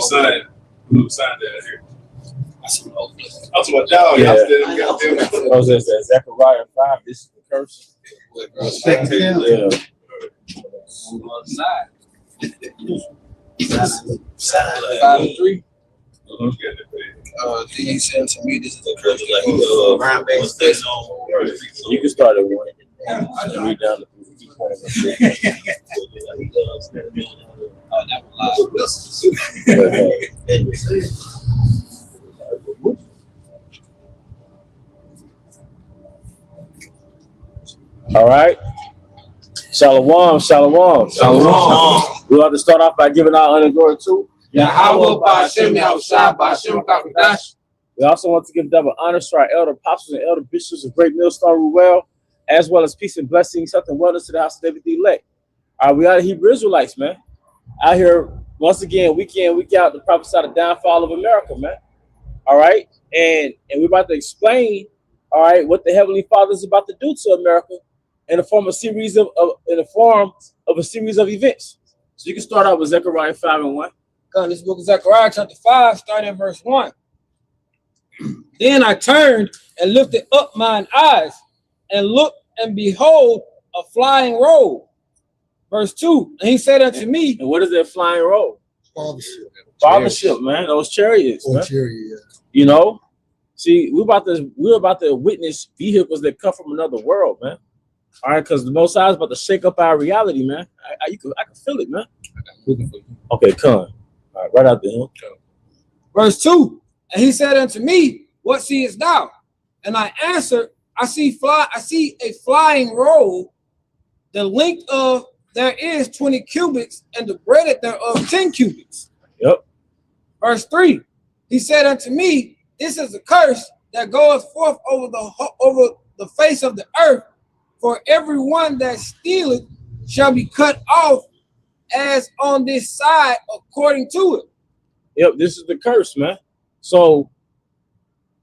signed that here? I was about y'all. Yeah. I was that Zechariah 5. This is the curse. Yeah. Five and 3. He said to me, this is the curse like ground based. You can start at 1. And read down to 3. All right. Shalom. We want to start off by giving our honor and glory to Yahweh Ba'Shem Yahushua Ba'Shem Kakadash. We also want to give double honor to our elder apostles and elder bishops of Great Millstone Ruel, as well as peace and blessings, health and wellness to the house of David the elect. All right, we are the Hebrew Israelites, man. Out here, once again, week in, week out, to prophesy the downfall of America, man. All right, and we're about to explain, all right, what the Heavenly Father is about to do to America in the form of a series of events. So you can start out with Zechariah 5 and 1. This book of Zechariah chapter 5, starting at verse 1. Then I turned and lifted up mine eyes and looked, and behold, a flying roll. Verse 2. And he said unto me, and what is that flying roll? Fathership, man. Those chariots, man. You know, see, we're about to witness vehicles that come from another world, man. All right, because the Most High is about to shake up our reality, man. I can feel it, man. Okay, come on. All right, right out there. Verse 2. And he said unto me, what seest thou? And I answered, I see a flying roll. The length of there is 20 cubits, and the breadth thereof 10 cubits. Yep. Verse 3. He said unto me, this is a curse that goeth forth over the face of the earth, for everyone that stealeth shall be cut off as on this side according to it. Yep, this is the curse, man. So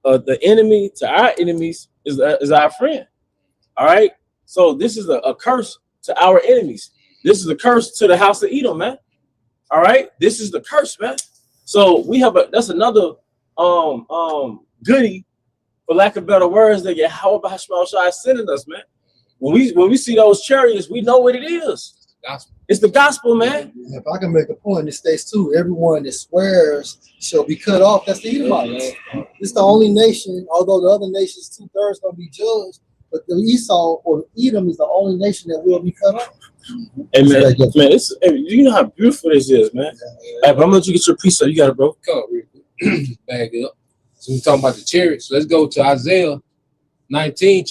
the enemy to our enemies is our friend. All right. So this is a curse to our enemies. This is a curse to the house of Edom, man. All right. This is the curse, man. So we have that's another goodie, for lack of better words, that Yahweh Ba'Shem is sending us, man. When we see those chariots, we know what it is. It's the gospel, man. If I can make a point, it states too, everyone that swears shall be cut off. That's the Edomites. It's the only nation, although the other nations 2/3 gonna be judged, but the Esau or Edom is the only nation that will be cut off. Hey man, you know how beautiful this is, man. Hey, but I'm gonna let you get your piece up. You got it, bro. Come on, bag it up. So we're talking about the chariots. Let's go to Isaiah 19,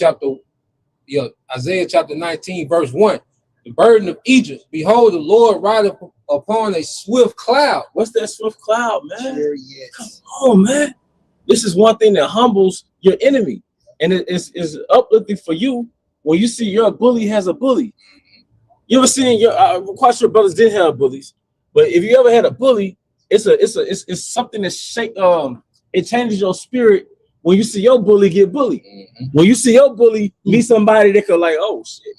Isaiah chapter 19, verse 1. The burden of Egypt. Behold, the Lord rideth upon a swift cloud. What's that swift cloud, man? Come on, man. This is one thing that humbles your enemy. And it is uplifting for you when you see your bully has a bully. You ever seen I'm quite sure brothers did have bullies, but if you ever had a bully, it's something that it changes your spirit when you see your bully get bullied. When you see your bully meet somebody that could like, oh shit.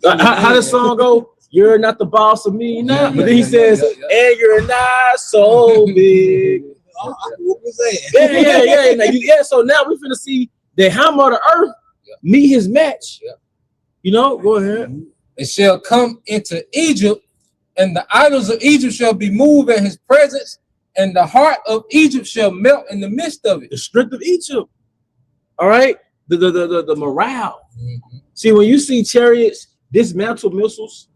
How does the song go? You're not the boss of me now. But then he says, and you're not so big. Yeah. So now we're finna see the hammer of the earth meet his match. You know, go ahead. It shall come into Egypt, and the idols of Egypt shall be moved in his presence, and the heart of Egypt shall melt in the midst of it. The strength of Egypt. All right. The morale. See, when you see chariots dismantle missiles,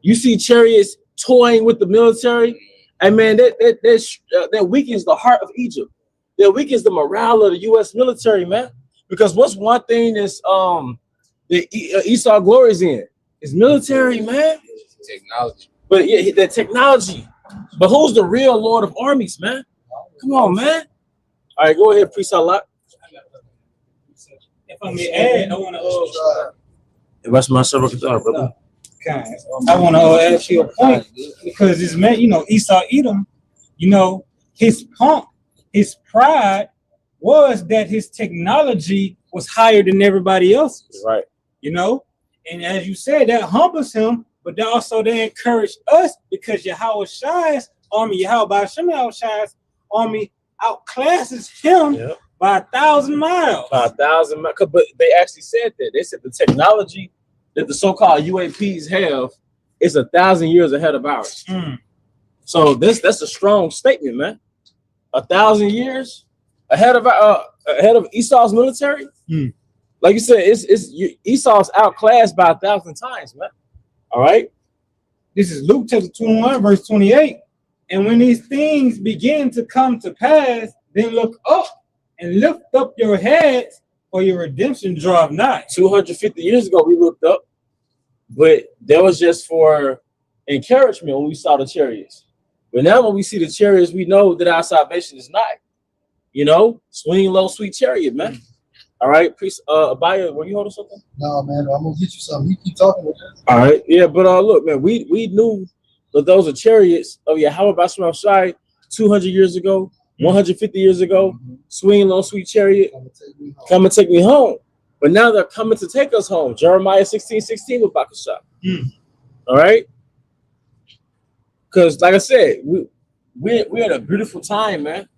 you see chariots toying with the military, and man, that weakens the heart of Egypt. That weakens the morale of the U.S. military, man. Because what's one thing that's the Esau glories in? It's military, man. Technology. But yeah, the technology. But who's the real Lord of armies, man? Come on, man. All right, go ahead, Priest Allah. If I may add, I want to That's my servant, brother. I want to ask you a point, because this man, Esau Edom, his pomp, his pride was that his technology was higher than everybody else's. Right. And as you said, that humbles him, but also they encourage us, because Yahweh Shai's army, Yahweh Shem Shai's army outclasses him by 1,000 miles. By 1,000 miles. But they actually said that. They said the technology that the so-called UAPs have is 1,000 years ahead of ours. So that's a strong statement, man. 1,000 years ahead of Esau's military. Like you said, Esau's outclassed by 1,000 times, man. All right. This is Luke chapter 21, verse 28. And when these things begin to come to pass, then look up and lift up your heads, for your redemption draweth nigh. 250 years ago, we looked up, but that was just for encouragement when we saw the chariots. But now when we see the chariots, we know that our salvation is nigh. You know, swing low, sweet chariot, man. All right, priest Abaya, were you holding something? No, man, I'm gonna get you something. You keep talking with this. All right, yeah, but look, man, we knew that those are chariots of Yahweh Basham Shai 200 years ago, 150 years ago, swinging low, sweet chariot, come and take me home. But now they're coming to take us home. Jeremiah 16:16 with Bakasha. All right, because like I said, we're at a beautiful time, man.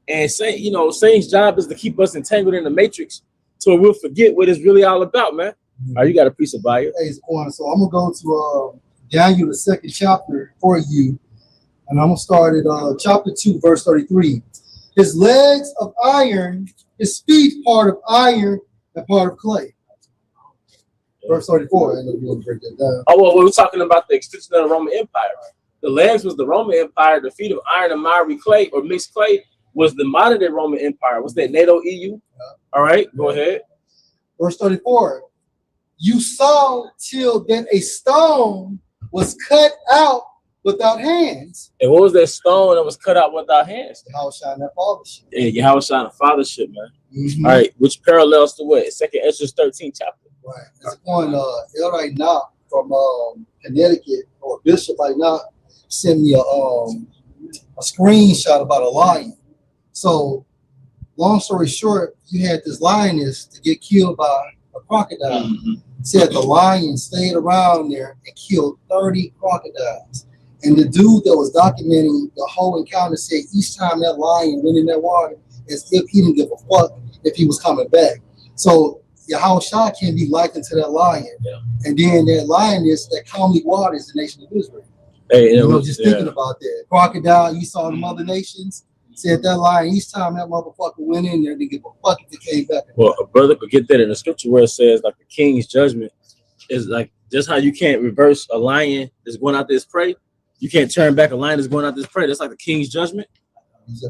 And Saint's job is to keep us entangled in the matrix so we'll forget what it's really all about, man. All right, you got a piece of bio. Hey, so I'm gonna go to Daniel, the 2nd chapter for you, and I'm gonna start at chapter 2, verse 33. His legs of iron, his feet part of iron and part of clay. Verse 34. I know you want to break that down. Oh, well, we're talking about the extension of the Roman Empire. The legs was the Roman Empire. The feet of iron and miry clay or mixed clay was the modern day Roman Empire. What's that? NATO, EU? All right, go ahead. Verse 34. You saw till then a stone was cut out without hands. And what was that stone that was cut out without hands? Yahweh shine that fathership. Yeah, Yahweh shine the fathership, man. All right, which parallels to what? 2nd Ezra 13 chapter. Right. There's one Elray Knock from Connecticut, or Bishop like Knock, sent me a screenshot about a lion. So, long story short, you had this lioness to get killed by a crocodile. Said the lion stayed around there and killed 30 crocodiles. And the dude that was documenting the whole encounter said each time that lion went in that water, as if he didn't give a fuck if he was coming back. So Yahweh Shah can be likened to that lion. And then that lioness that calmly waters the nation of Israel. Hey, thinking about that. Crocodile, you saw the other nations. Said that lion, each time that motherfucker went in there, they give a fuck if it came back. Well, a brother could get that in the scripture where it says, like, the king's judgment is like just how you can't reverse a lion that's going out there to prey. You can't turn back a lion that's going out there to prey. That's like the king's judgment. Yeah.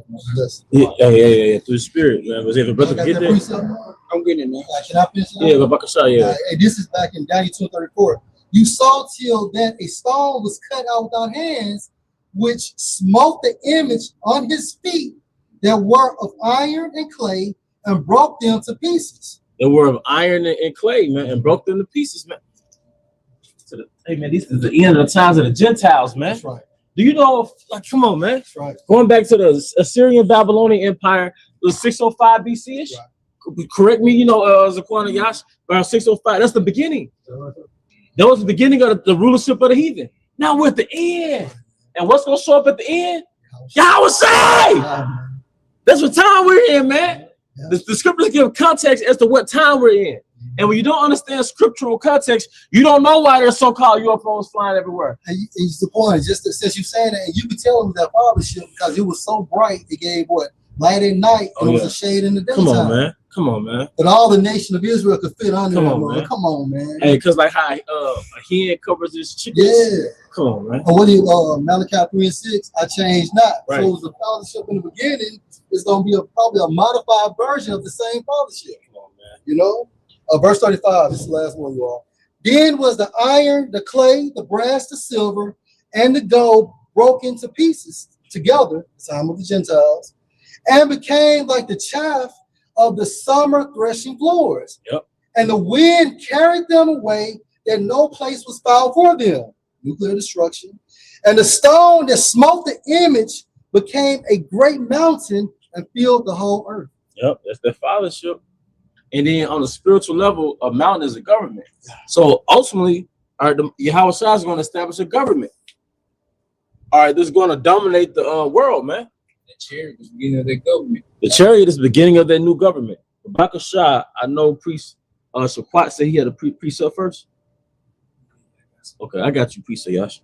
Through the spirit, man. Was if a brother could get that? I'm getting it, man. Can I finish? Yeah, but Bakasha, yeah. And this is back in Daniel 2:34. You saw till then a stone was cut out without hands, which smote the image on his feet that were of iron and clay and broke them to pieces. They were of iron and clay, man, and broke them to pieces, man. Hey, man, this is the end of the times of the Gentiles, man. That's right. Do you know, like, come on, man. That's right. Going back to the Assyrian Babylonian Empire, it was 605 BC-ish. Right. Correct me, Zaquan Yash, around 605. That's the beginning. That was the beginning of the rulership of the heathen. Now we're at the end. And what's going to show up at the end? Yahweh say! That's what time we're in, man. The scriptures give context as to what time we're in. And when you don't understand scriptural context, you don't know why there's so-called UFOs flying everywhere. And it's the point, just that since you're saying that, and you could tell it was that fathership because it was so bright, it gave light at night, and it was a shade in the daytime. Come on, man. But all the nation of Israel could fit under Come that, on, man. Come on, man. Hey, because like how a hen covers his chickens. Yeah. Come on, man. Or what do you, Malachi 3:6, I changed not. Right. So it was a fathership in the beginning. It's going to be probably a modified version of the same fathership. Come on, man. Verse 35, this is the last one, you all. Then was the iron, the clay, the brass, the silver, and the gold broken to pieces together, the time of the Gentiles, and became like the chaff of the summer threshing floors. Yep. And the wind carried them away, that no place was found for them. Nuclear destruction. And the stone that smote the image became a great mountain and filled the whole earth. Yep, that's their fathership. And then on a spiritual level, a mountain is a government. So ultimately, Yahweh Shah is going to establish a government. All right, this is going to dominate the world, man. The chariot is the beginning of their government. The chariot is the beginning of their new government. Rebecca Shah, I know priest Shaquat said he had a precept first. Okay, I got you, precept, Yash.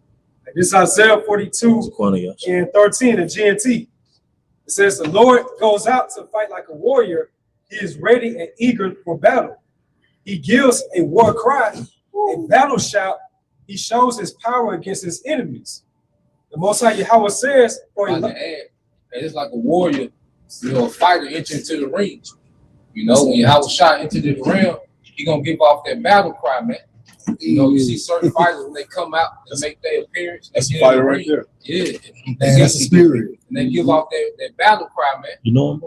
This is Isaiah 42 and 13 in GNT. It says, the Lord goes out to fight like a warrior. He is ready and eager for battle. He gives a war cry, a battle shout. He shows his power against his enemies. The Most High Yahweh says, it's like a warrior, a fighter entering into the ring. When Yahweh shot into the ring, he gonna give off that battle cry, man. You see certain fighters when they come out and make their appearance. That's a fighter right there. Yeah, that's the spirit. And they give off that battle cry, man. You know him?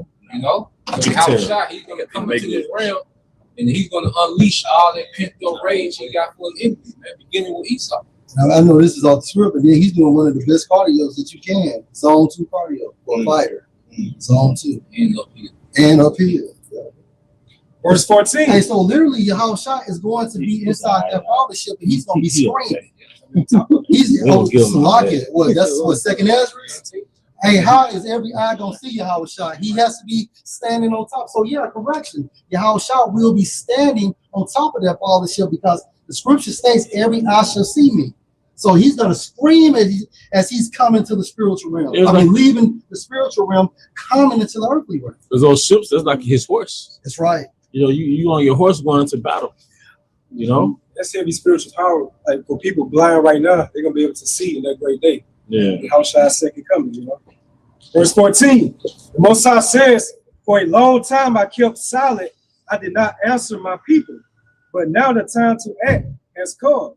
So Yahweh shot, he's gonna come into this realm, and he's gonna unleash all that pent up rage he got for his enemies, man. Beginning with Esau. Now, I know this is off the script, but then he's doing one of the best cardios that you can. Zone 2 cardio for a fighter. Zone 2. And up here. Verse 14. Hey, so literally, Yahweh Shah is going to be inside that fathership, and he's going to be screaming. He's what? Second Ezra? Hey, how is every eye going to see Yahweh Shah? He has to be standing on top. So yeah, correction. Yahweh Shah will be standing on top of that fathership because the scripture states, "Every eye shall see me." So he's going to scream as he's coming to the spiritual realm. Leaving the spiritual realm, coming into the earthly realm. There's those ships. That's like his horse. That's right. You on your horse going into battle. That's heavy spiritual power. Like for people blind right now, they're gonna be able to see in that great day. Yeah. How shall I second coming? Verse 14. The Most High says, "For a long time I kept silent. I did not answer my people, but now the time to act has come.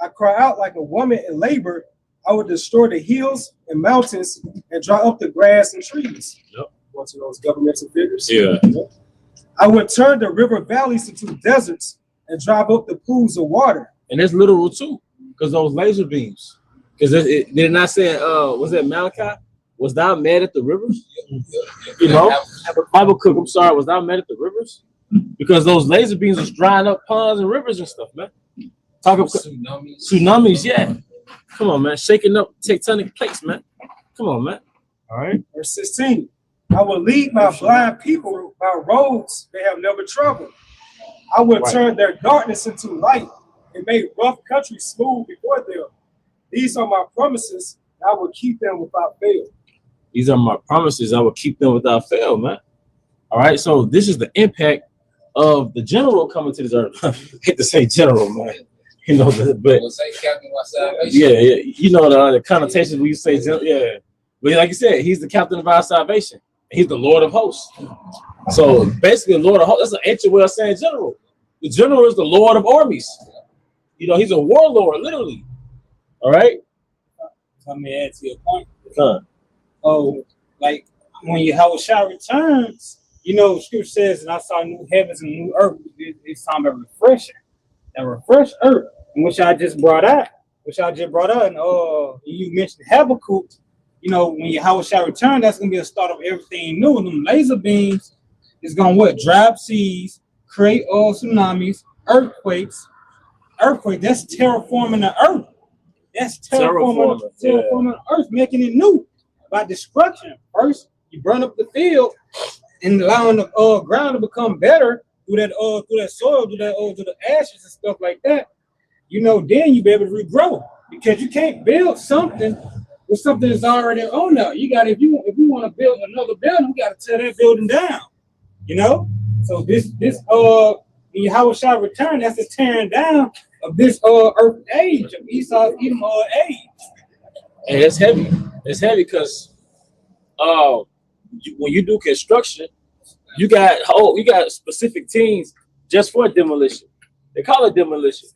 I cry out like a woman in labor. I will destroy the hills and mountains and dry up the grass and trees." Yep. One of those governmental figures. Yeah. I would turn the river valleys into deserts and drive up the pools of water. And that's literal too, because those laser beams. Because it did not say, was that Malachi? Was thou mad at the rivers? Bible Cook, I'm sorry, was thou mad at the rivers? Because those laser beams was drying up ponds and rivers and stuff, man. Talk about tsunamis, yeah. Come on, man. Shaking up tectonic plates, man. Come on, man. All right. Verse 16. I will lead my blind people by roads they have never traveled. I will turn their darkness into light and make rough country smooth before them. These are my promises. I will keep them without fail. These are my promises. I will keep them without fail, man. All right. So this is the impact of the general coming to this earth. I hate to say general, man. But yeah, the connotations when you say general, yeah. But like you said, he's the captain of our salvation. He's the Lord of hosts. So basically, the Lord of hosts, that's an ancient way of saying general. The general is the Lord of armies. He's a warlord, literally. All right. Let me add to your point. Like when Yahweh Shah returns, Scripture says, "And I saw new heavens and new earth." It's time of refreshing. That refresh earth, which I just brought out. And you mentioned Habakkuk. When Yahweh shall return, that's gonna be a start of everything new. And them laser beams is gonna dry up seas, create tsunamis, earthquakes. That's terraforming the earth. That's terraforming the earth, making it new by destruction. First, you burn up the field and allowing the ground to become better through that soil, through the ashes and stuff like that. Then you be able to regrow, because you can't build something with something that's already on there. You got if you want to build another building, you got to tear that building down. So this when Yahweh shall return, that's the tearing down of this earth age, of Esau Edom age. And it's heavy. It's heavy because when you do construction, you got specific teams just for demolition. They call it demolition.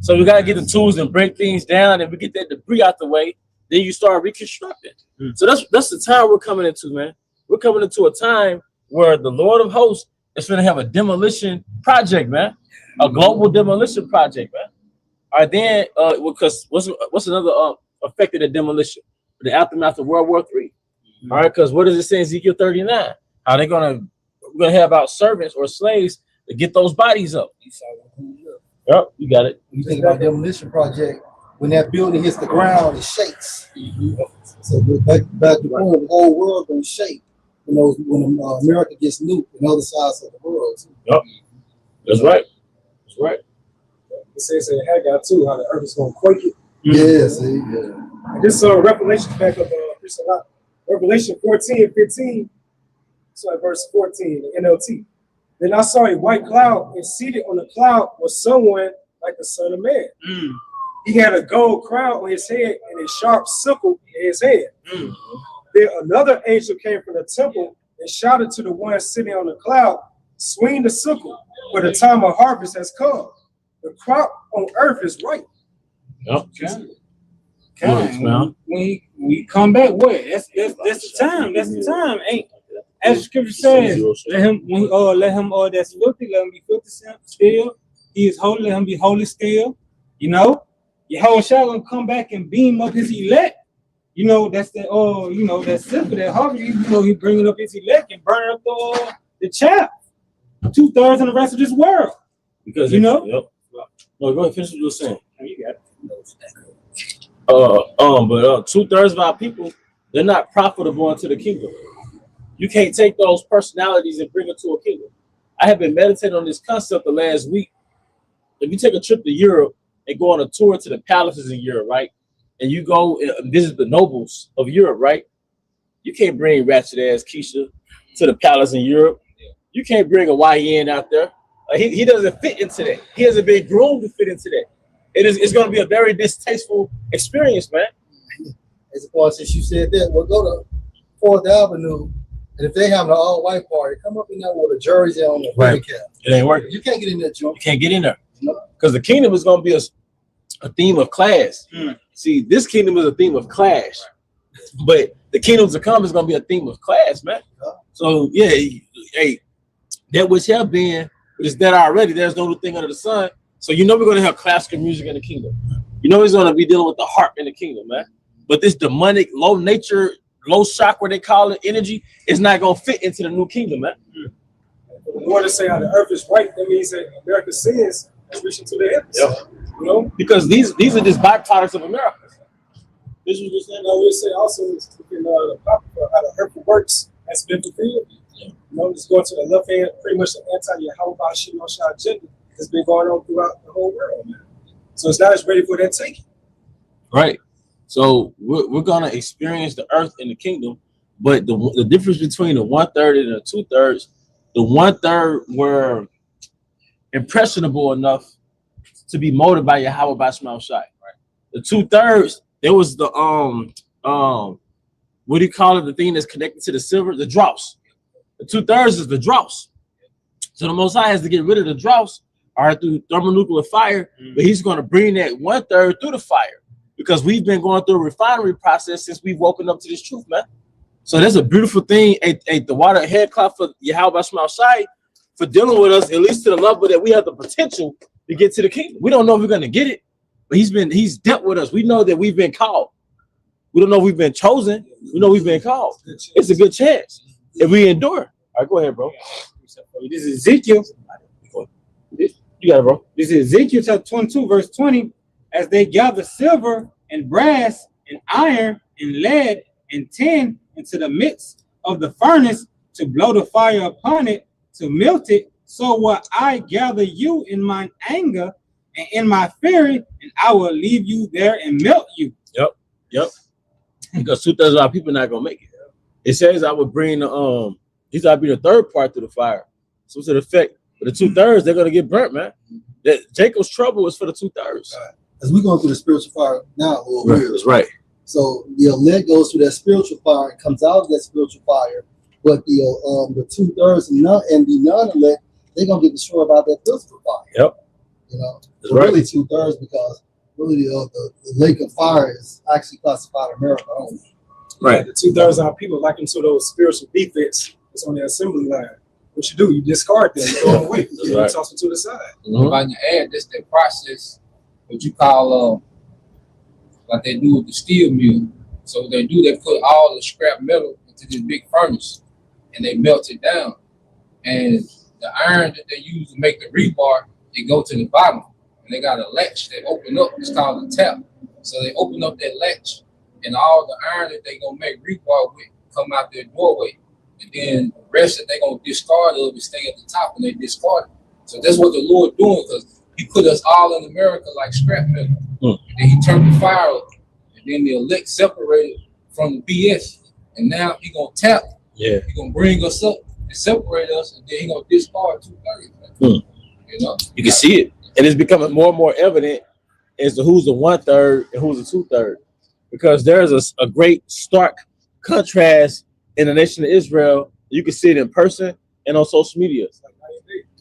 So we gotta get the tools and break things down, and we get that debris out the way. Then you start reconstructing. So that's the time we're coming into, man. We're coming into a time where the Lord of hosts is going to have a demolition project, man. A global demolition project, man. All right, then, because what's another effect of the demolition? The aftermath of World War III. All right, because what does it say in Ezekiel 39? How we're gonna have our servants or slaves to get those bodies up. Yep, you got it. You think about demolition project, when that building hits the ground, it shakes. So back to the point, the whole world gonna shake. You know, when America gets nuked in other sides of the world. Yep. That's right. That's right. It says in Haggai too how the earth is gonna quake it. Yes. Yeah. And this Revelation back up Revelation 14:15. So at verse 14, the NLT. Then I saw a white cloud, and seated on the cloud was someone like the Son of Man. He had a gold crown on his head and a sharp sickle in his hand. Then another angel came from the temple and shouted to the one sitting on the cloud, swing the sickle, for the time of harvest has come. The crop on earth is ripe. Yep. When we come back, what? That's the time. That's the time. Ain't as the scripture says, let him that's filthy, let him be filthy still. He is holy, let him be holy still. You know, Yahushua gonna come back and beam up his elect. You know, that's the that simple, that harvest. You know, he bringing up his elect and burning up the chaff. 2/3 of the rest of this world. Because you know. Yep. No, go ahead. Finish what you were saying. You got it. But 2/3 of our people, they're not profitable into the kingdom. You can't take those personalities and bring them to a kingdom. I have been meditating on this concept the last week. If you take a trip to Europe and go on a tour to the palaces in Europe, right? And you go and visit the nobles of Europe, right? You can't bring ratchet ass Keisha to the palace in Europe. You can't bring a YN out there. He doesn't fit into that. He hasn't been groomed to fit into that. It's going to be a very distasteful experience, man. As a point, since you said that, we'll go to 4th Avenue, and if they have an all-white party, come up in there with a jersey on the right. cap. It ain't working. You can't get in that joint. You can't get in there. Because the kingdom is going to be a theme of class. See, this kingdom is a theme of clash. But the kingdoms to come is going to be a theme of class, man. So, yeah, hey, that which have been, but it's dead already. There's no new thing under the sun. So you know we're going to have classical music in the kingdom. You know he's going to be dealing with the harp in the kingdom, man. But this demonic, low nature, low chakra, they call it, energy, is not going to fit into the new kingdom, man. The Lord to say how the earth is right, that means that America's sins is reaching to the heavens. Yep. You know? Because these are just byproducts of America. This was just saying. I would say also the how the earth works has been fulfilled. You know, just going to the left hand, pretty much the anti-Yahweh Shimon agenda has been going on throughout the whole world, man. So it's not as ready for that taking. Right. So we're gonna experience the earth in the kingdom, but the difference between the 1/3 and the 2/3, the 1/3 were impressionable enough to be molded by Yahweh by Shema Shai. Right. The 2/3, there was the what do you call it? The thing that's connected to the silver, the dross. The 2/3 is the dross. So the Most High has to get rid of the dross, all right, through thermonuclear fire, but he's going to bring that 1/3 through the fire because we've been going through a refinery process since we've woken up to this truth, man. So that's a beautiful thing. The water head cloth for Yahweh Shema Shai for dealing with us, at least to the level that we have the potential to get to the kingdom. We don't know if we're going to get it, but he's dealt with us. We know that we've been called. We don't know if we've been chosen. We know we've been called. It's a good chance if we endure. All right, go ahead, bro. This is Ezekiel. You got it, bro. This is Ezekiel chapter 22, verse 20. As they gather silver and brass and iron and lead and tin into the midst of the furnace to blow the fire upon it, to melt it, so will I gather you in mine anger and in my fury, and I will leave you there and melt you. Yep. Because 2/3 of our people not gonna make it. It says I would bring the these are be the third part to the fire. So to the effect, but the 2/3 they're gonna get burnt, man. That Jacob's trouble is for the 2/3. As we're going through the spiritual fire now, That's right. So the elect goes through that spiritual fire and comes out of that spiritual fire, but the 2/3 and the non-elect, they're gonna get destroyed by that physical fire. Yep. You know, That's right. Really 2/3 because really the lake of fire is actually classified America only. Right. The 2/3 of our people like into those spiritual defects that's on the assembly line. What you do, you discard them, you throw them away, you right. toss them to the side. Mm-hmm. If I can add, this that process, what you call like they do with the steel mill. So what they do, they put all the scrap metal into this big furnace and they melt it down. And the iron that they use to make the rebar, it go to the bottom. And they got a latch that open up. It's called a tap. So they open up that latch, and all the iron that they gonna make rebar with come out their doorway. And then the rest that they gonna discard of it stay at the top, and they discard it. So that's what the Lord doing, because He put us all in America like scrap metal. And then He turned the fire up, and then the elect separated from the BS. And now He gonna tap. Yeah. He gonna bring us up and separate us, and then He gonna discard 2/3. You know, You can see it, and it's becoming more and more evident as to who's the 1/3 and who's the 2/3, because there's a great stark contrast in the nation of Israel. You can see it in person and on social media.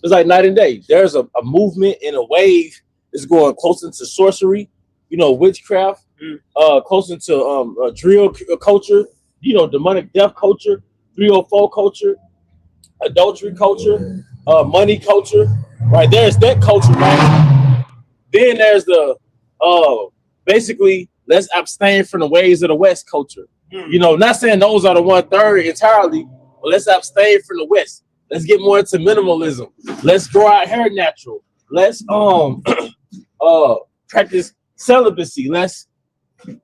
It's like night and day. There's a movement and a wave that's going closer to sorcery, witchcraft, closer to drill culture, demonic death culture, 304 culture, adultery culture, money culture. Right, there's that culture, right? Then there's the basically let's abstain from the ways of the West culture. Not saying those are the 1/3 entirely, but let's abstain from the West. Let's get more into minimalism. Let's grow our hair natural. Let's practice celibacy. Let's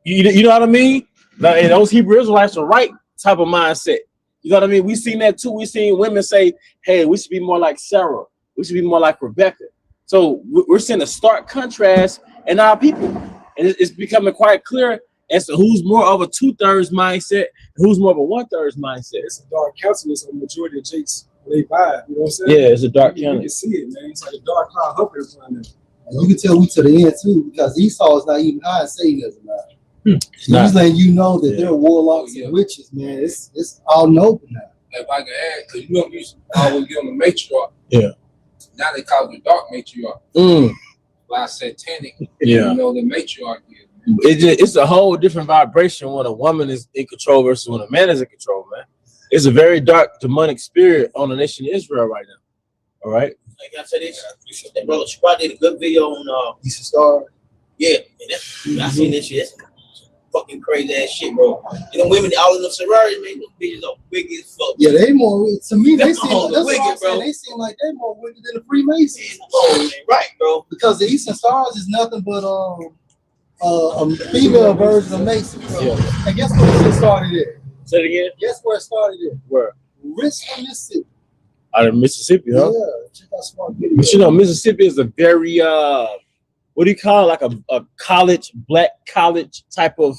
you know what I mean? And those Hebrew Israelites are right type of mindset. You know what I mean? We seen that too. We seen women say, "Hey, we should be more like Sarah. We should be more like Rebecca." So we're seeing a stark contrast in our people, and it's becoming quite clear as to who's more of a 2/3 mindset, and who's more of a 1/3 mindset. It's a dark countenance on the majority of Jakes when they vibe. You know what I'm saying? Yeah, it's a dark You countenance. can see it, man. It's like a dark cloud hovering upon them. And you can tell we to the end too, because Esau is not even high and Satanism now. He's letting you know that they're warlocks and witches, man. It's all open now. if I can add, because you used to always give them a matriarch. Yeah. Now they call it the dark matriarch. By satanic, Yeah. the matriarch is. It's a whole different vibration when a woman is in control versus when a man is in control, man. It's a very dark demonic spirit on the nation of Israel right now. All right. Like I said, that brother Squad did a good video on Eastern Star. yeah, man, I seen this shit. That's fucking crazy ass shit, bro. And the women all in the sororities, man, them bitches are big as fuck. Yeah, they more to me. They seem all that's wicked, what I'm saying. bro. They seem like they're more wicked than the Freemasons. Oh, man, right, bro. Because the Eastern Stars is nothing but a female version of Masons. Yeah. And guess where this shit started at? Say it again. Guess where it started at? Where? Richmond, Mississippi. Out of Mississippi, huh? Yeah, check out smart video. But Mississippi is a very what do you call it? Like a college, black college type of,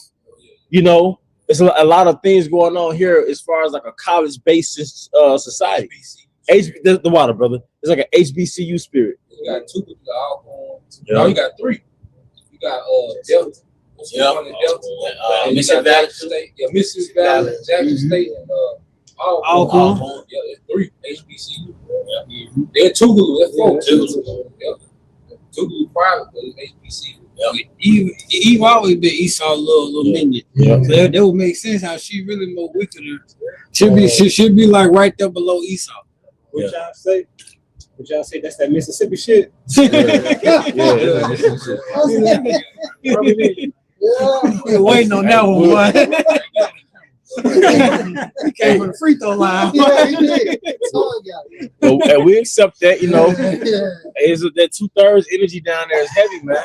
it's a lot of things going on here as far as like a college based society. The water, brother. It's like an HBCU spirit. You got two people all Yeah. No, you got three. You got Delta. Mississippi Valley State. Yeah, Mississippi Valley, Jackson State, and Alcorn. Yeah, there's three HBCU. They're Tougaloo. That's four. Tougaloo private, but it's HBCU. Eve always been Esau's little minion. Yeah. So that would make sense how she really more wickeder. She should be like right there below Esau. What y'all say? Would y'all say that's that Mississippi shit? We're waiting on that one, boy. He came from the free throw line. Yeah, he did. So, And we accept that, yeah. is that 2/3 energy down there is heavy, man.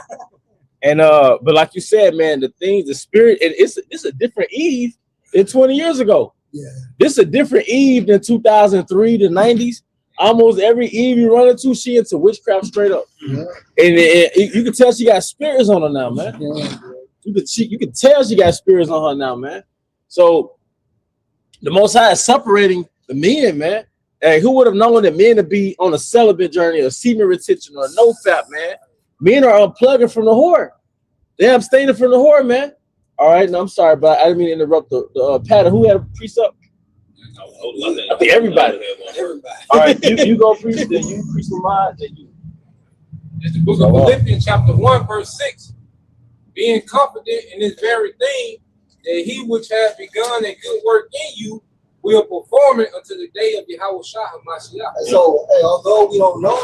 And but like you said, man, the spirit, and it's a different Eve than 20 years ago. Yeah. This is a different Eve than 2003 to 90s. Almost every Eve you run into, she into witchcraft straight up. Yeah. And you can tell she got spirits on her now, man. Yeah. You can tell she got spirits on her now, man. So the Most High is separating the men, man. Hey, who would have known that men to be on a celibate journey, or semen retention, or no fap, man? Men are unplugging from the whore. They're abstaining from the whore, man. All right, no, I'm sorry, but I didn't mean to interrupt the pattern. Who had a precept? I think everybody. All right, you go preach, then you preach the mind, then you. It's the book of Philippians, chapter 1, verse 6. Being confident in this very thing, that he which has begun a good work in you will perform it until the day of Yahushua HaMashiach. So, hey, although we don't know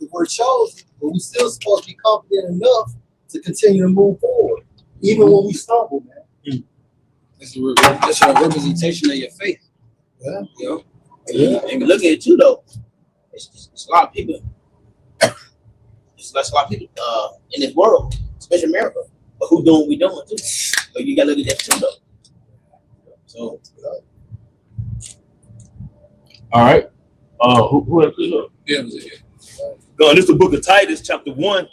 if we're chosen, but we're still supposed to be confident enough to continue to move forward, even when we stumble, man. That's a representation of your faith. Yeah. And look at it too, though. It's a lot of people. It's a lot of people in this world, especially America. But who doing what we doing too. So you gotta look at that too though. So All right. Who else is up? Yeah, it was it. This is the book of Titus, chapter 1,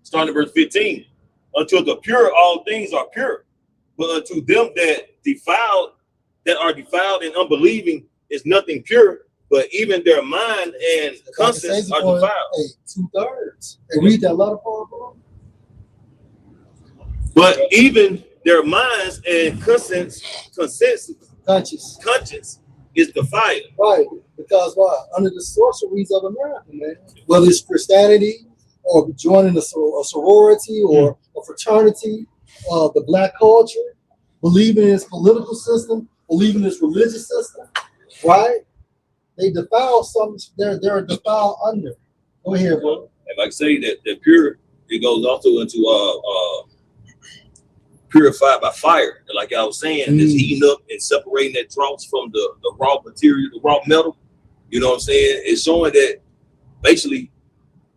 starting at verse 15. Until the pure, all things are pure. But unto them that are defiled and unbelieving is nothing pure, but even their mind and conscience are defiled. Hey, 2/3. Hey, read that letter, Paul. But even their minds and conscience is defiled. Right, because why? Under the sorceries of America, man. Whether it's Christianity or joining a sorority or a fraternity, the black culture, believing in its political system, believing in its religious system, right? They defile something. They're defiled under. Go ahead, bro. And like I say that pure, it goes also into purified by fire. And like I was saying, it's heating up and separating that dross from the raw material, the raw metal. You know what I'm saying? It's showing that basically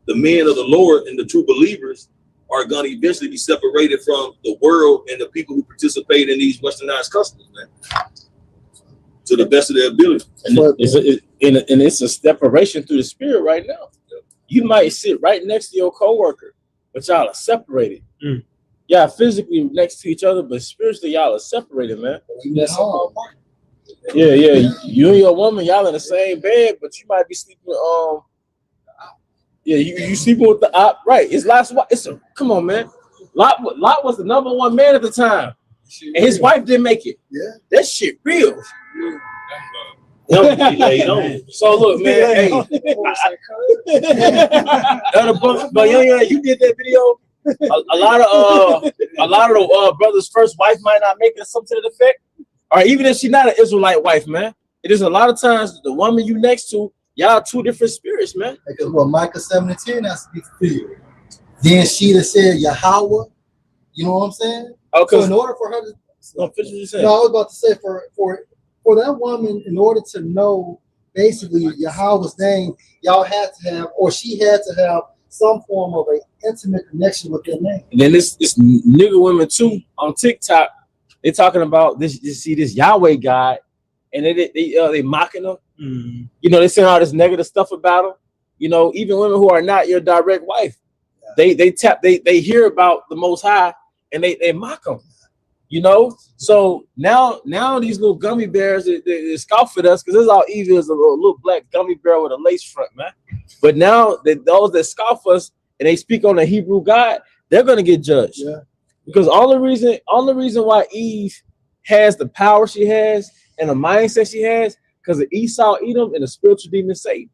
the men of the Lord and the true believers are going to eventually be separated from the world and the people who participate in these westernized customs, man, to the best of their ability. And it's a separation through the spirit right now. You might sit right next to your coworker, but y'all are separated. Y'all physically next to each other, but spiritually y'all are separated, man. Yeah. You and your woman, y'all in the same bed, but you might be sleeping. You sleeping with the op, right? It's Lot's. Come on, man. Lot was the number one man at the time, and his wife didn't make it. Yeah, that shit real. So look, man. Hey, but you did that video. A lot of the brothers' first wife might not make it, something to the effect, or even if she's not an Israelite wife, man. It is a lot of times the woman you next to, y'all two different spirits, man. Because Micah 7:10 has to be fulfilled. Then she that said Yahweh, you know what I'm saying? Okay. So in order for her to finish what you said. No, I was about to say for that woman, in order to know basically Yahweh's name, y'all had to have, or she had to have some form of an intimate connection with their name. And then this nigga women too on TikTok, they talking about this Yahweh God, and they mocking them. You know, they saying all this negative stuff about them. You know, even women who are not your direct wife, they hear about the Most High and they mock them. You know, so now these little gummy bears they scoff at us because this all evil is a little black gummy bear with a lace front, man. But now those that scoff us and they speak on the Hebrew God, they're gonna get judged. Yeah. Because all the reason why Eve has the power she has and the mindset she has, because of Esau, Edom, and the spiritual demon Satan.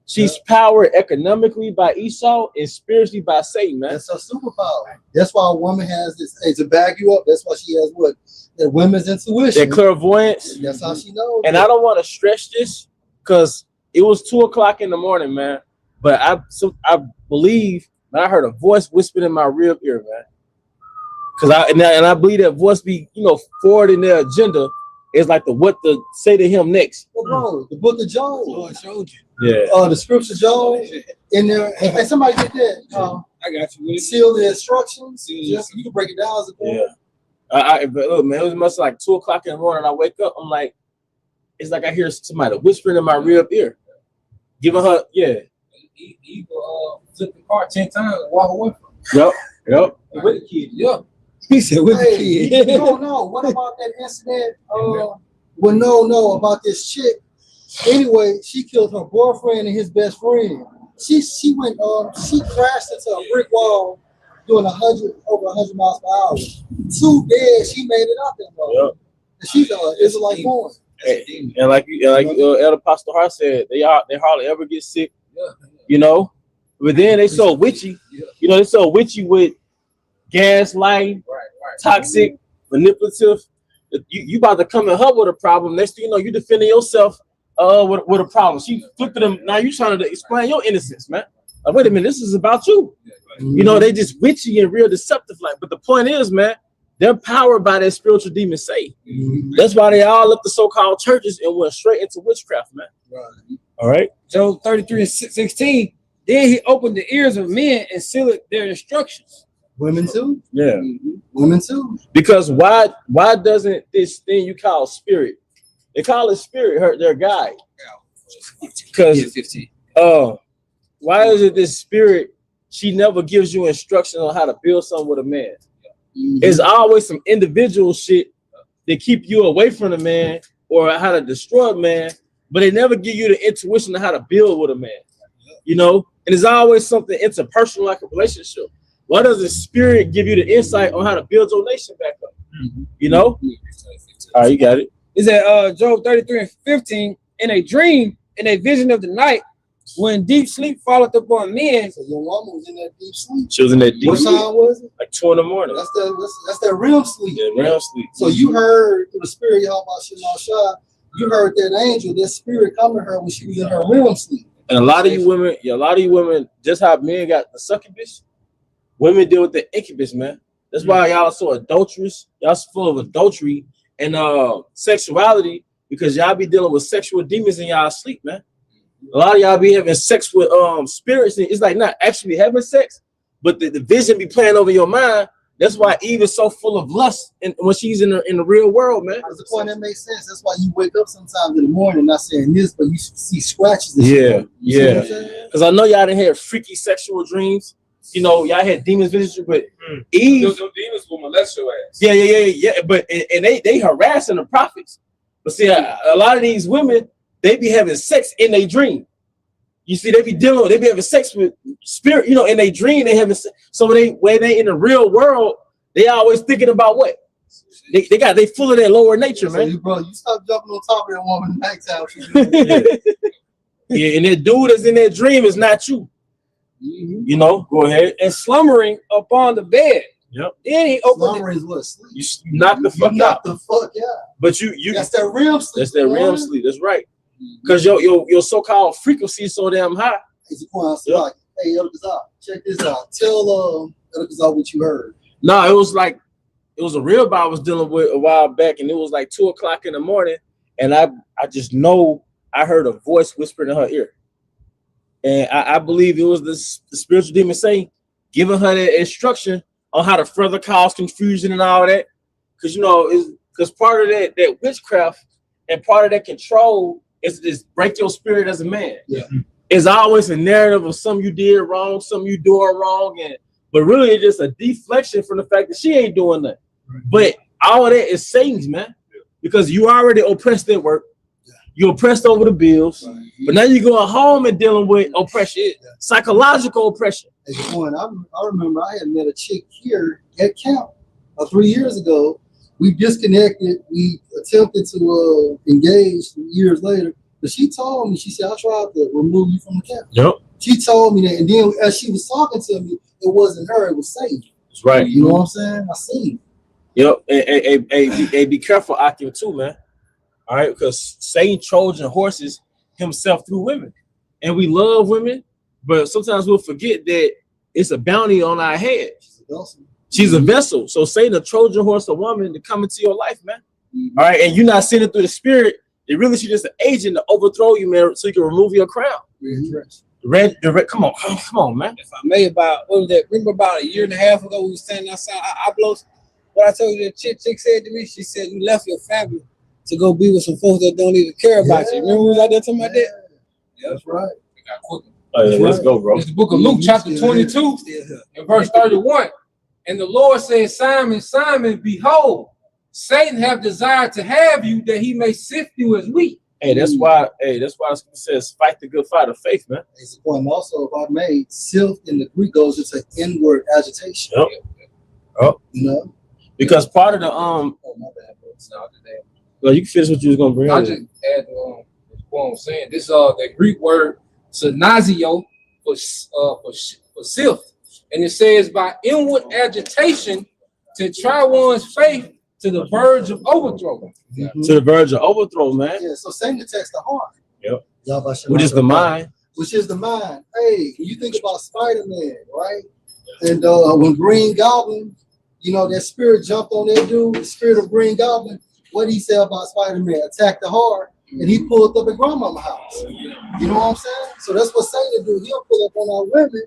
She's powered economically by Esau and spiritually by Satan, man. That's her superpower. That's why a woman has this. Hey, to back you up, that's why she has what? That women's intuition. That clairvoyance. That's how she knows. And I don't want to stretch this because it was 2:00 in the morning, man. But I believe that I heard a voice whispering in my real ear, man. Because I believe that voice be, forwarding their agenda. It's like what to say to him next. Well, bro, the book of Job. Lord showed you. Yeah. The scripture Job in there. Hey, somebody get that. I got you. Seal the instructions. Just, you can break it down as a book. Yeah. But look, man, it was much like 2:00 in the morning. I wake up, I'm like, it's like I hear somebody whispering in my real ear, giving her, He took the car 10 times and walk away from it. Yep. With the kid, He said, with the kid. No. What about that incident? No, about this chick. Anyway, she killed her boyfriend and his best friend. She went she crashed into a brick wall doing over 100 miles per hour. 2 dead, she made it out there, bro. Yep. She's an Israelite born. And like Elder Pastor Hart said, they hardly ever get sick. But then they so witchy. They so witchy with gaslighting, toxic, manipulative. You about to come and her with a problem. Next thing you know, you defending yourself with a problem. She flipped them. Now you trying to explain your innocence, man. Like, wait a minute, this is about you. They just witchy and real deceptive. But the point is, man, they're powered by that spiritual demon Satan. That's why they all left the so-called churches and went straight into witchcraft, man. Right. All right. Job 33:16. Then he opened the ears of men and sealed their instructions. Women too. Yeah. Women too. Because why doesn't this thing you call spirit? They call it spirit hurt their guide. Because why is it this spirit? She never gives you instructions on how to build something with a man. It's always some individual shit that keep you away from the man or how to destroy a man, but they never give you the intuition of how to build with a man. You know, and it's always something interpersonal like a relationship. Why does the spirit give you the insight on how to build your nation back up? You know? All right, you got it. Is that Job 33:15? In a dream, in a vision of the night, when deep sleep falleth upon men. So your woman was in that deep sleep. She was in that deep What sleep. time was it? Like 2 in the morning. That's that REM sleep. Yeah, REM sleep. So you heard through the spirit, y'all about Shema Shah, you heard that angel, that spirit come to her when she was in her REM sleep. And a lot of you women, just how men got the succubus, women deal with the incubus, man. That's why y'all are so adulterous. Y'all full of adultery and sexuality, because y'all be dealing with sexual demons in y'all sleep, man. A lot of y'all be having sex with spirits, and it's like not actually having sex, but the vision be playing over your mind. That's why Eve is so full of lust and when she's in the real world, man. That's the point that makes sense. That's why you wake up sometimes in the morning not saying this, but you see scratches. And yeah. Because I know y'all done had freaky sexual dreams. You know, y'all had demons visit you, but Eve. Those demons will molest your ass. Yeah. But and they harassing the prophets. But see, a lot of these women, they be having sex in their dream. You see, they be having sex with spirit, you know, in their dream, they having sex. So when they in the real world, they always thinking about what? They full of their lower nature, so man. You stop jumping on top of that woman in the nighttime. Yeah, and that dude that's in that dream is not you. You know, go ahead. And slumbering upon the bed. Yep. Then he opened Slumber is what? Sleep. You knock the fuck out. The fuck out. But you That's that REM sleep. That's that REM sleep. That's right. Because your so-called frequency is so damn high. It's a point. Like, hey, Elkazar, check this out. Tell Elkazar what you heard. No, it was a real guy I was dealing with a while back, and it was like 2 o'clock in the morning, and I just know I heard a voice whispering in her ear. And I believe it was the spiritual demon saying, giving her that instruction on how to further cause confusion and all that. Because, you know, because part of that witchcraft and part of that control is break your spirit as a man. Yeah. It's always a narrative of something you did wrong, something you doing wrong, but really it's just a deflection from the fact that she ain't doing nothing. Right. But all of that is Satan's, man. Because you already oppressed at work. You oppressed over the bills, but now you're going home and dealing with oppression, psychological oppression. As a point, I remember I had met a chick here at camp 3 years ago. We disconnected. We attempted to engage years later, but she told me, she said, I tried to remove you from the camp. Yep. She told me that, and then as she was talking to me, it wasn't her, it was Satan. That's right. You know what I'm saying? I seen it. Yep. And be careful out there too, man. All right, because Satan Trojan horses himself through women, and we love women, but sometimes we'll forget that it's a bounty on our head. She's a vessel. So Satan a Trojan horse a woman to come into your life, man. All right, and you're not seeing it through the spirit. It really she's just an agent to overthrow you, man, so you can remove your crown. The red, come on, man. If I may, remember about a year and a half ago, we were standing outside. I blow. What I told you, the chick said to me, she said, you left your family to go be with some folks that don't even care about you. Remember we was out there talking about that? Yeah, that's right. Oh, yeah, let's go, bro. It's the book of Luke, chapter 22, and verse 31. And the Lord said, Simon, Simon, behold, Satan have desired to have you that he may sift you as wheat. Hey, that's why it says fight the good fight of faith, man. It's a point also, if I may, sift in the Greek goes into inward agitation. Yep. Oh. You know? Because part of the Oh, my bad, bro. It's not today. Well, you can finish what you was gonna bring. I just add what I'm saying. This the Greek word synazio for sift, and it says by inward agitation to try one's faith to the verge of overthrow. Mm-hmm. To the verge of overthrow, man. Yeah. So Satan attacks the heart. Yep. Which is the mind. Which is the mind. Hey, when you think about Spider-Man, right? And when Green Goblin, you know, that spirit jumped on that dude, the spirit of Green Goblin. What did he say about Spider-Man? Attack the heart, and he pulled up at grandmama's house. You know what I'm saying? So that's what Satan do. He'll pull up on our women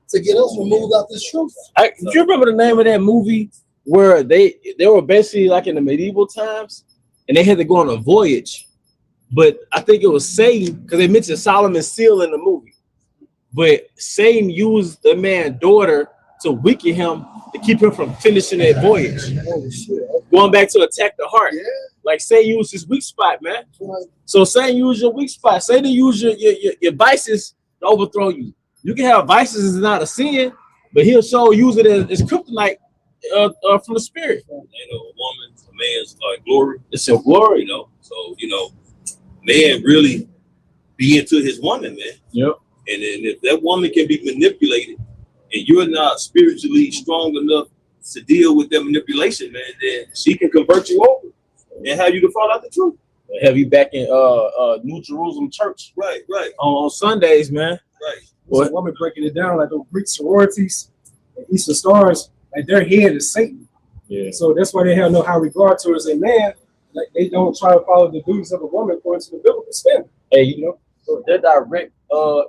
to get us removed out this truth. Do you remember the name of that movie where they were basically like in the medieval times and they had to go on a voyage? But I think it was Satan, because they mentioned Solomon's seal in the movie. But Satan used the man's daughter to weaken him to keep him from finishing that voyage. Oh, shit. Going back to attack the heart. Yeah. Like Satan used his weak spot, man. Right. So Satan use your weak spot. Satan use your vices to overthrow you. You can have vices is not a sin, but he'll show use it as kryptonite from the spirit. You know, a woman, a man's glory. It's your glory, You know, so you know, man really be into his woman, man. Yep. And then if that woman can be manipulated, and you're not spiritually strong enough to deal with that manipulation, man, then she can convert you over and have you to fall out the truth. Have you back in New Jerusalem Church Right. on Sundays, man. Right. So a woman breaking it down like those Greek sororities and Eastern Stars, like their head is Satan. Yeah. So that's why they have no high regard towards a man. Like they don't try to follow the duties of a woman according to the biblical standard. Hey, you know, they're direct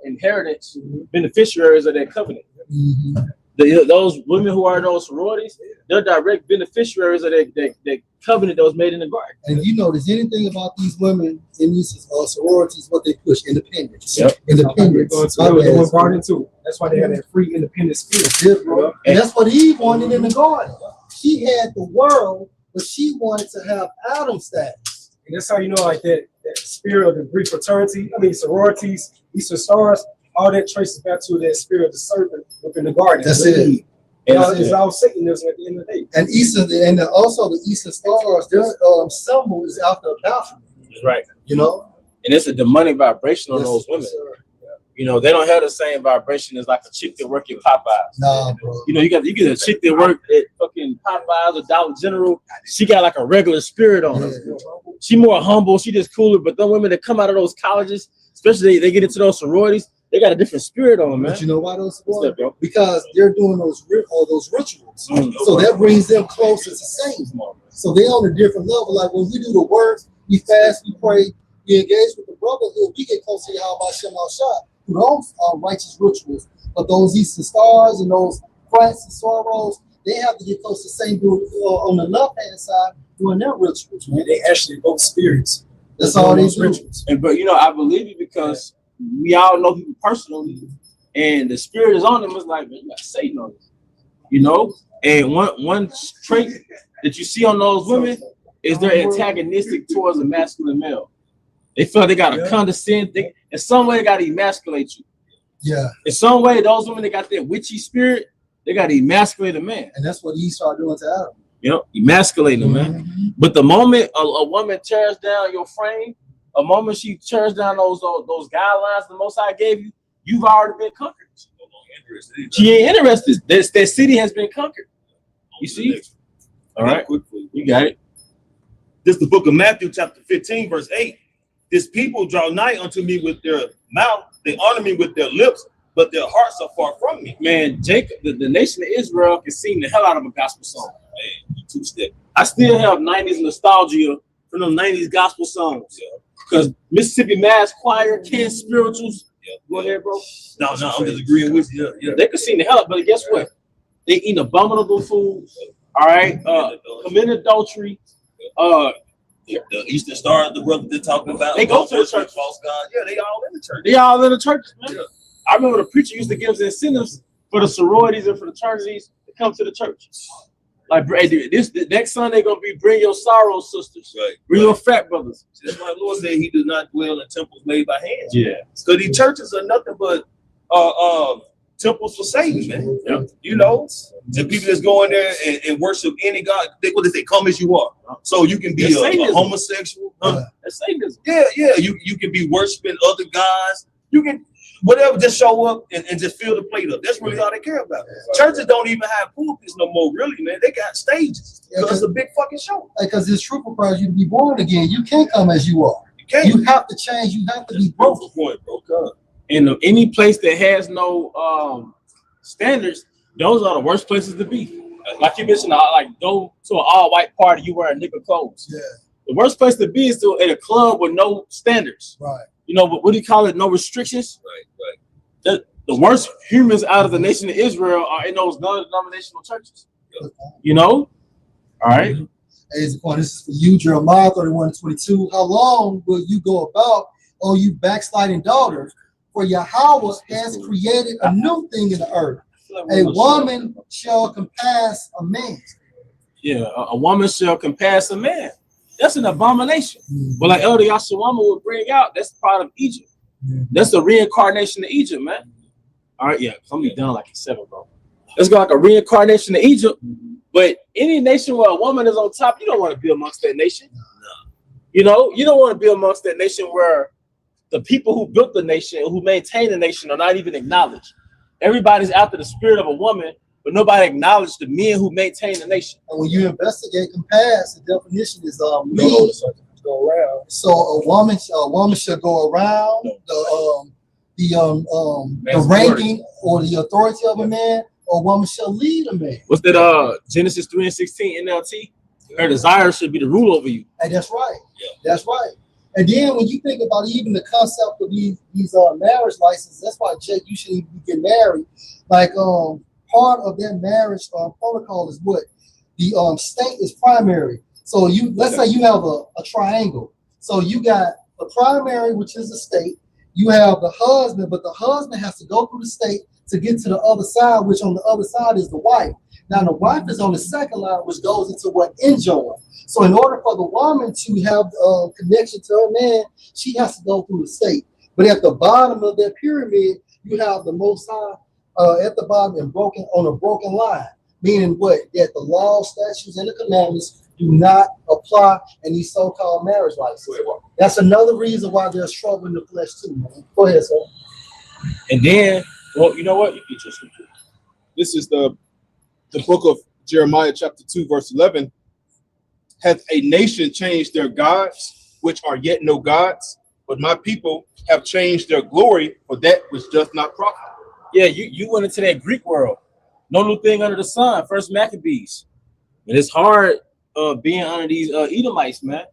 inheritance beneficiaries of that covenant. Mm-hmm. Those women who are in those sororities, they're direct beneficiaries of that covenant that was made in the garden. And you notice anything about these women in these sororities, what they push, independence. Yep. Independence. So they were brought into it. That's why they have that free independent spirit. That's it, bro. And that's what Eve wanted in the garden. She had the world, but she wanted to have Adam's status. And that's how you know, like that spirit of the Greek fraternity, sororities, Eastern Stars, all that traces back to that spirit of the serpent within the garden. That's it. It's all Satanism at the end of the day. And also the Eastern Stars, their symbol is out the balcony. Right. You know? And it's a demonic vibration on Yes, those women. sir. You know, they don't have the same vibration as like a chick that work at Popeyes. Nah, bro. You know, you get a chick that work at fucking Popeyes or Dollar General. She got like a regular spirit on her. Yeah. She more humble. She just cooler. But the women that come out of those colleges, especially they get into those sororities, they got a different spirit on them, man. But you know why those What's that, bro? Because they're doing those rituals. So that brings them closer to Satan. So they're on a different level. Like when we do the work, we fast, we pray, we engage with the brotherhood, we get closer to Yahweh Shem Al-Shah through those righteous rituals. But those Eastern Stars and those Christs and sorrows, they have to get close to Satan on the left-hand side doing their rituals. And they actually both spirits. That's all they do. Rituals. But you know, I believe it because we all know people personally, and the spirit is on them. It's like, man, you got Satan on this, you know. And one trait that you see on those women is they're antagonistic towards a masculine male. They feel like they gotta condescend. In some way, they gotta emasculate you. Yeah. In some way, those women that got that witchy spirit, they gotta emasculate a man. And that's what he started doing to Adam. You know, emasculating them, man. Mm-hmm. But the moment a woman tears down your frame, a moment she tears down those guidelines the Most High gave you, you've already been conquered. She ain't interested. That city has been conquered. You see? All right, you got it. This is the book of Matthew, chapter 15, verse 8. This people draw nigh unto me with their mouth, they honor me with their lips, but their hearts are far from me. Man, Jacob, the nation of Israel can sing the hell out of a gospel song. Man, you two-step. I still have 90s nostalgia from them 90s gospel songs. Because Mississippi Mass Choir, Ken Spirituals. Go ahead, bro. No, I'm just agreeing with you. Yeah. They could sing the hell out, but guess what? They eat abominable food. All right. Commit adultery. The Eastern Stars, the brother they're talking about. They go to the church. False God. Yeah, they all in the church. They all in the churches, man. Yeah. I remember the preacher used to give us incentives for the sororities and fraternities to come to the church. Like, the next Sunday gonna be bring your sorrow sisters, Right. bring your fat brothers. That's why the Lord said he does not dwell in temples made by hands. Yeah. So these churches are nothing but temples for Satan, man. Yeah. You know, the people that's going there and worship any God, what they say, come as you are. So you can be That's a Satanism. homosexual. That's Satanism. Yeah. You can be worshiping other gods. You can whatever, just show up and just fill the plate up. That's really all they care about. Churches don't even have pulpits no more, really, man. They got stages. Because it's a big fucking show. Because this truth requires you to be born again. You can't come as you are. You can't. You have to change. You have to be broken. Point, bro. God. And any place that has no standards, those are the worst places to be. Like you mentioned, like go to an all-white party, you wearing nigga clothes. Yeah. The worst place to be is at a club with no standards. Right. You know, what do you call it? No restrictions. Right. the worst humans out of the nation of Israel are in those non-denominational churches. You know? All right. This is for you, Jeremiah 31:22. How long will you go about, O you backsliding daughters? For Yahweh has created a new thing in the earth. A woman shall compass a man. Yeah, a woman shall compass a man. That's an abomination. But like Elder Yashawama would bring out, that's part of Egypt. That's the reincarnation of Egypt, man. All right, yeah, I'm gonna be done like at 7, bro. Let's go like a reincarnation of Egypt. But any nation where a woman is on top, you don't want to be amongst that nation. You know, you don't want to be amongst that nation where the people who built the nation, who maintain the nation, are not even acknowledged. Everybody's after the spirit of a woman, but nobody acknowledged the men who maintain the nation. And when you investigate compass, the definition is lead. Go around. So a woman should go around the ranking or the authority of a man, or a woman shall lead a man. What's that? Genesis 3:16 NLT. Her desire should be to rule over you. And that's right. Yeah. That's right. And then when you think about even the concept of these marriage licenses, that's why, Jake, you shouldn't even get married. Like part of that marriage protocol is what the state is primary. So let's say you have a triangle. So you got the primary, which is the state. You have the husband, but the husband has to go through the state to get to the other side, which on the other side is the wife. Now the wife is on the second line, which goes into what? Enjoin. So in order for the woman to have connection to her man, she has to go through the state. But at the bottom of that pyramid, you have the Most High at the bottom and on a broken line, meaning what? That the law, statutes, and the commandments do not apply in these so-called marriage licenses. That's another reason why there's trouble in the flesh too, man. Go ahead, sir. And then, well, you know what? You get your scripture. This is the book of Jeremiah, chapter 2, verse 11. Hath a nation changed their gods, which are yet no gods? But my people have changed their glory for that which doth not profit. Yeah, you went into that Greek world. No new thing under the sun. First Maccabees. And it's hard being under these Edomites, man.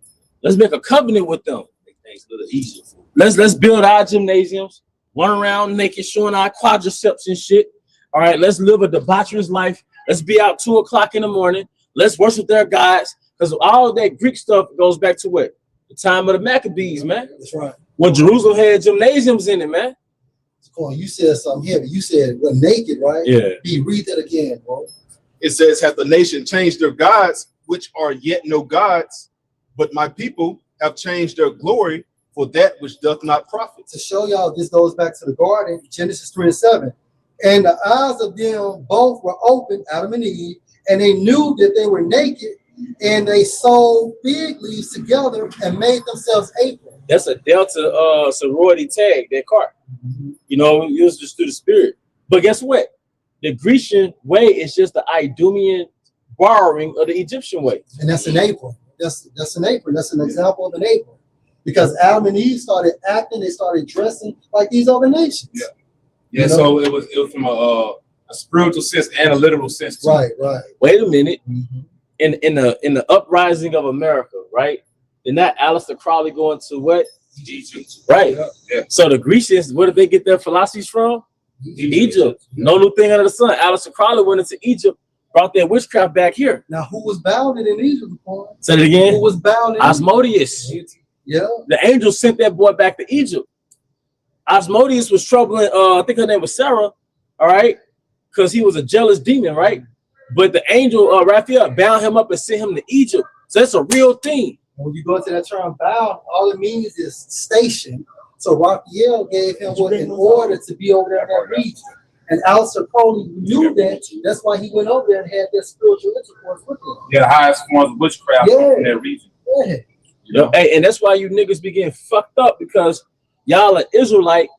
Let's make a covenant with them. Make things a little easier for them. Let's build our gymnasiums, run around naked, showing our quadriceps and shit. All right, let's live a debaucherous life. Let's be out 2 o'clock in the morning. Let's worship their gods. Because all that Greek stuff goes back to what? The time of the Maccabees, man. That's right. When Jerusalem had gymnasiums in it, man. Come on, you said something heavy. You said we're naked, right? Yeah. Read that again, bro. It says, hath the nation changed their gods, which are yet no gods? But my people have changed their glory for that which doth not profit. To show y'all, this goes back to the garden, Genesis 3:7. And the eyes of them both were open, Adam and Eve, and they knew that they were naked, and they sewed fig leaves together and made themselves aprons. That's a Delta sorority tag, that cart. You know, it was just through the spirit. But guess what? The Grecian way is just the Idumean borrowing of the Egyptian way. And that's an apron. That's an apron. That's an example of an apron. Because Adam and Eve started acting, they started dressing like these other nations. Yeah. Yeah, so it was from a spiritual sense and a literal sense too. Right. Wait a minute. In the uprising of America, right? Did not Aleister Crowley go into what? Egypt. Right. Yeah. So the Grecians, where did they get their philosophies from? Egypt. No new thing under the sun. Aleister Crowley went into Egypt, brought their witchcraft back here. Now, who was bounded in Egypt? Say it again. Who was bound in Asmodeus. Yeah. The angels sent that boy back to Egypt. Asmodeus was troubling, I think her name was Sarah, all right? Because he was a jealous demon, right? But the angel, Raphael, bound him up and sent him to Egypt. So that's a real thing. When you go into that term bound, all it means is station. So Raphael gave him what in order to be over there in that region. And Aleister Crowley knew that. That's why he went over there and had that spiritual intercourse with him. Yeah, the highest forms of witchcraft in that region. Yeah. You know? Hey, and that's why you niggas be getting fucked up, because y'all are Israelite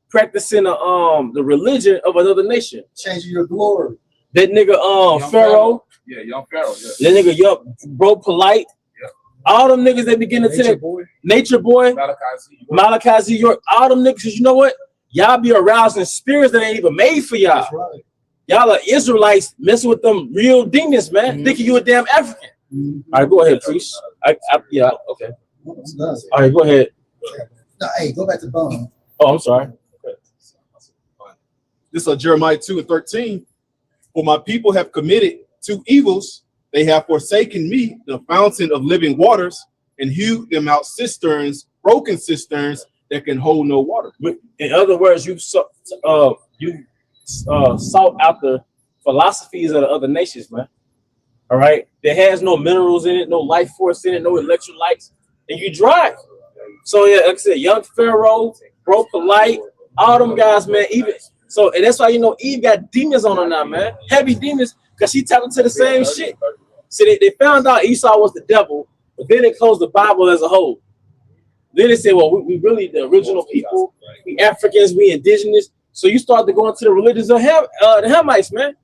practicing the religion of another nation. Changing your glory. That nigga Pharaoh. Yeah, young Pharaoh. Yeah. That nigga young bro polite. Yeah. All them niggas that begin to that Nature Boy, Malachi Z. York, all them niggas, you know what? Y'all be arousing spirits that ain't even made for y'all. That's right. Y'all are Israelites messing with them real demons, man. Thinking you a damn African. All right, go ahead, priest. Yeah, okay. All right, go ahead. No, hey, go back to Bone. Oh, I'm sorry. This is Jeremiah 2:13. For my people have committed two evils. They have forsaken me, the fountain of living waters, and hewed them out cisterns, broken cisterns that can hold no water. In other words, you sought out the philosophies of the other nations, man. All right, there has no minerals in it, no life force in it, no electrolytes, and you drive. So yeah, like I said, young Pharaoh, bro, polite, all them guys, man. Even so, and that's why Eve got demons on her now, man. Heavy demons, because she tapped into the same shit. See, they found out Esau was the devil, but then they closed the Bible as a whole. Then they said, well, we really the original people, we Africans, we indigenous. So you start to go into the religions of the Hamites, man,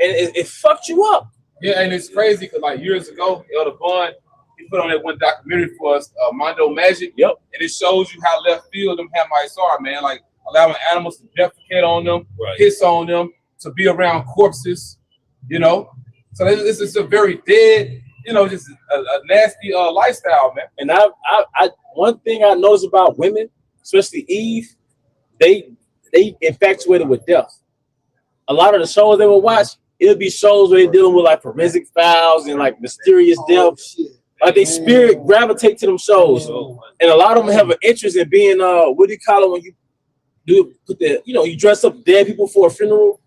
and it fucked you up. Yeah, and it's crazy because like years ago, Elder Bond, he put on that one documentary for us, Mondo Magic. Yep. And it shows you how left field them Hamites are, man. Like allowing animals to defecate on them, piss on them, to be around corpses, you know. So this is a very dead, you know, just a nasty lifestyle, man. And I one thing I noticed about women, especially Eve, they infatuated with death. A lot of the shows they would watch, it'll be shows where they're dealing with like forensic files and like mysterious death. Like they spirit gravitate to them shows, and a lot of them have an interest in being what do you call it when you put the you dress up dead people for a funeral?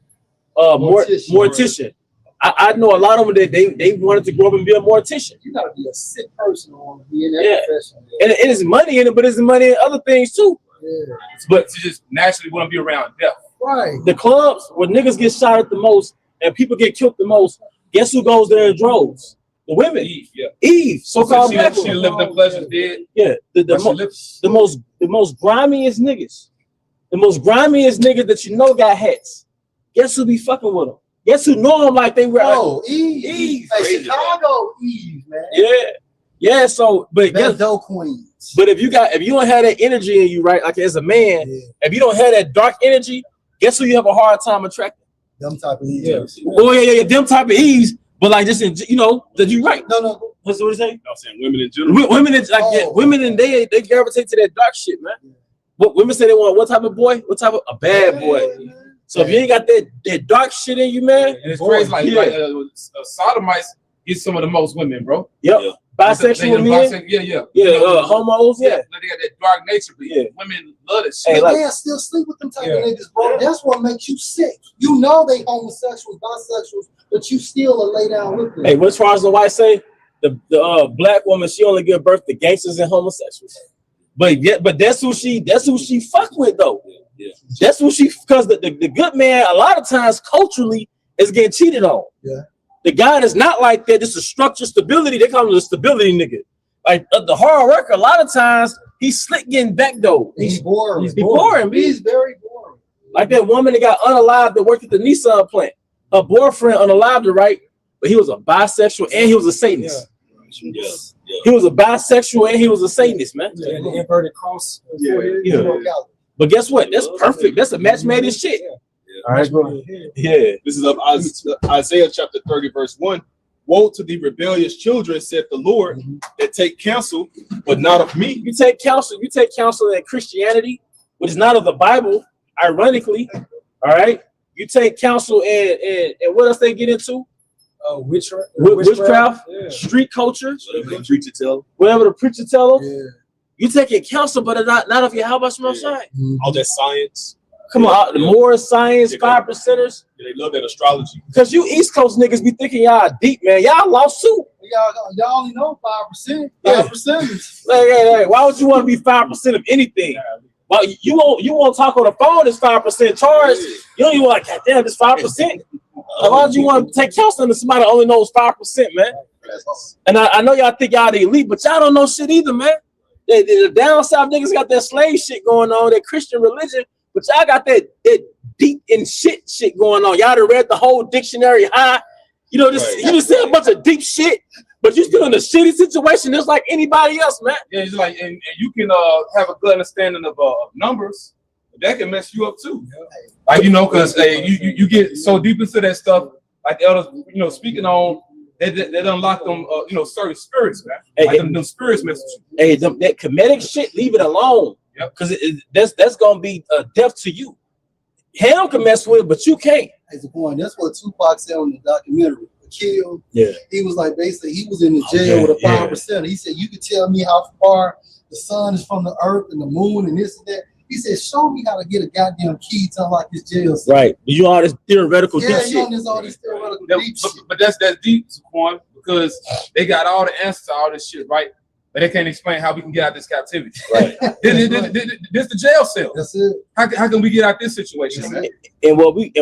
Mortician. I know a lot of them that they wanted to grow up and be a mortician. You gotta be a sick person to be in that profession. And it is money in it, but it's money in other things too. Yeah. But to just naturally want to be around death. Right. The clubs where niggas get shot at the most and people get killed the most, guess who goes there in droves? The women. Eve, so-called black women. She lived the pleasure dead. Yeah, the most grimiest niggas. The most grimiest niggas that you know got hats. Guess who be fucking with them? Guess who know them like they were? Oh, Eve. Hey, Chicago Eve, man. Yeah. So, but Queens. But if you don't have that energy in you, right? Like as a man, if you don't have that dark energy, guess who you have a hard time attracting? Them type of Eves. Oh yeah, them type of Eves. But like just in, that you right. No. What's what you say? I'm saying women in general. Women and they gravitate to that dark shit, man. What women say they want? What type of boy? What type of a bad boy? So if you ain't got that dark shit in you, man, and it's crazy. Like sodomites get some of the most women, bro. Yep. Bisexual men. Homos. They got that dark nature, but women love it. Hey, man, still sleep with them type of niggas, bro. That's what makes you sick. You know they homosexuals, bisexuals, but you still will lay down with them. Hey, what Charles the White say? The black woman, she only give birth to gangsters and homosexuals. But that's who she fuck with though. Yeah. That's who because the good man a lot of times culturally is getting cheated on. Yeah. The guy that's not like that, just a structure stability, they call him the stability nigga. Like the hard worker, a lot of times he's slick getting back though. He's boring. He's boring. He's very boring. Like that woman that got unalived that worked at the Nissan plant. Her boyfriend unalived her, right? But he was a bisexual and he was a Satanist. Yeah. He was a bisexual and he was a Satanist, man. Yeah, the inverted cross. But guess what? That's perfect. That's a match made in shit. All right, bro. Yeah. This is of Isaiah chapter 30, verse 1. Woe to the rebellious children, said the Lord, that take counsel, but not of me. You take counsel in Christianity, which is not of the Bible, ironically. All right. You take counsel and what else they get into? Witchcraft, street culture, whatever the preacher tell them. Yeah. You taking counsel, but not of your how about some side. All that science. Come on, the more science, 5%ers. They love that astrology. Because you East Coast niggas be thinking y'all deep, man. Y'all lost too. Y'all only know 5%. 5%. Hey, why would you want to be 5% of anything? Well, you won't talk on the phone. It's 5% charge. You don't even like, God damn, it's 5%. Why would you want to take counsel to somebody that only knows 5%, man? And I know y'all think y'all the elite, but y'all don't know shit either, man. The down south niggas got that slave shit going on, that Christian religion, but y'all got that deep in shit going on. Y'all done read the whole dictionary high. You just said a bunch of deep shit, but you still in a shitty situation just like anybody else, man. Yeah, it's like, and you can have a good understanding of numbers, but that can mess you up too. Like, because you get so deep into that stuff, like the elders, speaking on, they unlock them, certain spirits, man. Like them spirits mess with you. Hey, that comedic shit, leave it alone. Because that's gonna be death to you. Ham can mess with it, but you can't. That's the point. That's what Tupac said on the documentary. Kill. Yeah. He was like basically he was in the jail with a 5%. He said, you could tell me how far the sun is from the earth and the moon and this and that. He said, show me how to get a goddamn key to unlock this jail cell. Right. You all this theoretical deep Yeah, shit. you know, all this theoretical deep shit. But that's deep, Saquon, because they got all the answers to all this shit, right? But they can't explain how we can get out this captivity. Right. This the jail cell. That's it. How can we get out this situation? And what we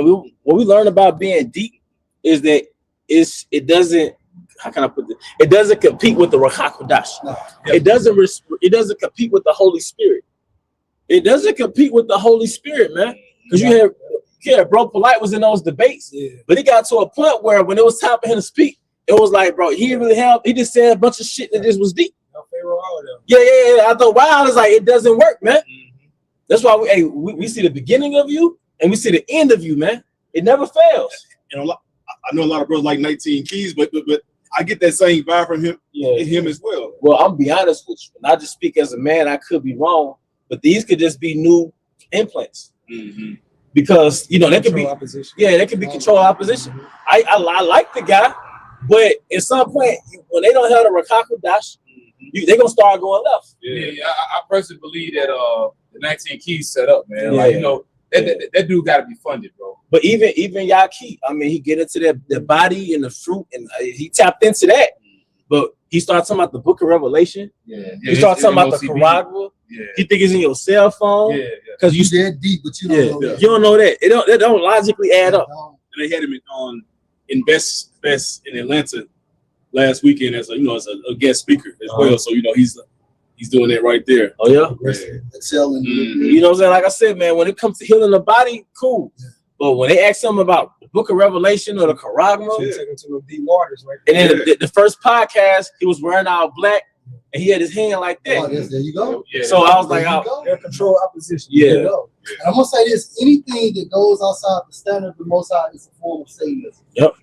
learn about being deep is that it doesn't, how can I put this? It doesn't compete with the Ruach HaKodesh. No. It doesn't compete with the Holy Spirit. It doesn't compete with the Holy Spirit, man. Because you had Bro Polite was in those debates, but he got to a point where when it was time for him to speak, it was like, bro, he didn't really have. He just said a bunch of shit that just was deep. Yeah. I thought, wow, it's like it doesn't work, man. That's why we see the beginning of you and we see the end of you, man. It never fails. And I know a lot of brothers like 19 Keys, but I get that same vibe from him as well. Well, I'm be honest with you, and I just speak as a man. I could be wrong, but these could just be new implants because they could be opposition. Yeah, they could be control opposition. I like the guy, but at some point when they don't have the Ruach HaKodesh, they're gonna start going left. Yeah. I personally believe that the 19 Keys set up, man. Like that dude got to be funded, bro. But even Yaki, I mean, he get into the body and the fruit, and he tapped into that. But he started talking about the Book of Revelation. He started talking about the Quran. You think it's in your cell phone? Because you dead deep, but you don't know that. You don't know that. It don't logically add up. And they had him on Invest Fest in Atlanta last weekend as a guest speaker as well. So he's doing that right there. Oh yeah. Excelling. You know what I'm saying? Like I said, man, when it comes to healing the body, cool. But when they ask something about the Book of Revelation or the Quran, and then the first podcast, he was wearing all black and he had his hand like that. Oh, there you go. So I was like, They're control opposition. Yeah. And I'm gonna say this: anything that goes outside the standard of the Most High is a form of Satanism. Yep.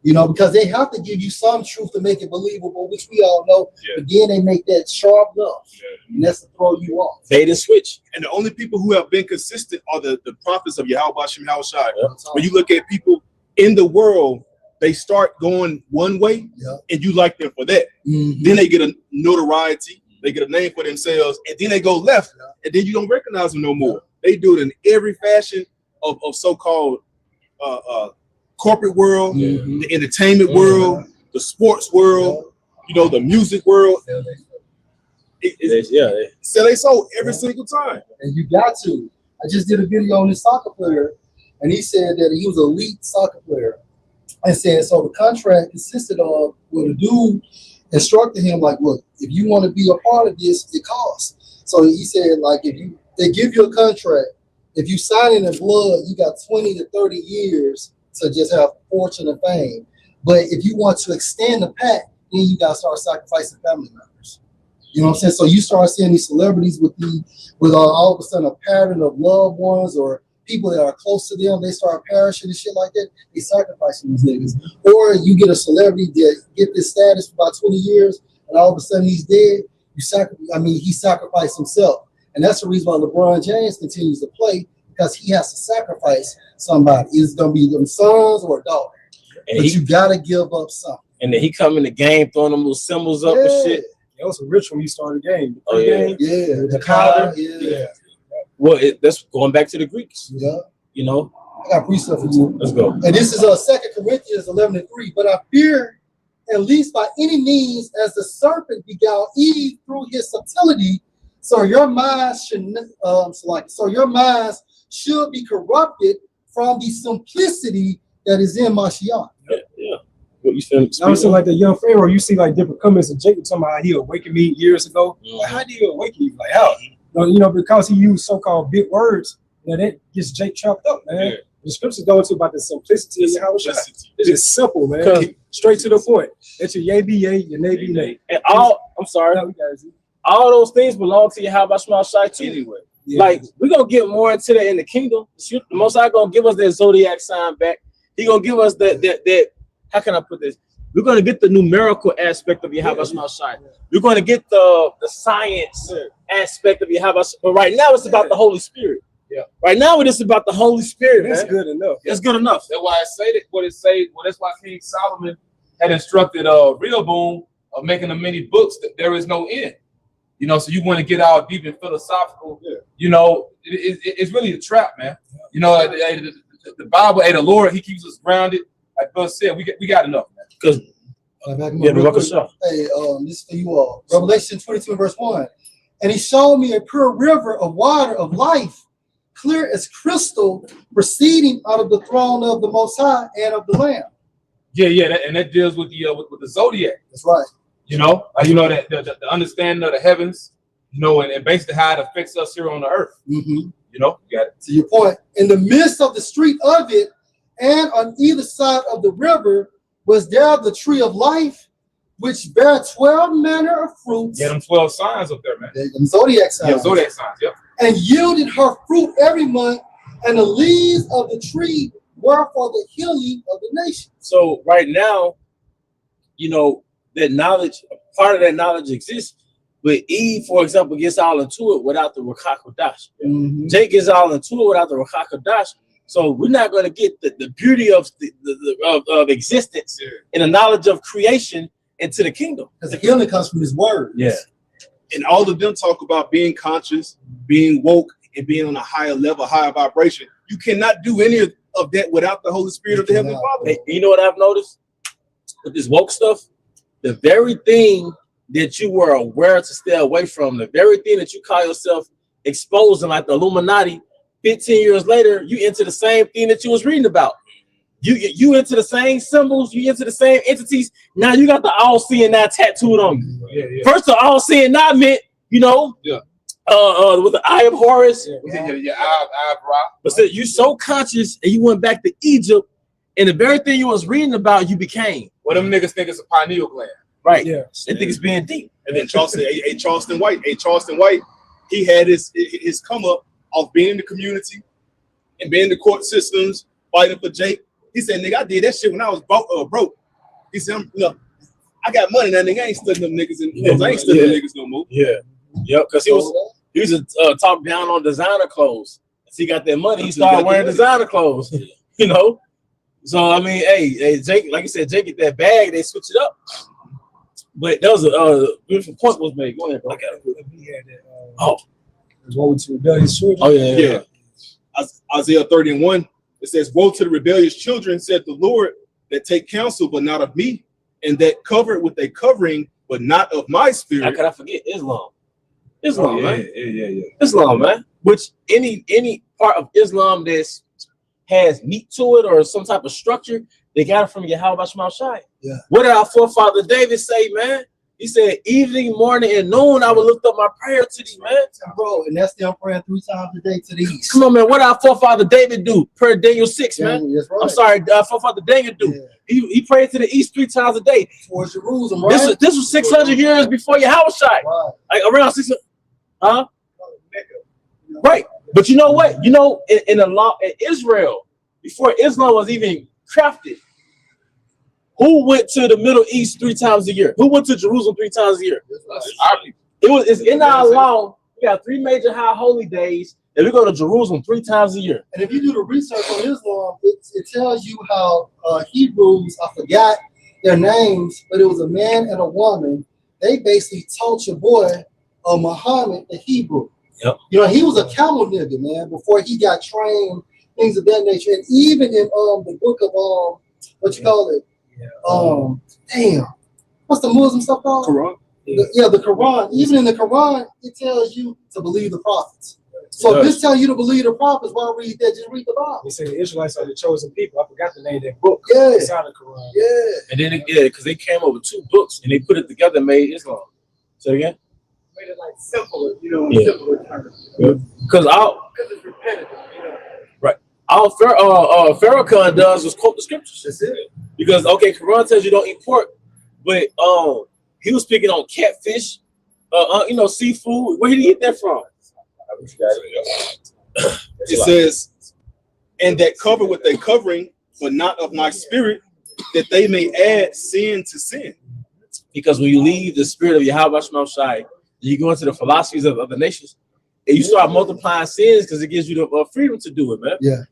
Because they have to give you some truth to make it believable, which we all know. But then they make that sharp enough, and that's to throw you off. Bait and switch. And the only people who have been consistent are the prophets of Yahweh Shem Yahushai. When you look at people in the world, they start going one way, and you like them for that. Then they get a notoriety, they get a name for themselves, and then they go left, and then you don't recognize them no more. They do it in every fashion of so-called corporate world, the entertainment world, the sports world, the music world. Sell they sold every single time. And you got to. I just did a video on this soccer player, and he said that he was an elite soccer player. I said, so the contract consisted of, well, the dude instructed him, like, look, if you want to be a part of this, it costs. So he said, like, they give you a contract, if you sign it in blood, you got 20 to 30 years to just have fortune and fame. But if you want to extend the pact, then you got to start sacrificing family members. You know what I'm saying? So you start seeing these celebrities with all of a sudden a pattern of loved ones or people that are close to them. They start perishing and shit like that. They sacrificing these niggas. Or you get a celebrity that get this status for about 20 years, and all of a sudden he's dead. He sacrificed himself, and that's the reason why LeBron James continues to play, because he has to sacrifice somebody. It's gonna be them sons or a daughter, but you gotta give up something. And then he come in the game throwing them little symbols up and shit. It was a ritual when you started the game. The powder. Well, that's going back to the Greeks. Yeah. I got precept for you. Let's go. And this is 2 Corinthians 11:3. But I fear, at least by any means, as the serpent beguiled Eve through his subtlety, so your minds should be corrupted from the simplicity that is in Mashiach. What you feel? I was like the young Pharaoh. You see like different comments of Jacob talking about how he awakened me years ago. Like, how did he awaken you? Like how? Because he used so-called big words, that gets Jake chopped up, man. The scriptures go into about the simplicity of how it's just simple, man. Straight to the point. It's your yay be yay, your nay be nay. And all those things belong to Yahweh Shema Shai too. Anyway. Like we're gonna get more into that in the kingdom. The Most High gonna give us that zodiac sign back. He gonna give us that. How can I put this? We're gonna get the numerical aspect of Yahweh Shema Shai. We're gonna get the science aspect of Yahweh. But right now it's about the Holy Spirit. Yeah. Right now, it's about the Holy Spirit. That's man. good enough. That's good enough. That's why I say that. What it say? Well, that's why King Solomon had instructed Rehoboam of making the many books that there is no end. You know, so you want to get all deep and philosophical. Yeah. You know, it's really a trap, man. You know, the Bible, the Lord, He keeps us grounded. Like Buzz said, we got enough, man. Because Hey, this is for you all. Revelation 22 verse 1. And he showed me a pure river of water of life, clear as crystal, proceeding out of the throne of the Most High and of the Lamb. Yeah, and that deals with the with the zodiac. That's right. You know, that the understanding of the heavens. You know, and basically how it affects us here on the earth. Mm-hmm. You know, you got it. To your point, in the midst of the street of it, and on either side of the river, was there the tree of life, which bare 12 manner of fruits. Yeah, them 12 signs up there, man. The zodiac signs. Yeah, zodiac signs. Yep. And yielded her fruit every month, and the leaves of the tree were for the healing of the nation. So right now, you know, that knowledge, part of that knowledge exists, but Eve, for example, gets all into it without the Ruach HaKodesh. Mm-hmm. Jake gets all into it without the Ruach HaKodesh. So we're not going to get the beauty of of existence and the knowledge of creation into the kingdom. Because the healing comes from his word. Yeah. And all of them talk about being conscious, being woke, and being on a higher level, higher vibration. You cannot do any of that without the Holy Spirit of the Heavenly Father. Hey, you know what I've noticed with this woke stuff? The very thing that you were aware to stay away from, the very thing that you call yourself exposing, like the Illuminati, 15 years later, you into the same thing that you was reading about. You into the same symbols, you into the same entities. Now you got the all-seeing eye tattooed on you. Yeah. First, the all-seeing eye meant, you know, Yeah. With the eye of Horus. Yeah, eyebrow. But so you so conscious, and you went back to Egypt, and the very thing you was reading about, you became. Well, them niggas think it's a pineal gland. Right. Yeah. They think it's being deep. And then Charleston White, he had his come up off being in the community and being in the court systems, fighting for Jake. He said, nigga, I did that shit when I was broke. He said, I got money now, nigga. I ain't studying them niggas, and I ain't studying niggas no more. Yeah. Yep. Because he was a talk down on designer clothes. As he got that money, he started wearing designer clothes. You know. So I mean, hey, Jake, like you said, Jake get that bag, they switch it up. But that was a beautiful point was made. Go ahead, bro. Woe to rebellious children. Oh yeah. Isaiah 30:1. It says, woe to the rebellious children, said the Lord, that take counsel, but not of me, and that cover with a covering, but not of my How spirit. could I forget Islam? Islam, man. Yeah. Islam, man. Which any part of Islam that has meat to it or some type of structure, they got it from Yahweh Shema Shai. Yeah. What did our forefather David say, man? He said, evening, morning, and noon, I will lift up my prayer to thee, man. Bro, and that's them praying 3 times a day to the east. Come on, man. What did our forefather David do? Per Daniel 6, man. That's right. I'm sorry, forefather Daniel do. Yeah. He prayed to the east 3 times a day. Towards Jerusalem, right? This was 600 years before Yahweh Shai. Right. Like around 600. Huh? Right. But you know what? You know, in the law in Israel, before Islam was even crafted, who went to the Middle East 3 times a year? Who went to Jerusalem 3 times a year? Our people. It's in our law. We got 3 major high holy days, and we go to Jerusalem 3 times a year. And if you do the research on Islam, it tells you how Hebrews, I forgot their names, but it was a man and a woman. They basically taught your boy Muhammad the Hebrew. Yep. You know, he was a camel nigga, man, before he got trained, things of that nature. And even in the book of what you call it? What's the Muslim stuff called? Quran. The Quran. Even in the Quran, it tells you to believe the prophets. So if this tells you to believe the prophets, why read that? Just read the Bible. They say the Israelites are the chosen people. I forgot the name of that book. Yeah. It's out of the Quran. Yeah. And then because they came up with 2 books and they put it together and made Islam. Say it again? Made it like simpler, simpler terms. Because it's repetitive, all Farrakhan does is quote the scriptures. That's it. Because Quran tells you don't eat pork, but he was speaking on catfish, seafood. Where did he get that from? It says, and that cover with a covering, but not of my spirit, that they may add sin to sin. Because when you leave the spirit of Yahweh Shema Shai, you go into the philosophies of the nations, and you start multiplying sins because it gives you the freedom to do it, man. Yeah.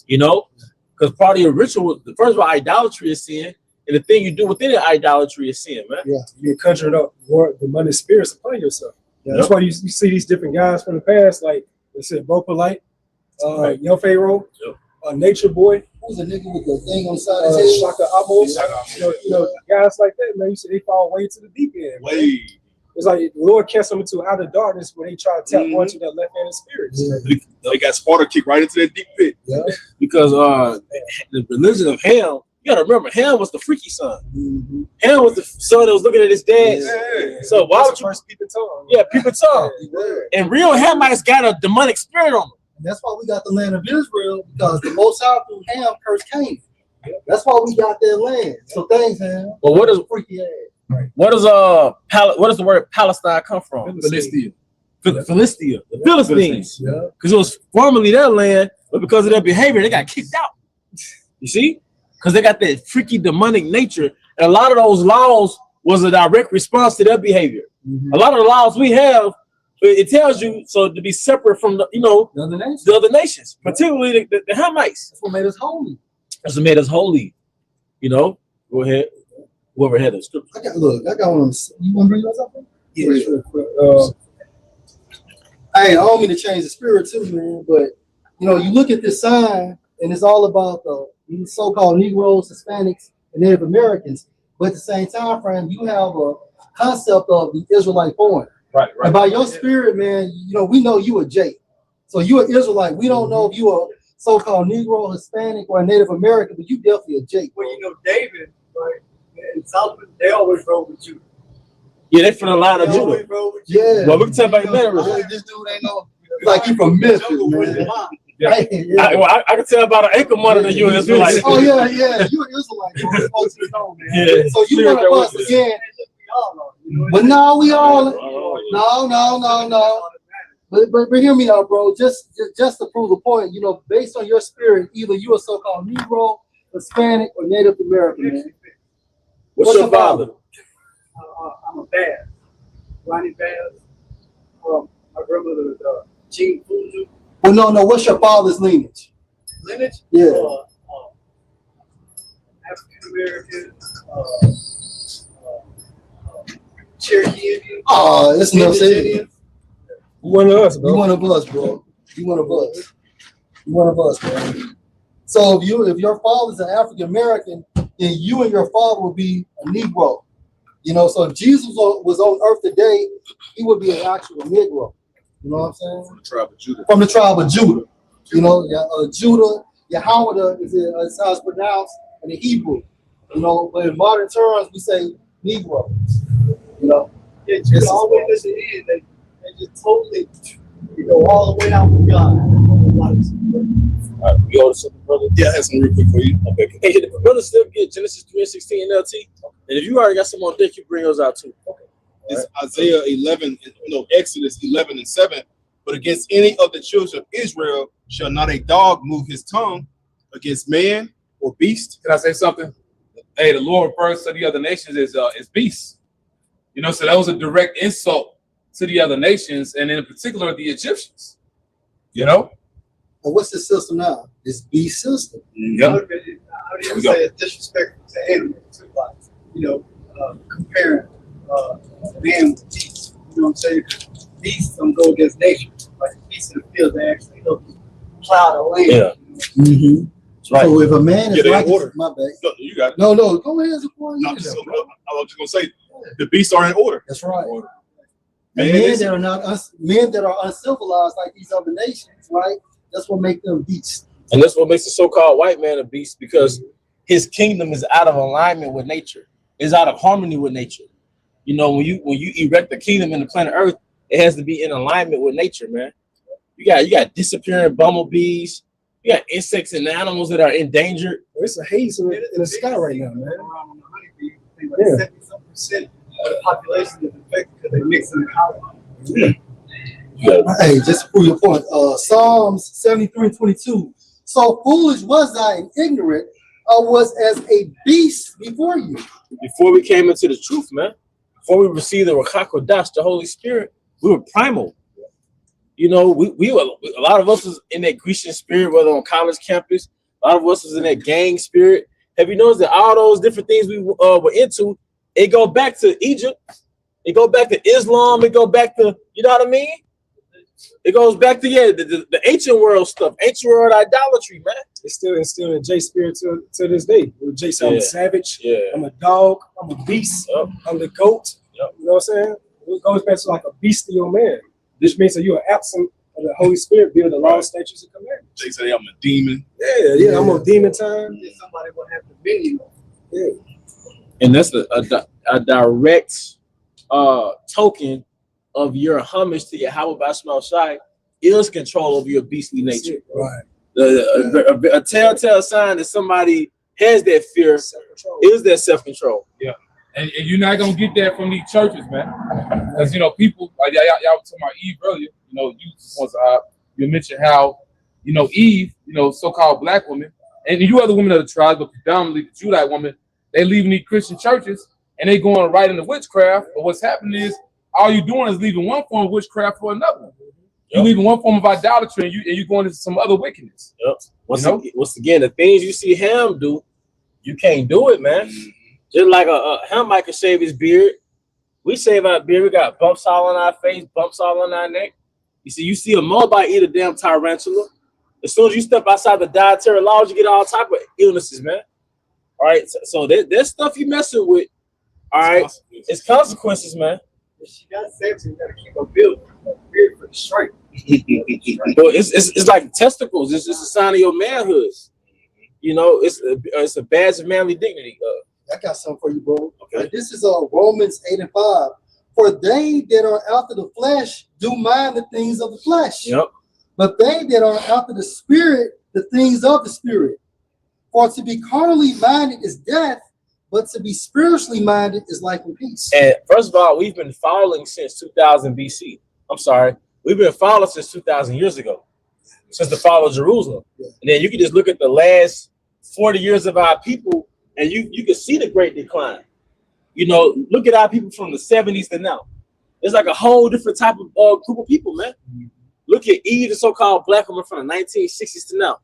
You know, because part of your ritual, the first of all, idolatry is sin, and the thing you do within it, idolatry is sin, man. Yeah, you're conjuring up more demonic spirits upon yourself. Yeah. That's why you see these different guys from the past, like they said, Bo Polite, Young Pharaoh, Nature Boy. Who's a nigga with the thing on the side of his head? Shaka Amos. You know, guys like that, man. You see, they fall way to the deep end. Way. It's like the Lord cast them into outer darkness when they try to tap onto their left-handed spirits. They got Sparta kicked right into that deep pit. Yeah. Because the religion of Ham, you gotta remember, Ham was the freaky son. Mm-hmm. Ham was the son that was looking at his dad. Yeah. So why would you? First peep tongue. Yeah, people tongue. And real Hamites got a demonic spirit on them. And that's why we got the land of Israel, because the Most High through Ham cursed Canaan. That's why we got that land. So thanks, Ham. Well, what is freaky ass? what does the word Palestine come from? Philistia. Philistia, the Philistines. Yeah. Because it was formerly their land, but because of their behavior, they got kicked out. You see? Because they got that freaky demonic nature. And a lot of those laws was a direct response to their behavior. A lot of the laws we have, it tells you so to be separate from the other nations, particularly the Hamites. That's what made us holy. That's what made us holy. You know, go ahead. Whoever had the scripture. I got one. You want to bring those up? Yeah, sure. Hey, I don't mean to change the spirit too, man, but you know, you look at this sign and it's all about the so-called Negroes, Hispanics, and Native Americans. But at the same time frame, you have a concept of the Israelite foreigner. Right. And by your spirit, man, you know, we know you a Jake. So you an Israelite. We don't know if you a so-called Negro, Hispanic, or a Native American, but you definitely a Jake. Well, you know, David, right, and Solomon, they always rode with you. Yeah, they from the line of They Judah. always rode with you. Yeah. Well, we can tell about better. This dude ain't no, like he from Memphis, man. Yeah. I can tell about an acre monitor you and Israelite. Oh yeah, you an Israelite. Bro. You're supposed to know, man. Yeah. So you one of us again. But no, we all no. But hear me out, bro. Just to prove the point, you know, based on your spirit, either you a so-called Negro, Hispanic, or Native American, man. What's your father? I'm a Bass. Ronnie Bass. My grandmother was Jean Fuzu. Well, no. What's your father's lineage? Lineage? Yeah. African American. Cherokee Indian. Oh, that's enough said. You one of us, bro. You one of us, bro. You one of us. You one of us, bro. So if your father's an African American, then you and your father would be a Negro. You know, so if Jesus was on earth today, he would be an actual Negro. You know what I'm saying? From the tribe of Judah. From the tribe of Judah. You know, Judah, Yahweh is how it's pronounced in the Hebrew. You know, but in modern terms, we say Negro. You know? Yeah, Judah always listen in. They just totally, all the way out with God. All right, you order something, brother? Yeah, I have some real quick for you. Okay. Hey, if the brother still get Genesis 3:16 NLT, and if you already got some on deck, you bring those out too. Okay. It's Isaiah 11, Exodus 11:7. But against any of the children of Israel shall not a dog move his tongue against man or beast. Can I say something? Hey, the Lord refers to the other nations as beasts. You know, so that was a direct insult to the other nations, and in particular the Egyptians. You know? And what's the system now? It's beast system. Yeah. I would even say it's disrespectful to animals too, like, comparing man with beasts. You know what I'm saying? Because beasts don't go against nature. Like beasts in the field, they actually help plow the land. Yeah. Mm-hmm. Right. So if a man is Yeah, like order. my bad. No, you got it. No, go ahead, Zipporah. No, I was just gonna say the beasts are in order. That's right. Man, And men that are uncivilized like these other nations, right? That's what makes them beasts. And that's what makes the so-called white man a beast, because his kingdom is out of alignment with nature. It's out of harmony with nature. You know, when you erect the kingdom in the planet Earth, it has to be in alignment with nature, man. You got disappearing bumblebees. You got insects and animals that are endangered. It's a haze in the sky right now, man. Around the honeybee, like 70% of the population is infected because they mix in the colony. Hey, just to prove your point, Psalms 73:22. So foolish was I and ignorant, I was as a beast before you. Before we came into the truth, man. Before we received the Ruach HaKodesh, the Holy Spirit, we were primal. You know, we a lot of us was in that Grecian spirit, whether on college campus. A lot of us was in that gang spirit. Have you noticed that all those different things we were into, it go back to Egypt, it go back to Islam, it go back to, you know what I mean? It goes back to the ancient world stuff, ancient world idolatry, man. It's still instilled in Jay spirit to this day. Jay said, I'm a savage, I'm a dog, I'm a beast, I'm the goat. You know what I'm saying? It goes back to like a bestial man. This means that you are absent of the Holy Spirit, build the law, statutes, and commandments. They say I'm a demon. Yeah, I'm a demon time. Somebody will have to be. Yeah. And that's a direct token of your homage to Yahweh Bashmal Shai is control over your beastly nature. Right. A telltale sign that somebody has that fear is that self-control. Yeah. And you're not gonna get that from these churches, man. Because you know, people like y'all were talking about Eve earlier. You know, you mentioned how, you know, Eve, you know, so-called black women, and you other women of the tribe, but predominantly the Judite women, they leaving these Christian churches and they going right into witchcraft. But what's happening is all you're doing is leaving one form of witchcraft for another one. You're leaving one form of idolatry and you going into some other wickedness. Yep. Once again, the things you see Ham do, you can't do it, man. Just like a Ham might could shave his beard. We shave our beard. We got bumps all on our face, bumps all on our neck. You see a Moabite eat a damn tarantula. As soon as you step outside the dietary laws, you get all type of illnesses, man. All right, so there's stuff you messing with. All right, it's consequences, man. If she got sex, you gotta keep a beard for the strength. But it's like testicles. It's just a sign of your manhood. You know, it's a badge of manly dignity. I got something for you, bro. Okay. This is Romans 8:5. For they that are after the flesh do mind the things of the flesh. Yep. But they that are after the spirit, the things of the spirit. For to be carnally minded is death, but to be spiritually minded is life and peace. And first of all, we've been falling since 2000 BC. I'm sorry. We've been falling since 2,000 years ago, since the fall of Jerusalem. Yeah. And then you can just look at the last 40 years of our people, and you can see the great decline. You know, look at our people from the 70s to now. It's like a whole different type of group of people, man. Look at Eve, the so-called black woman from the 1960s to now.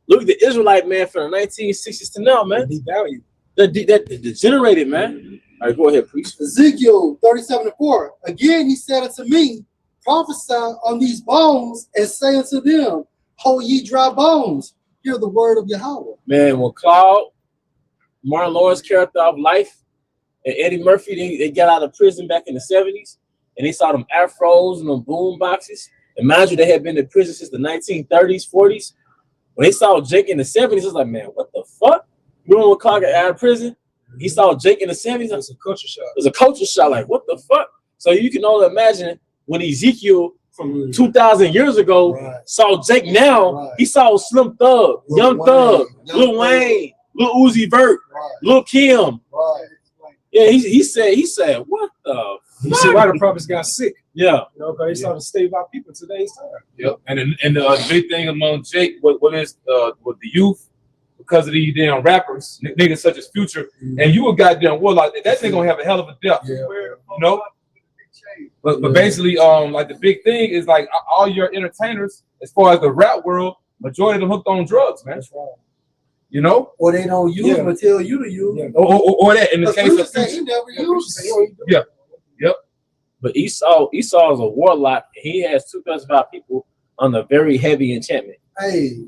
Look at the Israelite man from the 1960s to now, man. Devalued. That degenerated, man. All right, go ahead, please. Ezekiel 37:4. Again, he said unto me, prophesy on these bones and say unto them, ho ye dry bones, hear the word of Yahweh. Man, when Claude, Martin Lawrence character of Life, and Eddie Murphy, they got out of prison back in the 70s, and they saw them afros and them boom boxes. And mind you, they had been in prison since the 1930s, 40s. When they saw Jake in the 70s, it was like, man, what the fuck? You know when Clark got out of prison? He saw Jake in the 70s. It was a culture shock. It was a culture shock. Like, what the fuck? So you can only imagine when Ezekiel from 2,000 years ago saw Jake now, he saw Slim Thug, Young Thug, Lil Wayne, Lil Uzi Vert, Lil Kim. Yeah, he said, what the You see why the prophets got sick. Yeah. You know, because they saw the state of our people today's time. Yep. And the big thing among Jake, what is with the youth, because of these damn rappers, niggas such as Future, and you a goddamn warlock, that nigga gonna have a hell of a death. Yeah. You know? But basically, like the big thing is like all your entertainers, as far as the rap world, majority of them hooked on drugs, man. That's right. You know? Or they don't use them until you to use. Yeah. Or that in the case of Future. He never used. Yeah. Yep. But Esau is a warlock. He has 2,005 people on a very heavy enchantment. Hey,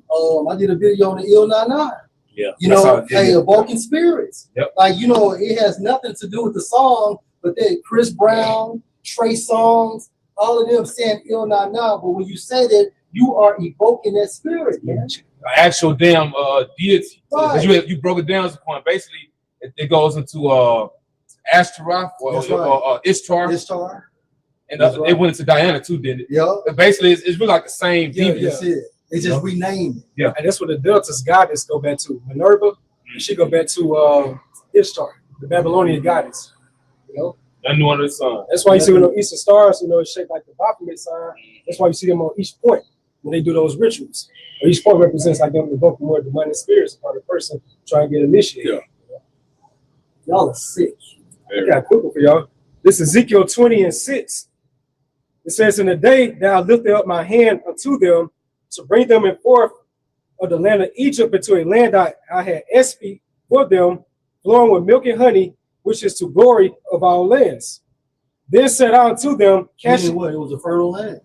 I did a video on the Il 99. Yeah. You know, evoking spirits. Yep. Like, you know, it has nothing to do with the song, but then Chris Brown, Trey Songz, all of them saying Il 99. But when you say that, you are evoking that spirit, man. Actual damn deity. Right. You broke it down to the point. Basically, it goes into Ashtaroth or Ishtar. And it went into Diana too, didn't it? Yeah. Basically, it's really like the same demon. Yeah, that's it. They just renamed it. Yeah, and that's what the Delta's goddess go back to. Minerva, she go back to Ishtar, the Babylonian goddess. You know? I knew under the sun. That's why you see when those eastern stars, you know, it's shaped like the Baphomet sign. That's why you see them on each point when they do those rituals. Each point represents like them invoking more demonic spirits upon the person trying to get initiated. Yeah. Y'all are sick. I got a quick one for y'all. This is Ezekiel 20:6. It says, in the day that I lifted up my hand unto them to bring them in forth of the land of Egypt into a land I had espied for them, flowing with milk and honey, which is to glory of our lands. Then said I unto them, Catch what? It was a fertile land.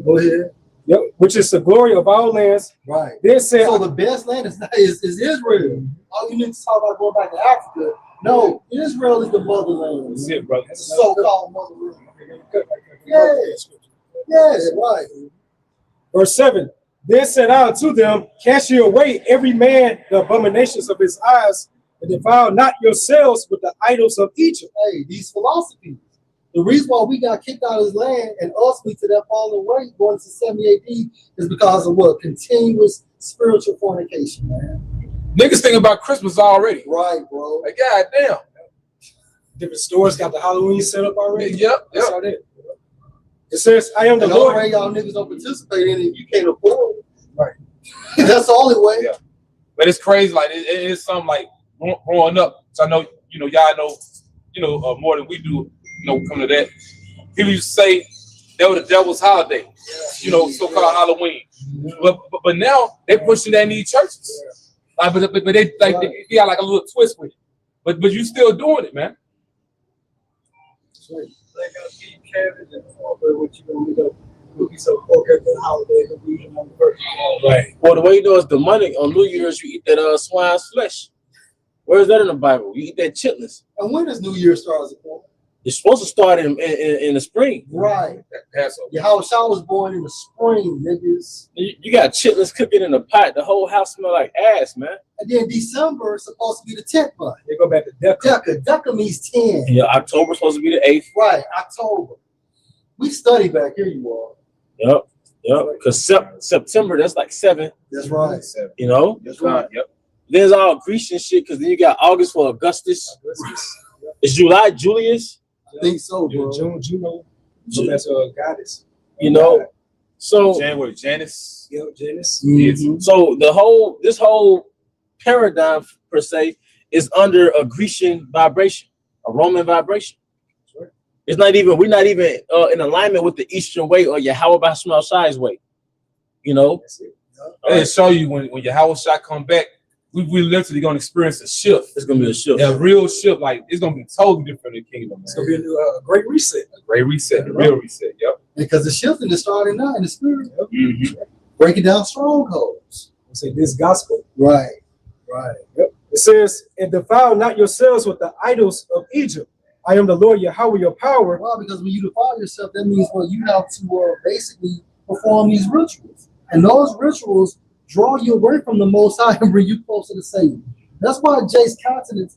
Go ahead. Yep, which is the glory of our lands. Right. Then said, so the best land is Israel. All you need to talk about going back to Africa. No, Israel is the motherland. That's it, brother. So-called motherland. Yes. Yes, right. Verse 7. Then said I unto them, cast ye away every man the abominations of his eyes, and defile not yourselves with the idols of Egypt. Hey, these philosophies. The reason why we got kicked out of his land and ultimately to that fallen way going to 70 AD is because of what? Continuous spiritual fornication, man. Niggas think about Christmas already. Right, bro. Like, goddamn. Different stores got the Halloween set up already. Yep. That's how they. It says, I am the Lord. Already y'all niggas don't participate in it if you can't afford it. Right. That's the only way. Yeah. But it's crazy. Like, it is something like growing up. So I know, y'all know, more than we do. Come to that. People used to say that was the devil's holiday, so-called Halloween. But now they pushing that in these churches. Like, but they they got like a little twist with it. But you still doing it, man. Like I see Kevin and what you gonna be so focused on holiday to be on the first. Right. Well, the way you do is the money on New Year's, you eat that swine's flesh. Where is that in the Bible? You eat that chitlins. And when does New Year start? It's supposed to start in the spring. Right. Passover. Yahushua was born in the spring, niggas. You got chitlins cooking in the pot. The whole house smell like ass, man. And then December is supposed to be the 10th month. They go back to Decca. Decca means 10. Yeah, October's supposed to be the 8th. Right, October. We study back here, you all. Yep. Because September, that's like 7. That's right. That's right. Yep. There's all Grecian shit because then you got August for Augustus. It's July, Julius. I think so, bro. June, Juno. So that's a goddess. So January, Janus. Yeah, Janus. Mm-hmm. So this whole paradigm per se is under a Grecian vibration, a Roman vibration. Sure. It's not even, we're not even in alignment with the Eastern way or Yahweh Shai's way. That's it. They show you when Yahweh Shai come back, we literally gonna experience a shift. It's gonna be a shift. A real shift. Like it's gonna be totally different in the kingdom. It's gonna be a great reset. A great reset. A real reset. Yep. Because the shifting is starting now in the spirit. Mm-hmm. Breaking down strongholds. Say this gospel. Right. Yep. It says, and defile not yourselves with the idols of Egypt. I am the Lord Yahweh, your power. Well, because when you defile yourself, that means you have to basically perform these rituals. And those rituals draw you away from the Most High and bring you closer to Satan. That's why Jay's countenance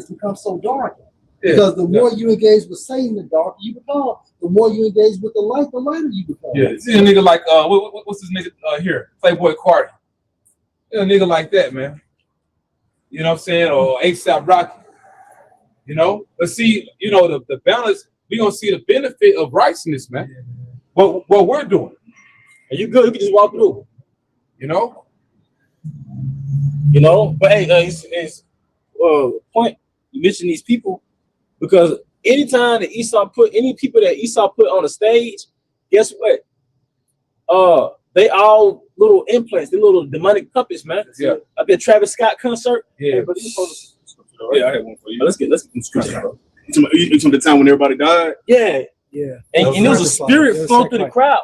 becomes so dark. Because the more you engage with Satan, the darker you become. The more you engage with the lighter you become. Yeah, see a nigga like what's this nigga here? Playboy Cardi. A nigga like that, man. You know what I'm saying? Or ASAP Rocky. But see, the balance. We gonna see the benefit of righteousness, man. What we're doing. Are you good? You can just walk through. But hey, it's point you mention these people because anytime that Esau put any people that Esau put on the stage, guess what? They all little implants, they little demonic puppets, man. Yeah. Like that Travis Scott concert. Yeah. But Yeah, I had one for you. Let's get some scripture, bro. You talking the time when everybody died? Yeah. And there was a spirit flowing through the crowd.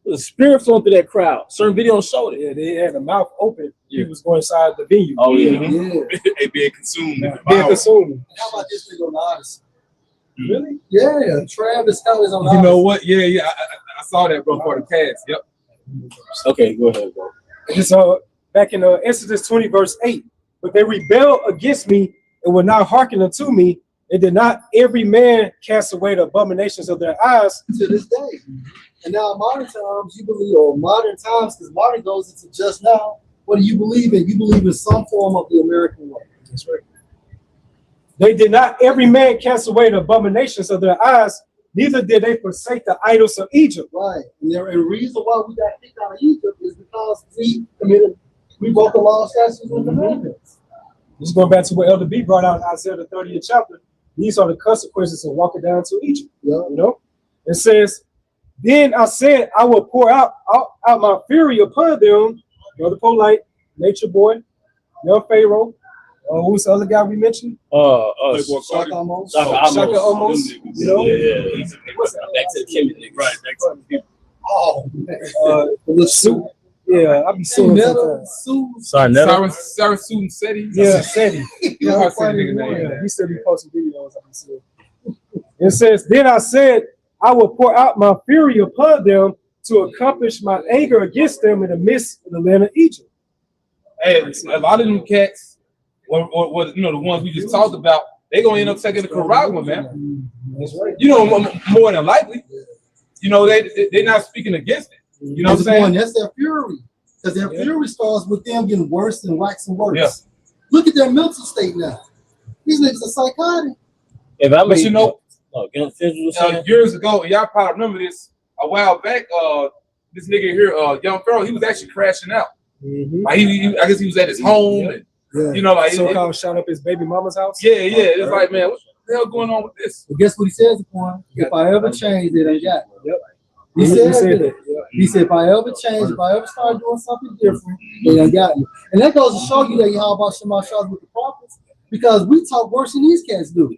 There was a spirit flowing through that crowd. Certain videos showed it. Yeah, they had the mouth open. He was going inside the venue. Oh yeah. It being consumed. Being consumed. How about this nigga on the Odyssey? Really? Yeah, Travis Scott is on the You Odyssey. know what? Yeah. I saw that, bro, for the cast. Yep. Okay, go ahead, bro. It's back in Exodus 20, verse 8. But they rebelled against me and would not hearken unto me. And did not every man cast away the abominations of their eyes to this day. And now modern times, because modern goes into just now, what do you believe in? You believe in some form of the American way. That's right. They did not every man cast away the abominations of their eyes, neither did they forsake the idols of Egypt. Right. And the reason why we got kicked out of Egypt is because we broke the law, statutes, and commandments. Just going back to what Elder B brought out in Isaiah the 30th chapter. These are the consequences of walking down to Egypt. Yeah. It says, then I said, I will pour out my fury upon them. Brother Polite, Nature Boy, young Pharaoh. Who's the other guy we mentioned? Shaka almost. Shaka almost. You know? Yeah. He's back to the Kemet nigga. Right, back to the people. Oh, Sue. Yeah, I be seeing sometimes. Sarah Susan Seti. Yeah, Seti. Yeah, he said he posted videos. I be seeing. It says, then I said, I will pour out my fury upon them to accomplish my anger against them in the midst of the land of Egypt. Hey, a lot of them cats, or you know, the ones we just talked about, they gonna end up taking the Karagma, man. That's right. You know, more than likely. You know, they're not speaking against it. You know what I'm saying? That's their fury. Because their fury starts with them getting worse and waxing worse. Yeah. Look at their mental state now. These niggas are psychotic. If I But you know, know, years ago, and y'all probably remember this, a while back, this nigga here, Young Pharaoh, he was actually crashing out. Like I guess he was at his home. And, you know, like so-called shot up his baby mama's house. Yeah. It's like, man, what the hell going on with this? But guess what he says upon? If I ever change it, I got it. Yep. He said that. He said, if I ever change, if I ever start doing something different, then I got me. And that goes to show you that how about Shema Shah with the prophets, because we talk worse than these cats do.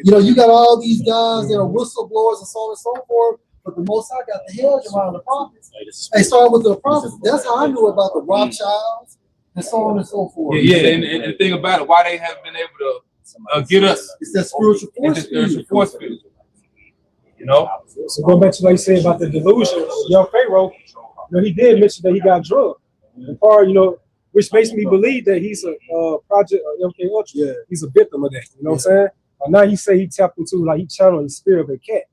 You know, you got all these guys that are whistleblowers and so on and so forth, but the Most High got the hedge around the prophets. They started with the prophets. That's how I knew about the Rothschilds and so on and so forth. Yeah, and the thing about it, why they haven't been able to get us. It's that spiritual force. You know? So going back to what you said about the delusion, young Pharaoh, you know, he did mention that he got drugged. And part, you know, which makes me believe that he's a project MK Ultra. Yeah. He's a victim of that. You know what I'm saying? Now he say he tapped into, like, he channeled the spirit of a cat,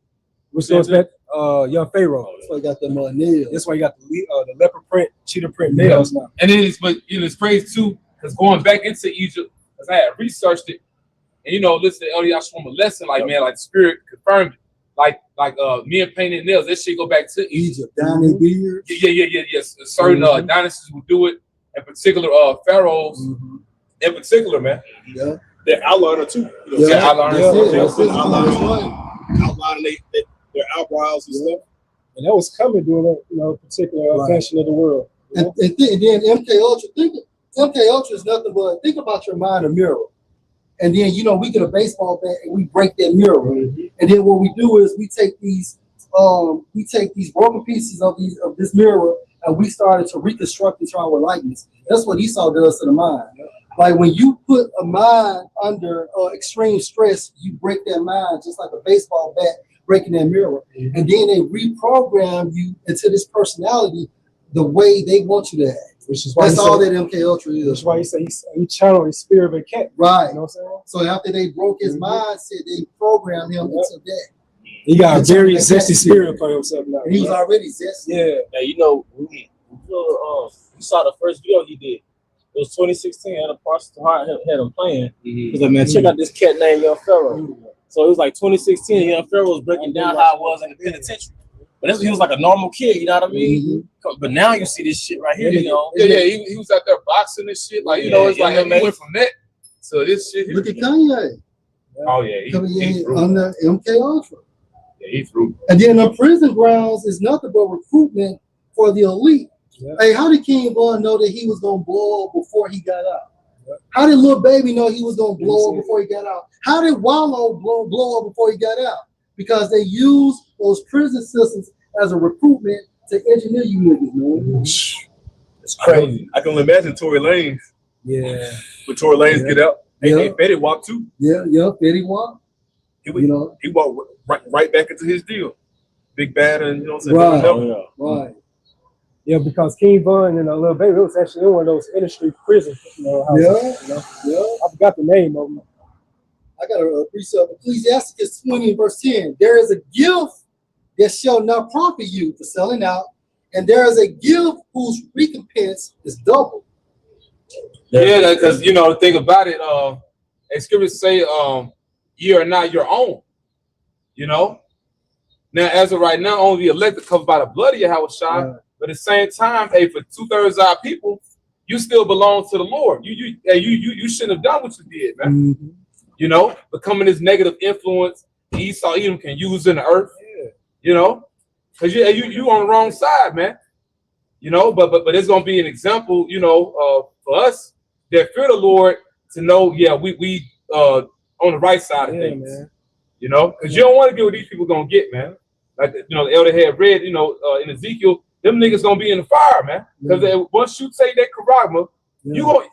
which goes back young Pharaoh. That's why he got them nails. That's why he got the leopard print, cheetah print nails now. And but you know, it's crazy too, because going back into Egypt, because I had researched it, and you know, listen to Eliyahu from a lesson, like man, like the spirit confirmed it. Like me and painted nails, that shit go back to Egypt. Diamond beard. Yes. Certain dynasties would do it, in particular pharaohs, in particular, man. Yeah. They're outliner too. You know, outlining their eyebrows and stuff. And that was coming during that particular fashion of the world. And then MK Ultra, MK Ultra is nothing but, think about your mind a mirror. And then, you know, we get a baseball bat and we break that mirror. And then what we do is we take these broken pieces of this mirror and we started to reconstruct into our likeness. That's what Esau does to the mind. Like when you put a mind under extreme stress, you break that mind just like a baseball bat breaking that mirror. And then they reprogram you into this personality the way they want you to act. Which is why that's all that MK Ultra is. That's why he said he channeled his spirit of a cat. Right. You know what I'm saying? So after they broke his mindset, they programmed him into that. He got a very zesty spirit for himself now. And he was already zesty. Yeah. Now, you know, you saw the first video he did. It was 2016, and the Parsons Heart had him playing. He was like, man, check out this cat named Young Pharaoh. So it was like 2016, Young Pharaoh was breaking down how it was in the penitentiary. But he was like a normal kid, you know what I mean? But now you see this shit right here, you know? Yeah, he was out there boxing and shit. Like, you know, it's like he went from that to this shit. Look at Kanye. Oh, yeah. He threw. On the MK Ultra. Yeah, he threw. And then the prison grounds is nothing but recruitment for the elite. Yeah. Hey, how did King Von know that he was going to blow up before he got out? Yeah. How did Lil Baby know he was going to blow up before he got out? How did Wallow blow up before he got out? Because they use those prison systems as a recruitment to engineer you niggas, man. It's crazy. I can only imagine Tory Lanez. Yeah. When Tory Lanez get out, and Fetty Wap too. Yeah, Fetty Wap. He walked right back into his deal. Big bad, and you know what I'm saying? Right. Yeah, because King Von and Lil Baby, it was actually in one of those industry prisons. Houses, I forgot the name of them. I got a precept, Ecclesiastes 20 and verse 10. There is a gift that shall not profit you for selling out, and there is a gift whose recompense is double. Yeah, because you know the thing about it, scriptures say, "Ye are not your own." You know. Now, as of right now, only the elect are covered by the blood of Yahweh Shai. But at the same time, hey, for 2/3 of our people, you still belong to the Lord. You shouldn't have done what you did, man. Mm-hmm. You know, becoming this negative influence Esau Edom can use in the earth. You know, because you on the wrong side, man. You know, but it's gonna be an example, you know, for us that fear the Lord to know, yeah, we on the right side of things. Man. You know, because you don't want to get what these people gonna get, man. Like you know, the elder had read, you know, in Ezekiel, them niggas gonna be in the fire, man. Because once you take that charisma, you gonna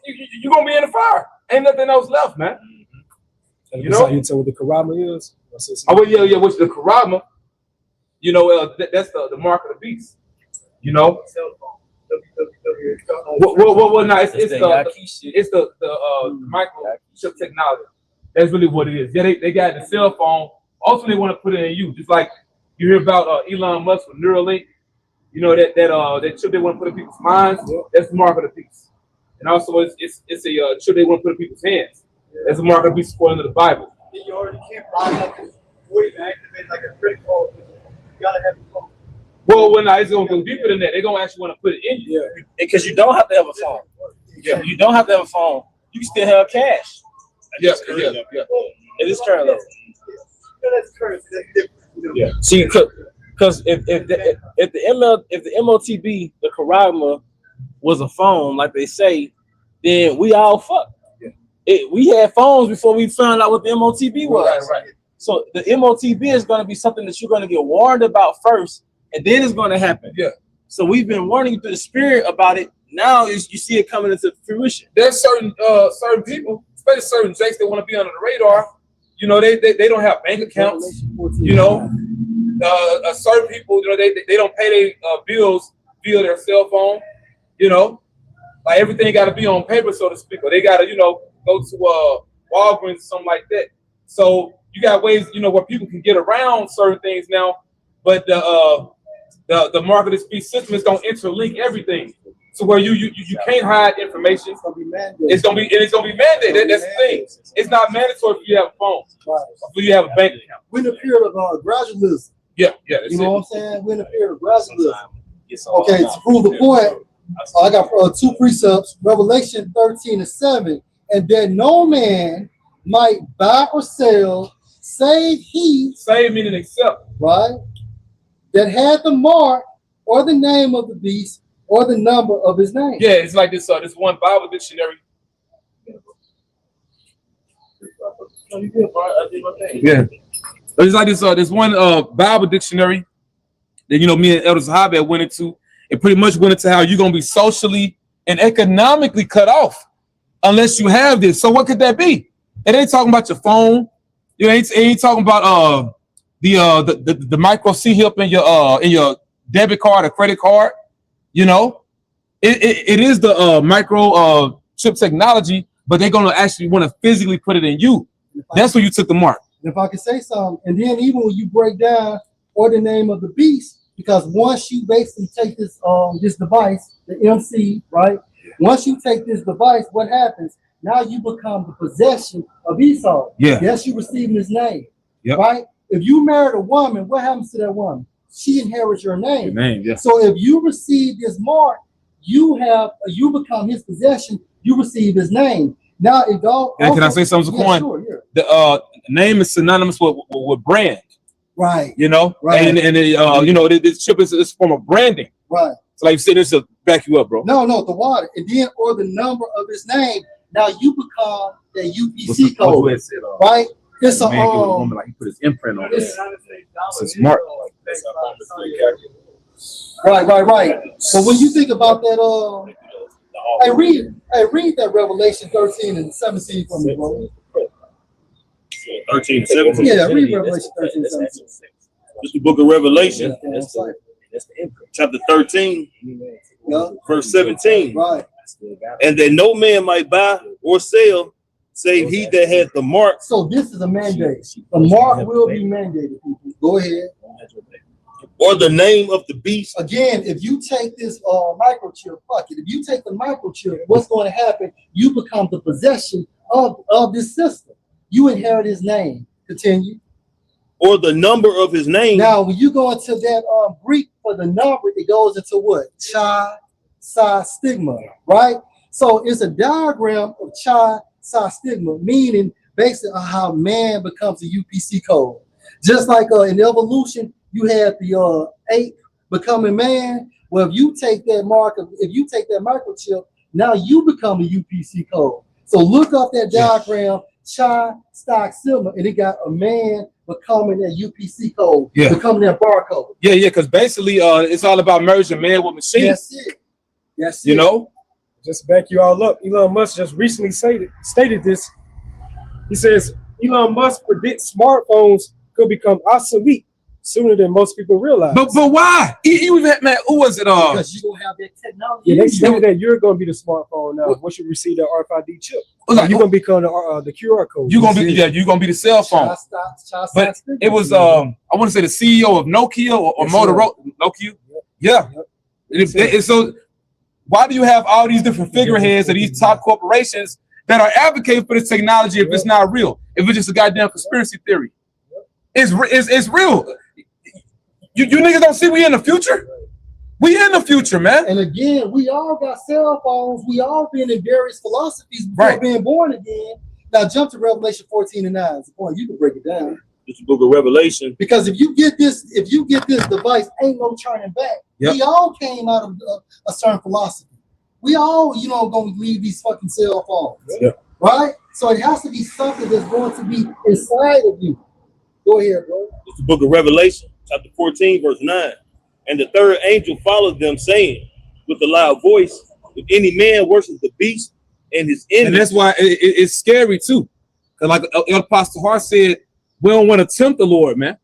be in the fire. Ain't nothing else left, man. You know, you tell what the karama is. Oh well, yeah, which the karama, you know, that's the mark of the beast. You know. Well, no, it's the microchip technology. That's really what it is. Yeah, they got the cell phone. Also, they want to put it in you, just like you hear about Elon Musk with Neuralink. You know that chip they want to put in people's minds. That's the mark of the beast. And also, it's a chip they want to put in people's hands. That's the mark of the beast according to the Bible. You already can't buy nothing before you activate like a credit card. You gotta have your phone. Well, when it's gonna go deeper than that, they're gonna actually want to put it in you. Yeah, because you don't have to have a phone. Yeah, you don't have to have a phone. You can still have cash. Yeah. It is current level. That's current. That's different. Yeah. See, because if the MOTB, the Karama, was a phone, like they say, then we all fucked. Yeah. We had phones before we found out what the MOTB was. Right. So the MOTB is going to be something that you're going to get warned about first, and then it's going to happen. Yeah. So we've been warning you through the spirit about it. Now you see it coming into fruition. There's certain people, especially certain jakes that want to be under the radar. You know, they don't have bank accounts. You know, certain people, you know, they don't pay their bills via their cell phone. You know, like everything got to be on paper, so to speak, or they got to, you know, go to Walgreens or something like that. So you got ways, you know, where people can get around certain things now, but the mark of the beast system is gonna interlink everything. So where you can't hide information. It's gonna be mandated. That's the thing. It's not mandatory if you have a phone. Right. If you have a bank account. We're in a period of gradualism. Yeah. You know what I'm saying? We're in a period of gradualism. Okay, to prove the point, I got two precepts, Revelation 13:7, and that no man might buy or sell, save he, save meaning accept, right, that had the mark or the name of the beast or the number of his name. Yeah, it's like this one Bible dictionary. Yeah, it's like this one Bible dictionary that, you know, me and Elder Zahabi went into. It pretty much went into how you're gonna be socially and economically cut off unless you have this. So what could that be? It ain't talking about your phone. You know, it ain't talking about the micro C-hip in your debit card or credit card. You know, it is the micro chip technology, but they're gonna actually want to physically put it in you. That's where you took the mark. If I could say something, and then even when you break down or the name of the beast, because once you basically take this this device, the MC, right? Once you take this device, what happens? Now you become the possession of Esau. Yeah. Yes, you receiving his name. Yep. Right? If you married a woman, what happens to that woman? She inherits your name. Your name, yeah. So if you receive this mark, you become his possession. You receive his name. Now it goes. And can I say something, Zaquan? Sure, yeah. The name is synonymous with brand. Right. You know, right. And you know, this chip is a form of branding. Right. So like you said, this will back you up, bro. No, the water, and then or the number of his name. Now you become the UPC code, right? It's a woman, like he put his imprint on it. It's smart. Right. So when you think about that, read that Revelation 13:17 for me, bro. 13:17. Yeah, read Revelation 13:17. It's the book of Revelation, chapter 13, verse 17. Right. And that no man might buy or sell, save he that had the mark. So this is a mandate. The mark will be mandated, people. Go ahead. Or the name of the beast. Again, if you take this microchip, fuck it. If you take the microchip, what's going to happen? You become the possession of this system. You inherit his name. Continue. Or the number of his name. Now, when you go into that Greek for the number, it goes into what? Chi, psi, stigma, right? So it's a diagram of chi, psi, stigma, meaning basically how man becomes a UPC code. Just like in evolution, you had the ape becoming man. Well, if you take that microchip, now you become a UPC code. So look up that diagram, Chi Stock Silver, and it got a man becoming that UPC code, becoming that barcode. Yeah, because basically it's all about merging man with machine. That's it. That's you know? Just to back you all up, Elon Musk just recently stated this. He says Elon Musk predicts smartphones could become obsolete sooner than most people realize. But why? Man, who was it? Because you're gonna have that technology. Yeah, they say that you're gonna be the smartphone now. Once you receive that RFID chip, you're gonna become the QR code. You're gonna be the cell phone. But it was I want to say the CEO of Nokia or Motorola. Nokia. Yeah. So why do you have all these different figureheads of these top corporations that are advocating for this technology if it's not real? If it's just a goddamn conspiracy theory, it's real. You niggas don't see we in the future? We in the future, man. And again, we all got cell phones. We all been in various philosophies before being born again. Now jump to Revelation 14:9. Boy, you can break it down. It's the book of Revelation. Because if you get this device, ain't no turning back. Yep. We all came out of a certain philosophy. We all, gonna leave these fucking cell phones. Yep. Right? So it has to be something that's going to be inside of you. Go ahead, bro. It's the book of Revelation, chapter 14, verse 9. And the third angel followed them, saying with a loud voice, if any man worships the beast and his image. And that's why it's scary too. Because like Apostle Hart said, we don't want to tempt the Lord, man.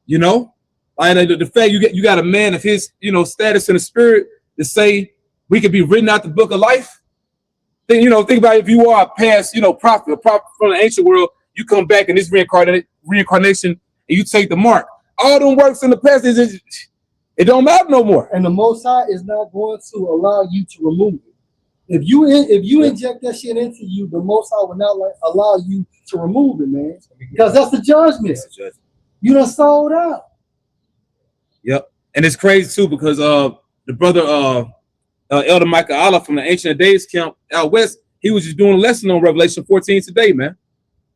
Like the fact you got a man of his, status in the spirit to say we could be written out the book of life. Then, think about if you are a past, prophet, a prophet from the ancient world, you come back in this reincarnation and you take the mark. All them works in the past, it don't matter no more. And the Most High is not going to allow you to remove it. If you inject that shit into you, the Most High will not allow you to remove it, man. Because that's the judgment. You done sold out. Yep. And it's crazy too because the brother Elder Michael Allah from the Ancient Days camp out west, he was just doing a lesson on Revelation 14 today, man.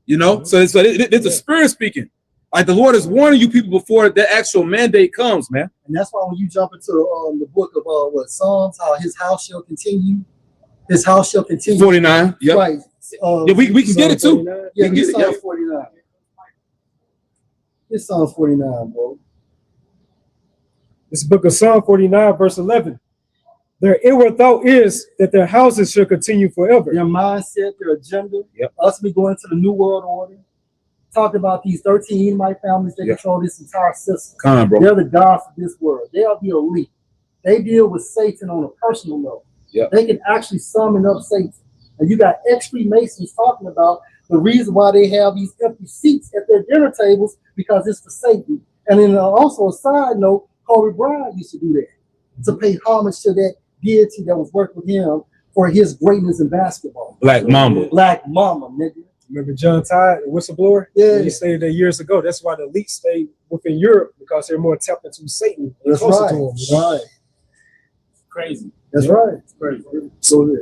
So it's a spirit speaking. Like the Lord is warning you people before the actual mandate comes, man. And that's why when you jump into the book of Psalms, how his house shall continue. His house shall continue. 49. Yep. Right. We can get it too. Yeah, get Psalm 49. It's Psalm 49, bro. This book of Psalm 49, verse 11. Their inward thought is that their houses shall continue forever. Their mindset, their agenda. Us be going to the New World Order. Talked about these 13 Edomite families that control this entire system. Come on, bro. They're the gods of this world. They are the elite. They deal with Satan on a personal level. They can actually summon up Satan. And you got ex-Freemasons talking about the reason why they have these empty seats at their dinner tables because it's for Satan. And then also a side note, Kobe Bryant used to do that to pay homage to that deity that was working with him for his greatness in basketball. Black Mamba, nigga. Remember John Tide, the whistleblower? Yeah. He stated that years ago. That's why the elite stayed within Europe because they're more tapped into Satan. That's closer right. to him. Right. Crazy. That's right. It's crazy.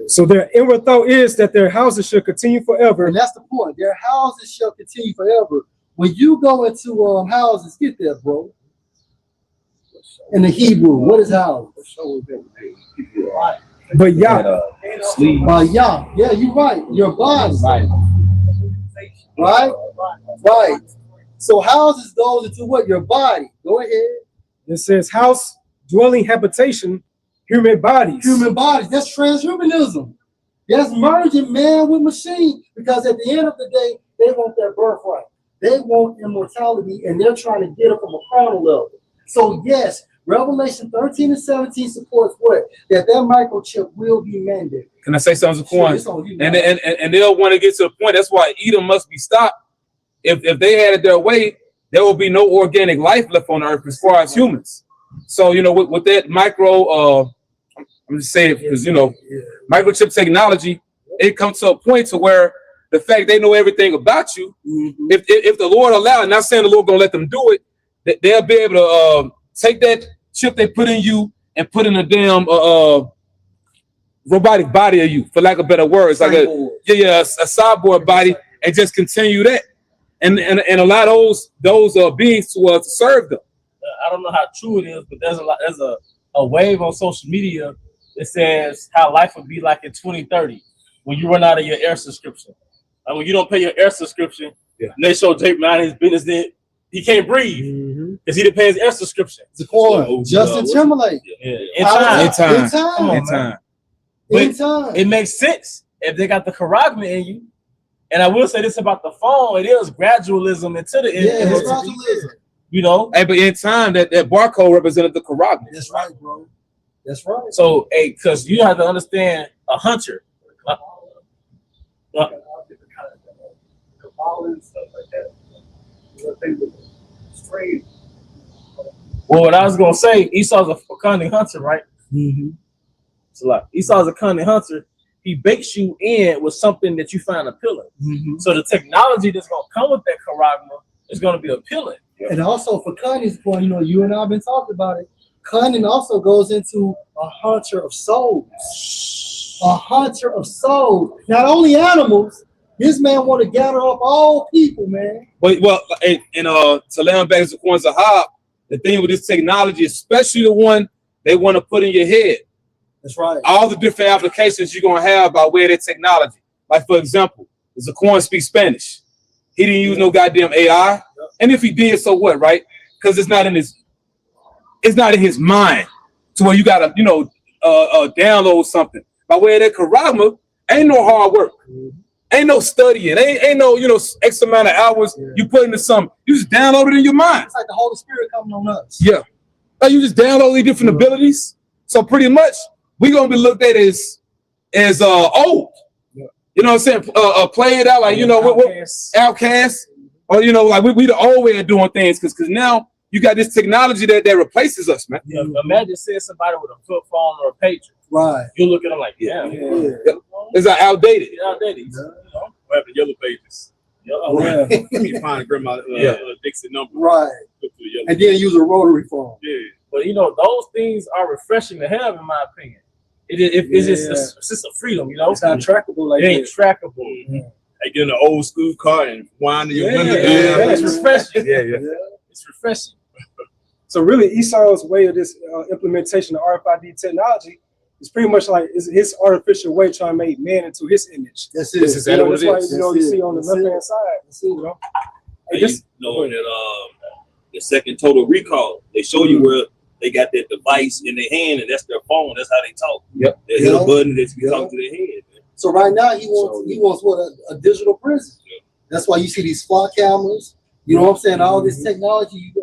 So their inward thought is that their houses should continue forever. And that's the point. Their houses shall continue forever. When you go into houses, get there, bro. In the Hebrew, what is house? But Yah. Yah. Yeah, you're right. Your body. Right? Right. So houses goes into what? Your body. Go ahead. It says house, dwelling, habitation, human bodies. Human bodies. That's transhumanism. That's merging man with machine. Because at the end of the day, they want their birthright. They want immortality, and they're trying to get it from a carnal level. So yes, Revelation 13 and 17 supports what? That microchip will be mandated. Can I say something, Quan? And they'll want to get to the point. That's why Edom must be stopped. If they had it their way, there will be no organic life left on earth as far as humans. So, with that I'm just saying because, microchip technology, it comes to a point to where the fact they know everything about you, if the Lord allowed, not saying the Lord going to let them do it, they'll be able to take that chip they put in you and put in a damn robotic body of you, for lack of better words, like a cyborg body, and just continue that, and allow those beings to serve them. I don't know how true it is, but there's a wave on social media that says how life would be like in 2030 when you run out of your air subscription. Like when you don't pay your air subscription, and they show Drake mind his business, then he can't breathe because he didn't pay his air subscription. It's a core. Justin Timberlake. Yeah. In time. It makes sense if they got the charagma in you. And I will say this about the phone: it is gradualism into the it's gradualism. You know, Hey, but in time, that barcode represented the charagma. That's right, bro. That's right. so because you have to understand a hunter. Well, what I was gonna say, Esau's a cunning hunter, right? It's a lot. Esau's a cunning hunter. He bakes you in with something that you find appealing. So the technology that's gonna come with that charagma is gonna be appealing. And also for cunning's point, you know, you and I have been talking about it. Cunning also goes into a hunter of souls. A hunter of souls. Not only animals. This man want to gather up all people, man. Well, to lay on back to Kwanzaa Zahab, the thing with this technology, especially the one they want to put in your head. That's right. All the different applications you're gonna have by way of that technology. Like for example, Zaquan speaks Spanish. He didn't use no goddamn AI, and if he did, so what, right? Because it's not in his mind to where you gotta download something by way of that charagma. Ain't no hard work. Ain't no studying. Ain't no X amount of hours you put into something. You just download it in your mind. It's like the Holy Spirit coming on us. Yeah. Like you just download these different abilities. So pretty much we're gonna be looked at as old. You know what I'm saying? Play it out like what outcasts. Or like we the old way of doing things because now you got this technology that replaces us, man. Yeah, imagine seeing somebody with a flip phone or a pager. Right. You look at them like, yeah. It's outdated. Outdated. What happened to Yellow Pages? Let me find Grandma Dixie number. Right. And then use a rotary phone. Yeah. But those things are refreshing to have, in my opinion. It's just a freedom, It's not trackable like it ain't trackable. Like getting an old school car and winding your window down. It's refreshing. It's refreshing. So really, Esau's way of this implementation of RFID technology is pretty much like his artificial way trying to make man into his image. That's it. This is exactly what it is. You see on the left-hand side. The second Total Recall, they show you where they got that device in their hand and that's their phone. That's how they talk. Yep. They hit a button that you can talk to their head. Man. So right now he wants what a digital prison. That's why you see these flock cameras. You know what I'm saying? All this technology,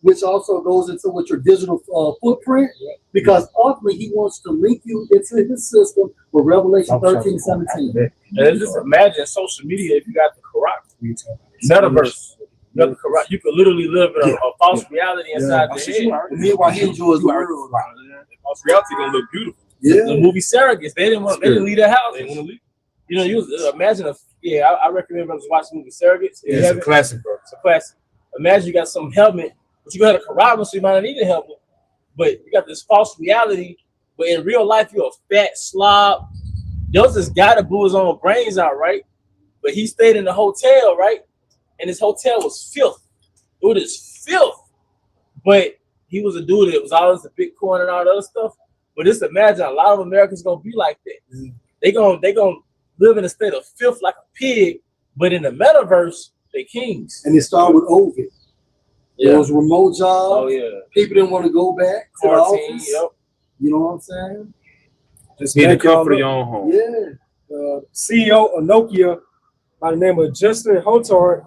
which also goes into with your digital footprint, because ultimately he wants to link you into his system with Revelation 13:17. And just imagine social media if you got the corrupt metaverse. You could literally live in a false reality inside the head. Meanwhile, he enjoys the world. False reality gonna look beautiful. Yeah. The movie Surrogates, they didn't leave their house. They want to leave. Imagine I recommend brothers watch the movie Surrogates. It's a classic, bro. It's a classic. Imagine you got some helmet, but you got a corral, so you might not need a helmet. But you got this false reality, but in real life you're a fat slob. There's this guy that blew his own brains out, right? But he stayed in the hotel, right? And his hotel was filth. It was filth. But he was a dude that was always the Bitcoin and all that other stuff. But just imagine a lot of Americans gonna be like that. They gonna live in a state of filth like a pig, but in the metaverse, they kings. And it started with Ovid. There was remote jobs. Oh yeah. People didn't want to go back to the Quarantine, office. yep. You know what I'm saying? Just Need the back y'all comfort of up. your own home. Yeah. CEO of Nokia by the name of Justin Hotard,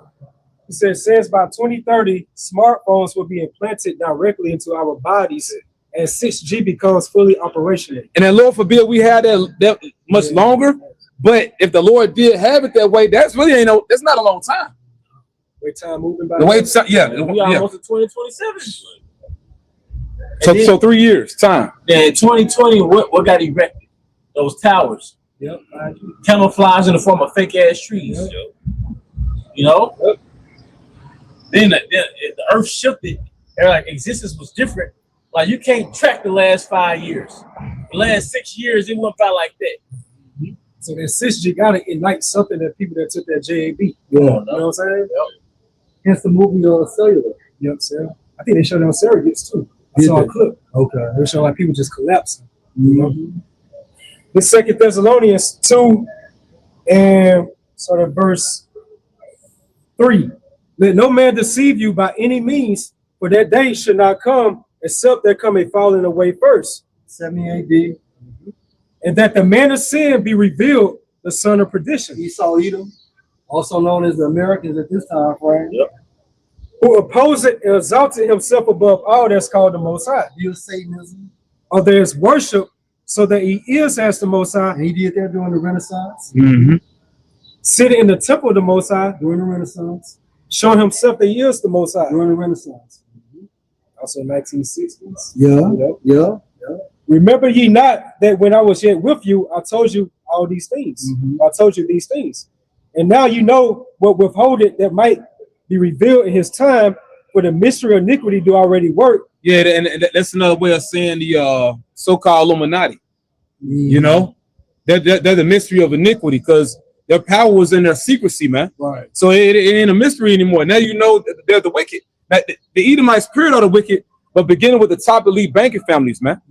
he says by 2030, smartphones will be implanted directly into our bodies and 6G becomes fully operational. And then Lord forbid we had that much longer. But if the Lord did have it that way, that's not a long time. Way time moving by. The way We almost in 2027. So 3 years time. Then in 2020, what got erected? Those towers. Yep. Camouflage in the form of fake ass trees. Then the earth shifted. And like existence was different. Like you can't track the last 5 years. The last 6 years, it went by like that. So that 6G got to ignite something that people that took that JAB. Yeah. You know what I'm saying? Yep. Hence the movie Cellular. You know what I'm saying? I think they showed it on surrogates too. I saw a clip. Okay. They showed like people just collapsing. You know? The 2 Thessalonians 2 and sort of verse 3. Let no man deceive you by any means, for that day should not come except there come a falling away first. 70 AD. And that the man of sin be revealed, the son of perdition. Esau Edom, also known as the Americans at this time frame. Yep. Who opposed and exalted himself above all that's called the Most High. He was Satanism. Or there is worship, so that he is as the Most High. And he did that during the Renaissance. Sitting in the temple of the Most High. During the Renaissance. Showing himself that he is the Most High. During the Renaissance. Also 1960s. Yeah. Remember ye not that when I was yet with you, I told you all these things. I told you these things. And now you know what withholded that might be revealed in his time, for the mystery of iniquity do already work. Yeah, and that's another way of saying the so-called Illuminati. You know, they're the mystery of iniquity, because their power was in their secrecy, man. Right. So it ain't a mystery anymore. Now you know that they're the wicked. Now, the Edomite spirit are the wicked, but beginning with the top elite banking families, man.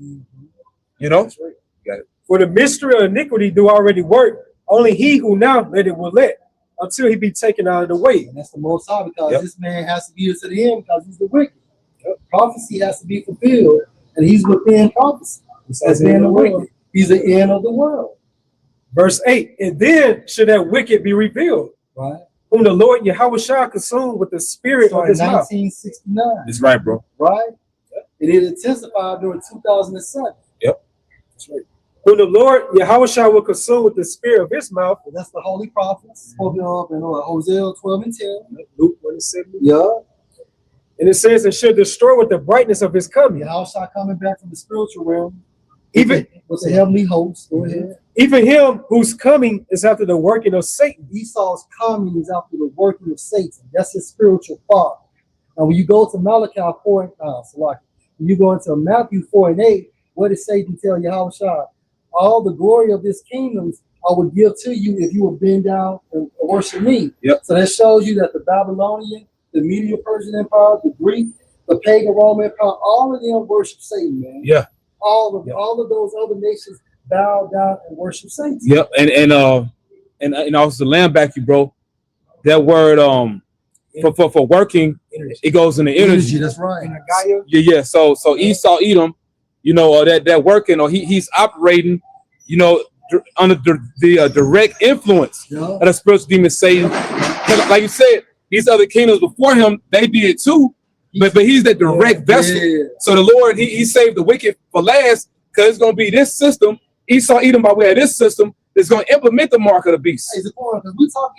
You know? That's right. Got it. For the mystery of iniquity do already work. Only he who now let it will let, until he be taken out of the way. And that's the Most High, because this man has to be to the end, because he's the wicked. Prophecy has to be fulfilled, and he's within prophecy. As being the wicked. He's the end of the world. Verse 8, and then should that wicked be revealed, right? Whom the Lord Yahweh shall consume with the spirit of his mouth. 1969. That's right, bro. Right? And it intensified during 2007. Yep. That's right. Whom the Lord Yahweh shall will consume with the spirit of his mouth. And that's the holy prophets spoken of in Hosea 12 and 10. Luke 27. Yeah. And it says, and should destroy with the brightness of his coming. Yahweh shall coming back from the spiritual realm. Even with the heavenly host. Go ahead. Even him whose coming is after the working of Satan. Esau's coming is after the working of Satan. That's his spiritual father. Now, when you go to Malachi 4, when you go into Matthew 4 and 8, what did Satan tell Yahweh Shah? All the glory of this kingdoms I will give to you if you will bend down and worship me. Yep. So that shows you that the Babylonian, the Medo-Persian Empire, the Greek, the pagan Roman Empire, all of them worship Satan, man. Yeah. All of those other nations bow down and worship Satan. Yep. And also to land back you, bro. That word for working, it goes in the energy. That's right. Yeah. So Esau Edom, you know, that working, or he's operating, you know, under the direct influence of the spiritual demon Satan. Like you said, these other kingdoms before him, they did too, but he's that direct vessel. Yeah. So the Lord, he saved the wicked for last, because it's gonna be this system. Esau Edom, by way of this system, is gonna implement the mark of the beast. Because we talk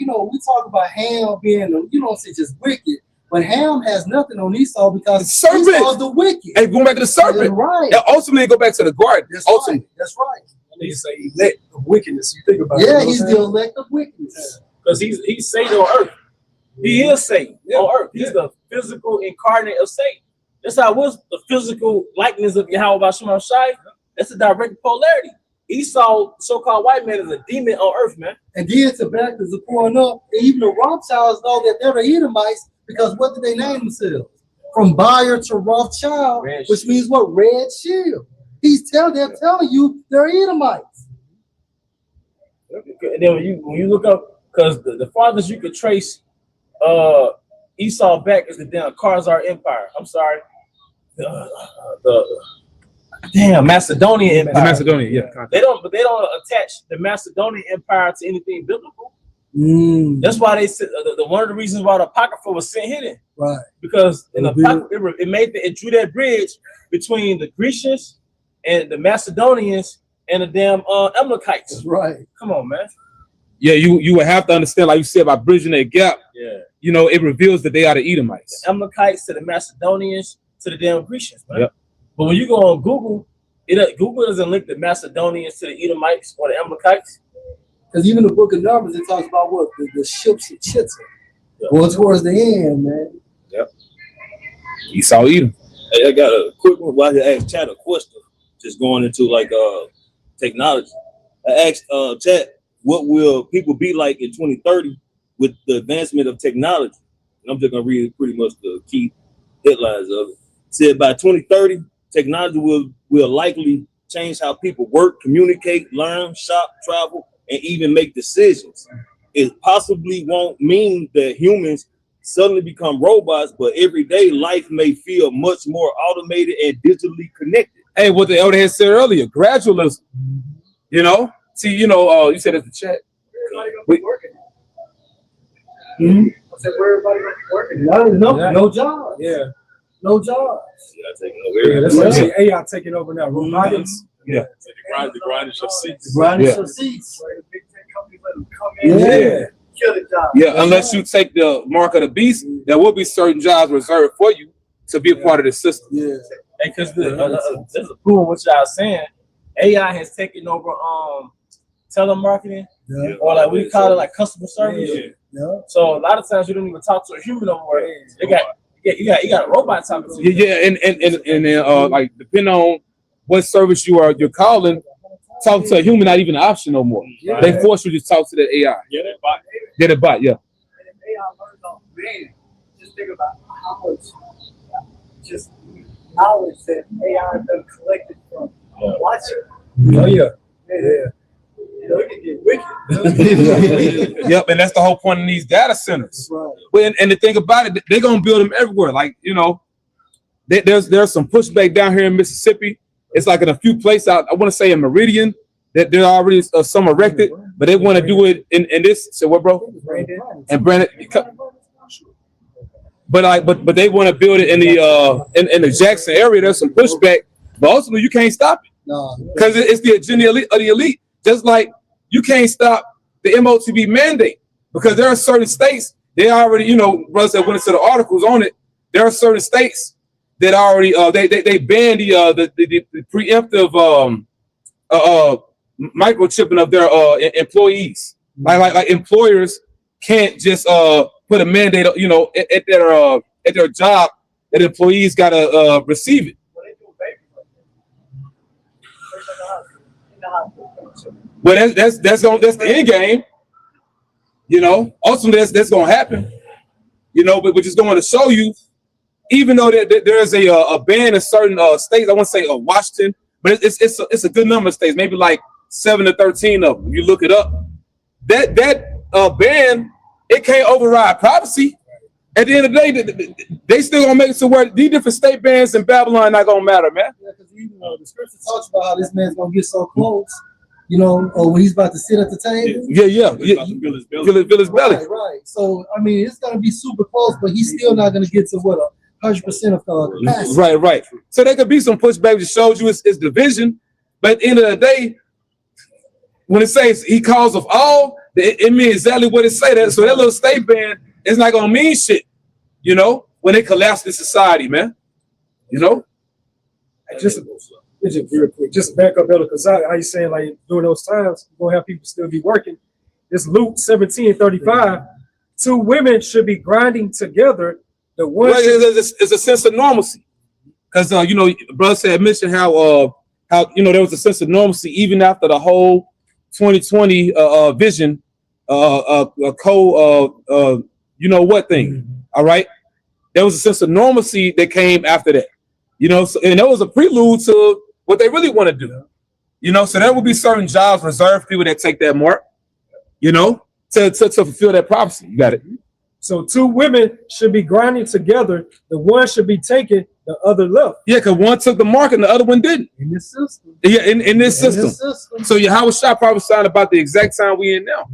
about Ham being, say just wicked, but Ham has nothing on Esau because Esau's the wicked. Hey, going back to the serpent, right? And ultimately, go back to the garden. That's ultimately. right. That's right. They say elect of wickedness. You think about it. Yeah, he's the elect of wickedness. Because he's Satan on earth. He is Satan on earth. He's the physical incarnate of Satan. That's how it was the physical likeness of Yahweh Bashim Shai. That's a direct polarity. Esau, so-called white man, is a demon on earth, man. And then to back to the point up, even the Rothschilds know that they're the Edomites, because what did they name themselves? From Bayer to Rothschild, which means what? Red Shield. They're telling you they're Edomites. And then when you look up, because the farthest you could trace Esau back is the damn Khazar Empire. I'm sorry. The Macedonian Empire. The Macedonian, yeah. They don't attach the Macedonian Empire to anything biblical. That's why they said one of the reasons why the Apocrypha was sent hidden. Right. Because in the Apocrypha, it drew that bridge between the Grecians and the Macedonians and the damn Amalekites. That's right. Come on, man. Yeah, you would have to understand, like you said, by bridging that gap. Yeah. You know, it reveals that they are the Edomites. The Amalekites to the Macedonians to the damn Grecians, man. Yep. But when you go on Google, Google doesn't link the Macedonians to the Edomites or the Amalekites. Because even the book of Numbers, it talks about what? The ships of Chitta. Well, towards the end, man. Yep. Esau Edom. Hey, I got a quick one while I asked Chad a question, just going into like technology. I asked Chad, what will people be like in 2030 with the advancement of technology? And I'm just gonna read pretty much the key headlines of it. Said by 2030, technology will likely change how people work, communicate, learn, shop, travel, and even make decisions. It possibly won't mean that humans suddenly become robots, but everyday life may feel much more automated and digitally connected. Hey, what the elder had said earlier, gradualism. You know, see, you said it's the chat. Everybody gonna be working. I said, where everybody gonna be working? No job. Yeah. No jobs. Yeah, taking over Yeah, that's what I say. AI taking over now. Robotics. Yeah. The grind is your seats. Grinding Yeah. some seats. Where the big tech companies let them come in and kill the job. Yeah, unless you take the mark of the beast, there will be certain jobs reserved for you to be a part of the system. Yeah. Because this is proving what y'all saying. AI has taken over telemarketing, or like we call it like customer service. Yeah. So a lot of times you don't even talk to a human no more. You got a robot talking to you. Yeah, and then like depending on what service you're calling, talking to a human not even an option no more. Yeah. They force you to talk to that AI. Yeah, that bot. Get a bot, yeah. And if AI learns off man, just think about how much just knowledge that AI has been collected from watching. Oh yeah. You know, it can get wicked. Yep, and that's the whole point in these data centers. Right. Well, and the thing about it, they're gonna build them everywhere. Like, there's some pushback down here in Mississippi. It's like in a few places out, I want to say in Meridian, that there are already some erected, but they want to do it in this. So what, bro? And Brandon, but they want to build it in the Jackson area. There's some pushback, but ultimately you can't stop it No. because it's the agenda of the elite. Just like you can't stop the MOTB mandate because there are certain states they already, brothers that went into the articles on it. There are certain states that already they banned the preemptive microchipping of their employees. Like employers can't just put a mandate, at their job that employees gotta receive it. Well, that's the end game. Ultimately that's gonna happen. But we're just going to show you, even though there's a ban in certain states, I want to say Washington, but it's a good number of states, maybe like 7 to 13 of them. You look it up. That ban, it can't override privacy. At the end of the day, they still gonna make it to where these different state bans in Babylon not gonna matter, man. Yeah, because the scripture talks about how this man's gonna get so close, or when he's about to sit at the table. Yeah. Feel his belly. Right. So I mean, it's gonna be super close, but he's still not gonna get to what 100% of capacity. Right. So there could be some pushback that shows you it's division, but at the end of the day, when it says he calls of all, it means exactly what it say. That so that little state ban is not gonna mean shit, when they collapse the society, man. Just real quick, just back up, Elder Kazak, how you saying like during those times you're gonna have people still be working. It's Luke 17:35. 2 women should be grinding together. The one it's a sense of normalcy, because brother said mentioned how there was a sense of normalcy even after the whole 2020 vision thing. All right, there was a sense of normalcy that came after that. And that was a prelude to what they really want to do. So there will be certain jobs reserved for people that take that mark, to fulfill that prophecy. You got it. So 2 women should be grinding together. The one should be taken, the other left. Yeah, because one took the mark and the other one didn't. In this system. Yeah, in this system. So Yahweh Shah prophesying about the exact time we in now.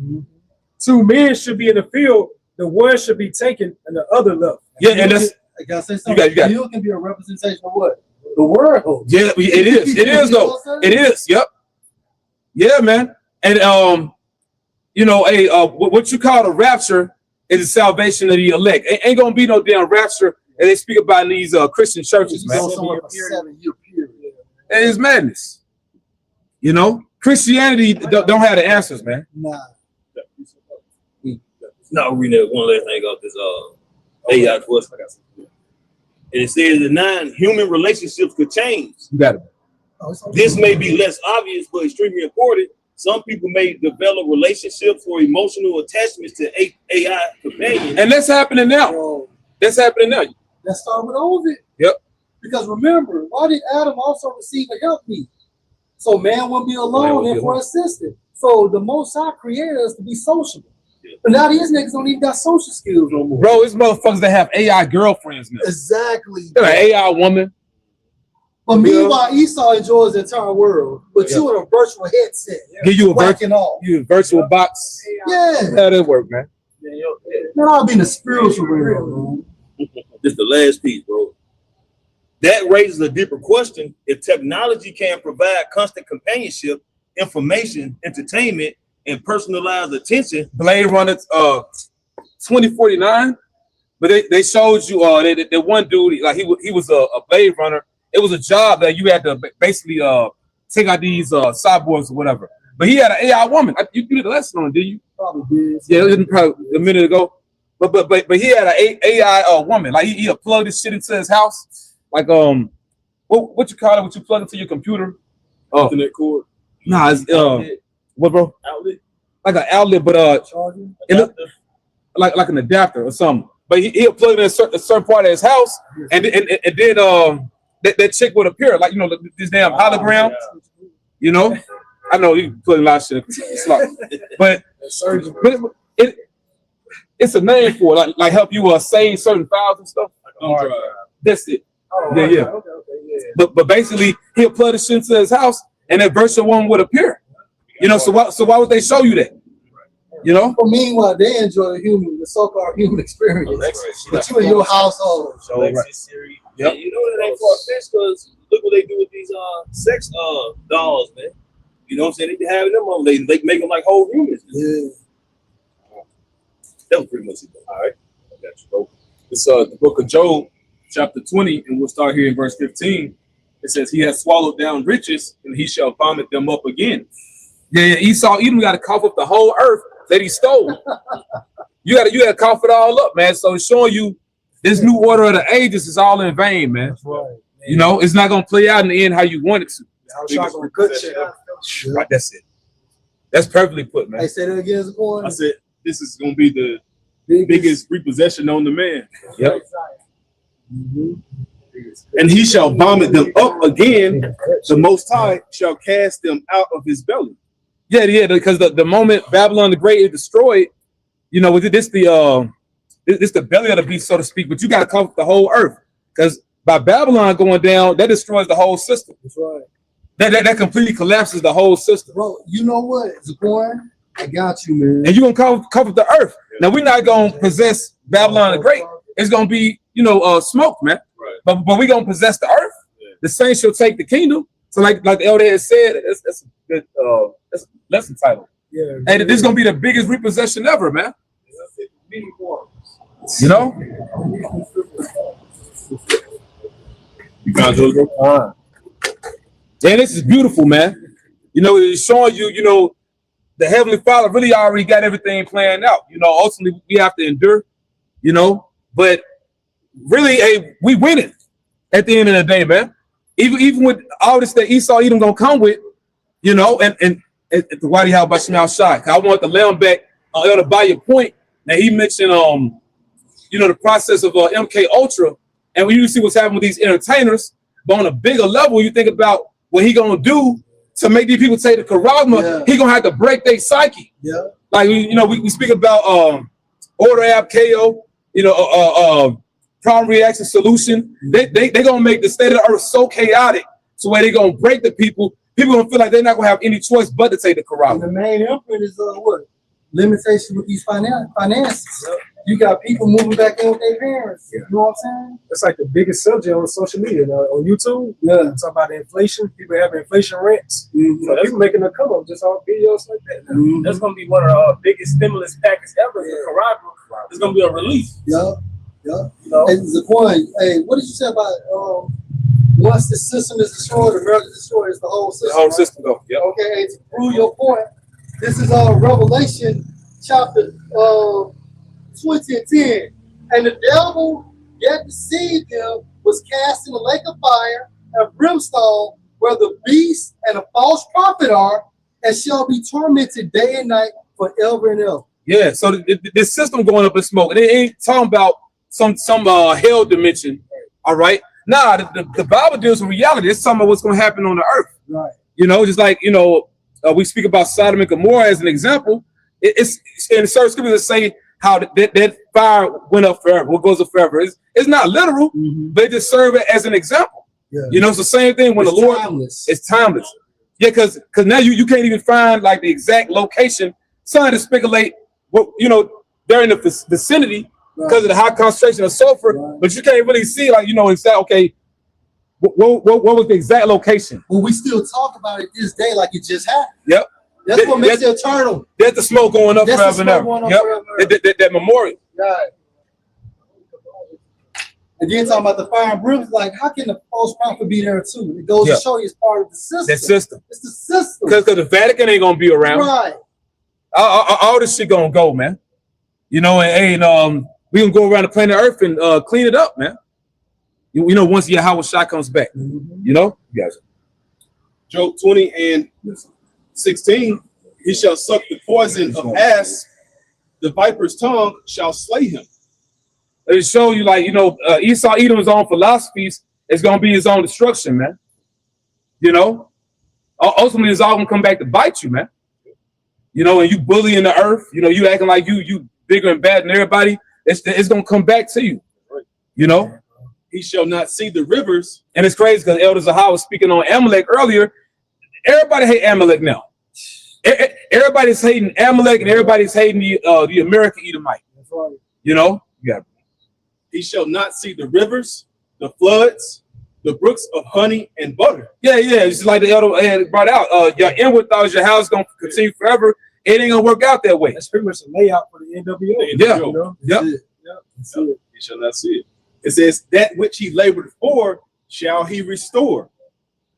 2 men should be in the field. The one should be taken and the other left. Yeah, and that's I gotta say something. You got You can be a representation of what? The world. Yeah, it is. It is though. It is. Yep. Yeah, man. And what you call the rapture is the salvation of the elect. Ain't gonna be no damn rapture, and they speak about in these Christian churches, man. 7-year period. And it's madness. Christianity don't have the answers, man. Nah. No, reading one last thing off this AI question. And it says that 9 human relationships could change. You got it. This may be less obvious, but extremely important. Some people may develop relationships or emotional attachments to AI companions. And that's happening now. That's happening now. Let's start with Ovid. Yep. Because remember, why did Adam also receive a helpmeet? So man won't be alone and for assistance. So the Most High created us to be sociable. But now these niggas don't even got social skills no more. Bro, it's motherfuckers that have AI girlfriends now. Exactly. They're an AI woman. But meanwhile, Esau enjoys the entire world. But you in a virtual headset. Give you a virtual box. Yeah. How that work, man? Man, I'll be in the spiritual realm, man. This is the last piece, bro. That raises a deeper question. If technology can provide constant companionship, information, entertainment, and personalized attention. Blade Runner 2049. But they showed you that one dude, like he was a Blade Runner. It was a job that you had to basically take out these cyborgs or whatever. But he had an AI woman. You did a lesson on it, did you? Probably did. Yeah, it was probably a minute ago. But he had an AI woman. Like he plugged this shit into his house. Like what you call it? What you plug into your computer? Ethernet cord. Nah, it's what, bro? Outlet. Like an outlet, but it looked like an adapter or something. But he'll plug it in a certain part of his house, and then that chick would appear, like, you know, this damn hologram. You know, I know you put a lot of shit, but it's a name for it, like help you save certain files and stuff. That's it. Yeah. But basically, he'll plug this shit into his house, and that virtual one would appear. You know, so why would they show you that? You know. But meanwhile, they enjoy the so-called human experience. But you in your household. So right. Yeah, you know that ain't far-fetched because look what they do with these sex dolls, man. You know what I'm saying? They be having them on, they make them like whole humans. Yeah. That was pretty much it. All right. I got you, bro. It's the book of Job, chapter 20, and we'll start here in verse 15. It says, he has swallowed down riches, and he shall vomit them up again. Yeah, Esau even got to cough up the whole earth that he stole. you gotta cough it all up, man. So it's showing you this new order of the ages is all in vain, man. That's right, man. You know, it's not gonna play out in the end how you want it to. Right, that's it. That's perfectly put, man. Hey, say that again, Zaquan. I said, this is going to be the biggest repossession on the man. Yep. And he shall vomit them up again. The Most High shall cast them out of his belly. Yeah, because the moment Babylon the Great is destroyed, you know, this the belly of the beast, so to speak. But you got to cover the whole earth, because by Babylon going down, that destroys the whole system. That's right. That completely collapses the whole system. Bro, you know what, Zaquan? I got you, man. And you're gonna cover the earth. Now we're not gonna possess Babylon the Great. It's gonna be, you know, smoke, man. Right. But we're gonna possess the earth. Yeah. The saints shall take the kingdom. So like the elder has said, that's a good that's a lesson title. Yeah. And this is gonna be the biggest repossession ever, man. You know? You found Jojo? And this is beautiful, man. You know, it's showing you, you know, the Heavenly Father really already got everything planned out. You know, ultimately we have to endure, you know, but really, hey, we win it at the end of the day, man. Even with all this that Esau Edom gonna come with, you know, and the Wadi How by Shemal Shai. I want the lamb back to buy your point. Now he mentioned you know, the process of MK Ultra, and when you see what's happening with these entertainers, but on a bigger level, you think about what he gonna do to make these people take the karagma. He gonna have to break their psyche. Yeah. Like you know, we speak about order app KO, you know, problem reaction solution. They gonna make the state of the earth so chaotic, so where they gonna break the people. People gonna feel like they're not gonna have any choice but to take the karagma. The main imprint is what? Limitation with these finances. You got people moving back in with their parents. You know what I'm saying? That's like the biggest subject on social media now, on YouTube. Yeah. Talk about the inflation. People having inflation rents. Mm-hmm. So people making a come up just on videos like that. Mm-hmm. That's gonna be one of the biggest stimulus packages ever. Caragua. It's gonna be a relief. Yeah. You know? Hey, Zaquan, hey, what did you say about once the system is destroyed, America destroys the whole system? The whole system go. Yep. Okay, hey, to prove your point, this is Revelation chapter 20 and 10. And the devil yet deceived them, was cast in the lake of fire and brimstone, where the beast and a false prophet are, and shall be tormented day and night forever and ever. Yeah, so this system going up in smoke, and it ain't talking about some hell dimension. All right. Nah, the Bible deals with reality. It's talking about what's going to happen on the earth. Right. You know, just like, you know, we speak about Sodom and Gomorrah as an example. It's in certain scriptures that say how that fire went up forever. What goes up forever? It's not literal, but it just serve it as an example. Yeah. You know, it's the same thing when It's the Lord. timeless. It's timeless. Yeah, because now you can't even find like the exact location. Scientists speculate what, you know, they're in the vicinity because of the high concentration of sulfur, but you can't really see, like, you know, exactly, okay, what was the exact location? Well, we still talk about it this day like it just happened. Yep. That's what makes it eternal. That's the smoke going up That's forever the and ever. smoke going up Yep. forever. That memorial. Right. And then talking about the fire and brimstone, like, how can the false prophet be there too? It goes to show you it's part of the system. That system. It's the system. Because the Vatican ain't gonna be around. Right. All this shit gonna go, man. You know, and we gonna go around the planet Earth and clean it up, man. You know, once Yahweh Shai comes back. You know, you guys. Job 20:16, he shall suck the poison of asp, the viper's tongue shall slay him. It show you, like, you know, Esau Edom's own philosophies is gonna be his own destruction, man. You know, ultimately it's all gonna come back to bite you, man. You know, and you bullying the earth, you know, you acting like you bigger and bad than everybody. It's gonna come back to you. You know, he shall not see the rivers. And it's crazy because Elder Zahar was speaking on Amalek earlier. Everybody hate Amalek now. Everybody's hating Amalek and everybody's hating the American Edomite. That's right. You know, yeah. He shall not see the rivers, the floods, the brooks of honey and butter. Yeah, it's like the elder had brought out. Your inward thoughts, your house gonna continue forever. It ain't gonna work out that way. That's pretty much a layout for the NWO. Yeah. You know? Yep. He shall not see it. It says, that which he labored for shall he restore,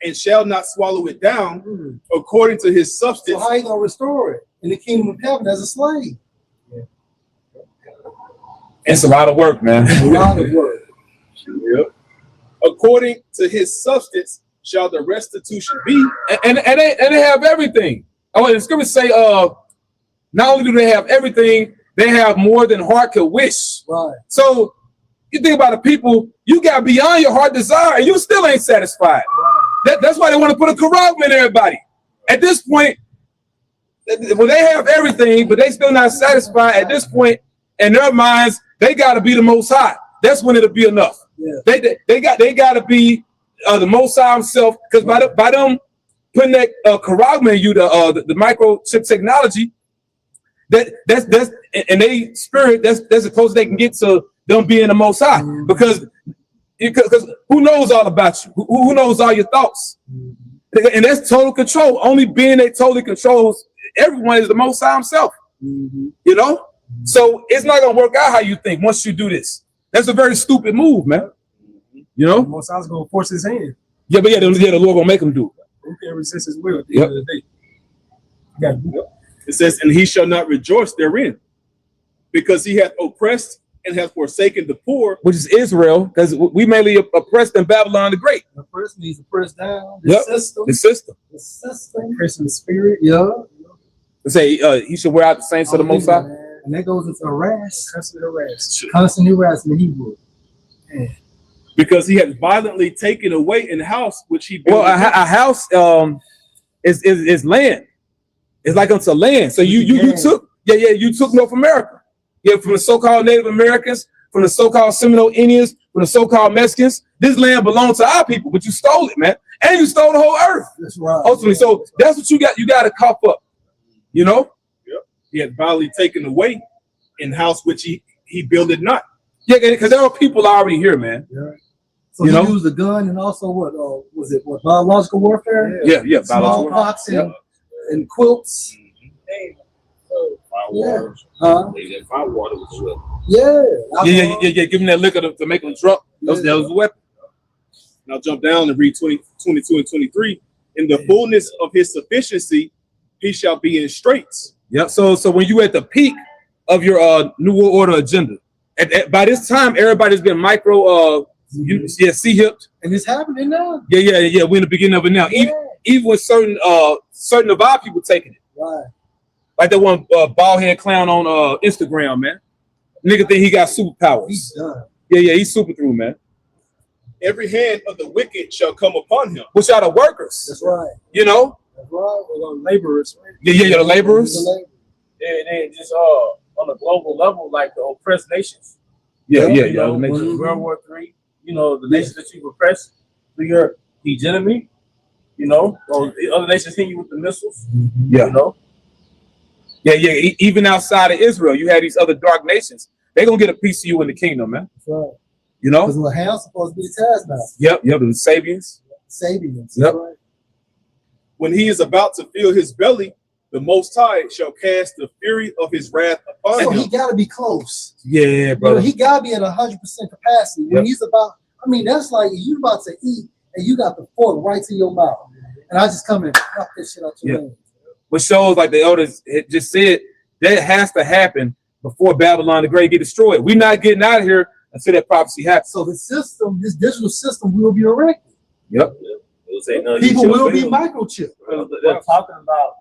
and shall not swallow it down according to his substance. So how you gonna restore it in the kingdom of heaven as a slave? It's a lot of work, man. A lot of work. Yep. According to his substance shall the restitution be. And they have everything. Oh, and the scriptures say, not only do they have everything, they have more than heart could wish. Right. So you think about the people, you got beyond your heart desire, and you still ain't satisfied. Right. That's why they want to put a corrupt in everybody. At this point, when they have everything, but they still not satisfied, at this point, in their minds, they got to be the Most High. That's when it'll be enough. Yeah. They got to be the Most High himself, because by them putting that Karagma in you, the microchip technology, that's and they spirit, that's the closest they can get to them being the Most High. Because who knows all about you? Who knows all your thoughts? And that's total control. Only being that totally controls everyone is the Most High himself. You know? So it's not gonna work out how you think once you do this. That's a very stupid move, man. You know? Most I was gonna force his hand. Yeah, but the Lord gonna make him do it. Who can resist his will at the end of the day? It says, and he shall not rejoice therein, because he hath oppressed and hath forsaken the poor. Which is Israel, because we mainly oppressed in Babylon the Great. Oppressed means oppressed down. The system. The system. The system. Oppressing the spirit. Yeah. They say he should wear out the saints of the Most High. And that goes into harass. Constant harass. Constant harassment, Hebrew. Because he had violently taken away an house which he built. Well, a house is land. It's like unto land. So you took you took North America. Yeah, from the so-called Native Americans, from the so-called Seminole Indians, from the so-called Mexicans. This land belonged to our people, but you stole it, man. And you stole the whole earth. That's right. Ultimately, so that's what you got. You got to cough up. You know? Yep. He had violently taken away in house which he builded not. Yeah, because there are people already here, man. Yeah. So you used a gun and also what was it? What, biological warfare? Yeah. Smallpox and quilts. Fire water was well. Yeah. Give him that liquor to make him drunk. That was a weapon. Now jump down and read 22 and 23. In the fullness of his sufficiency, he shall be in straits. Yeah. So when you at the peak of your New World Order agenda, by this time everybody's been C-hipped. And it's happening now. Yeah. We're in the beginning of it now. Even with certain of our people taking it. Right. Like that one bald head clown on Instagram, man. Nigga think he got superpowers. He's done. Yeah, he's super through, man. Every hand of the wicked shall come upon him. Which are the workers? That's right. You know? That's right. We're laborers, right? Yeah, the laborers. And just on a global level, like the oppressed nations. Yeah. World War III. You know, the nations that you oppress through your hegemony. You know, or other nations hit you with the missiles. Yeah. You know. Yeah. Even outside of Israel, you have these other dark nations. They're gonna get a piece of you in the kingdom, man. That's right. You know? Because Laham's supposed to be the taskmaster. Yep, the Sabians. Sabians. Yep. Right. When he is about to fill his belly, the Most High shall cast the fury of his wrath upon So him. he got to be close. Yeah, brother. He got to be at 100% capacity. When he's about, I mean, that's like you about to eat and you got the fork right to your mouth. And I just come and knock this shit out your hand. Which shows, like the elders just said, that has to happen before Babylon the Great get destroyed. We're not getting out of here until that prophecy happens. So the system, this digital system will be erected. Yep. People will be microchipped. They're talking about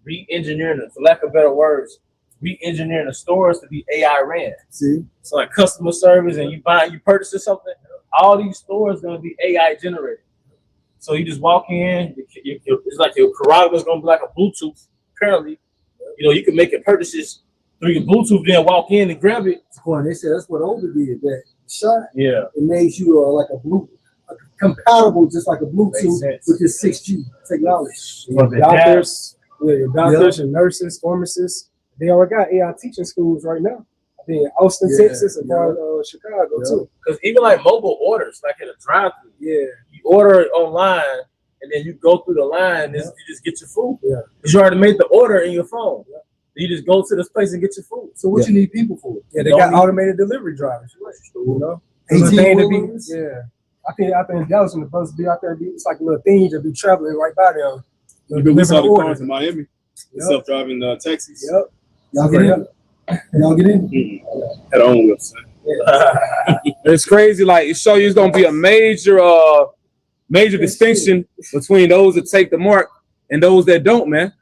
re-engineering it, for lack of better words, re-engineering the stores to be AI ran. See? So like customer service and you purchasing something, all these stores gonna be AI generated. So you just walk in, it's like your carotid is gonna be like a Bluetooth. Apparently, you know, you can make your purchases through your Bluetooth, then walk in and grab it. They said that's what Older did. That shot. Yeah. It made you like a Bluetooth, compatible, just like a Bluetooth with this 6G technology. Doctors, and nurses, pharmacists, they already got AI teaching schools right now. I think Austin, Texas, and part of Chicago too. Because even like mobile orders, like at a drive-thru, you order it online and then you go through the line and you just get your food. Yeah. Because you already made the order in your phone. Yeah. You just go to this place and get your food. So what you need people for? Yeah, they got automated delivery drivers. You know, 18-wheelers? Yeah. I think Dallas and the bus be out there. It's like a little thing to be traveling right by them. We saw the cars in Miami, self-driving taxis. Yep. Y'all get in? Y'all get in? Had our own website. It's crazy. Like it shows you, it's gonna be a major distinction between those that take the mark and those that don't, man.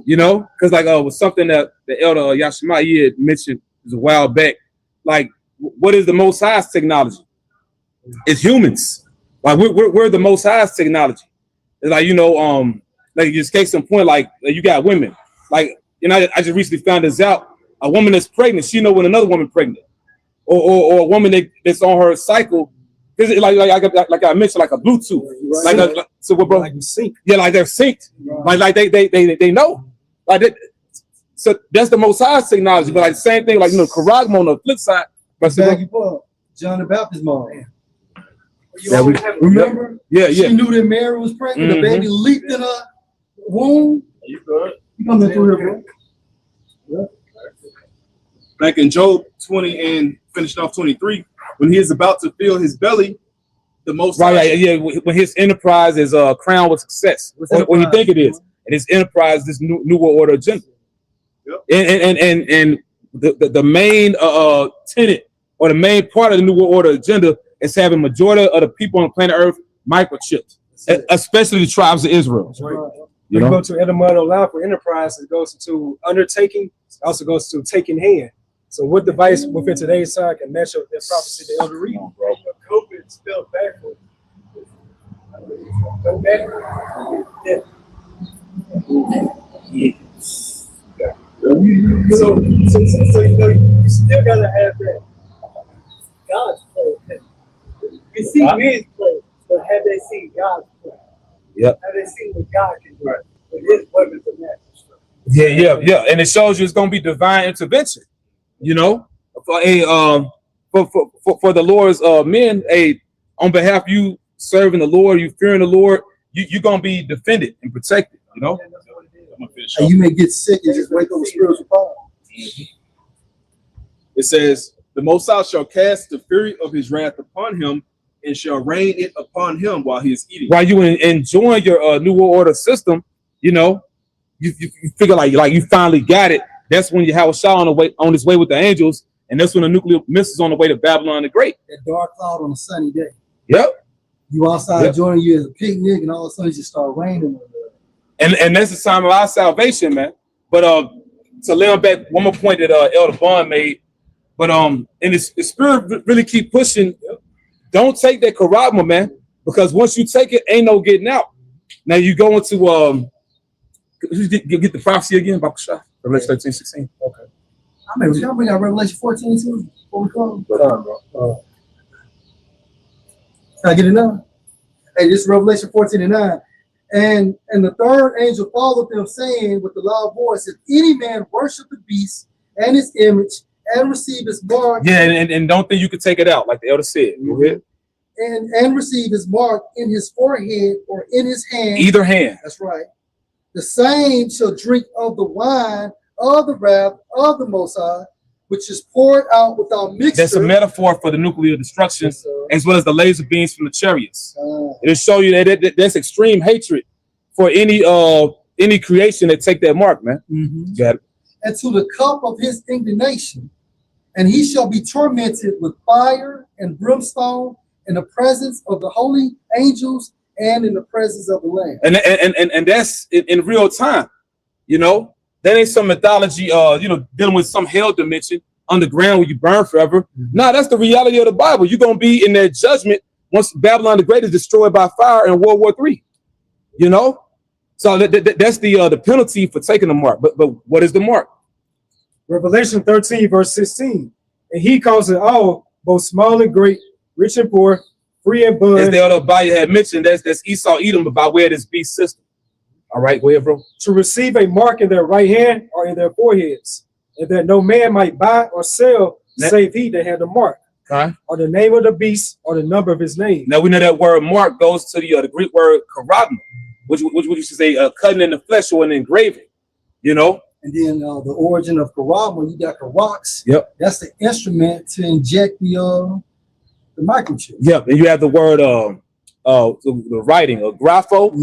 You know, because like was something that the elder Yashima had mentioned a while back. Like, what is the Most High's technology? It's humans. Like we're the Most High's technology. It's like, you know, like just case in point, like you got women. Like, you know, I just recently found this out. A woman that's pregnant, she know when another woman pregnant, or a woman that's on her cycle. Is it like I mentioned, like a Bluetooth, Right. like so what, bro? Like you sync. Yeah, like they're synced, like they know, like that. So that's the Most High's technology. But like the same thing, like, you know, Karagma on the flip side. But Back you up. John the Baptist mom. Yeah, remember? Yeah. She knew that Mary was pregnant. The baby leaped in her womb. You good? You coming through here, bro? Back in Job 20 and finished off 23, when he is about to fill his belly, the Most High. Right. When his enterprise is crowned with success, or you think it is, and his enterprise, this new world order agenda. Yep. And the main tenet or the main part of the new world order agenda is having majority of the people on planet Earth microchipped, especially the tribes of Israel. That's right. You go to etymology line for enterprise, it goes to undertaking, it also goes to taking hand. So what device within today's time can match up that prophecy the elder read? COVID spelled backwards. Go backwards. Yeah. So you know, you still gotta have that God's plan. You see men's play, but have they seen God's plan? Yep. Have they seen what God can do with his weapons of natural strength? Yeah. And it shows you it's gonna be divine intervention. You know, for the Lord's men, on behalf of you serving the Lord, you fearing the Lord, you're gonna be defended and protected. You know. And you may get sick and just wake up with spiritual power. It says, the Most High shall cast the fury of his wrath upon him and shall rain it upon him while he is eating. While you enjoying your new world order system, you know, you figure like you finally got it. That's when you have a shot on his way with the angels, and that's when the nuclear missiles on the way to Babylon the Great. That dark cloud on a sunny day. Yep. You outside enjoying you as a picnic, and all of a sudden you just start raining. And that's the time of our salvation, man. But to lay on back one more point that Elder Bond made, But and the spirit really keep pushing. Don't take that karabma, man, because once you take it, ain't no getting out. Now you go into get the prophecy again, Revelation 13:16. Okay. I mean, y'all bring out Revelation 14 too before we come. Can I get it now? Hey, this is Revelation 14:9. And the third angel followed them, saying with a loud voice, if any man worship the beast and his image and receive his mark. Yeah, and don't think you can take it out, like the elder said. Go ahead. And receive his mark in his forehead or in his hand. Either hand. That's right. The same shall drink of the wine of the wrath of the Most High, which is poured out without mixture. That's a metaphor for the nuclear destruction, as well as the laser beams from the chariots. It'll show you that that's extreme hatred for any creation that take that mark, man. Got it. And to the cup of his indignation, and he shall be tormented with fire and brimstone in the presence of the holy angels and in the presence of the Lamb. And that's in real time, you know. That ain't some mythology, dealing with some hell dimension underground where you burn forever. No, that's the reality of the Bible. You're gonna be in that judgment once Babylon the Great is destroyed by fire in World War III. You know, so that's the penalty for taking the mark. But what is the mark? Revelation 13:16. And he calls it all, both small and great, rich and poor, free and bond. As the other Bible had mentioned, that's Esau, Edom, by way of this beast system. All right, go ahead, bro. To receive a mark in their right hand or in their foreheads, and that no man might buy or sell save he that had the mark, or the name of the beast, or the number of his name. Now we know that word mark goes to the Greek word karabma, which you should say cutting in the flesh or an engraving, you know. And then the origin of karabma, you got karax. Yep. That's the instrument to inject the microchip. Yep. And you have the word the writing or grapho.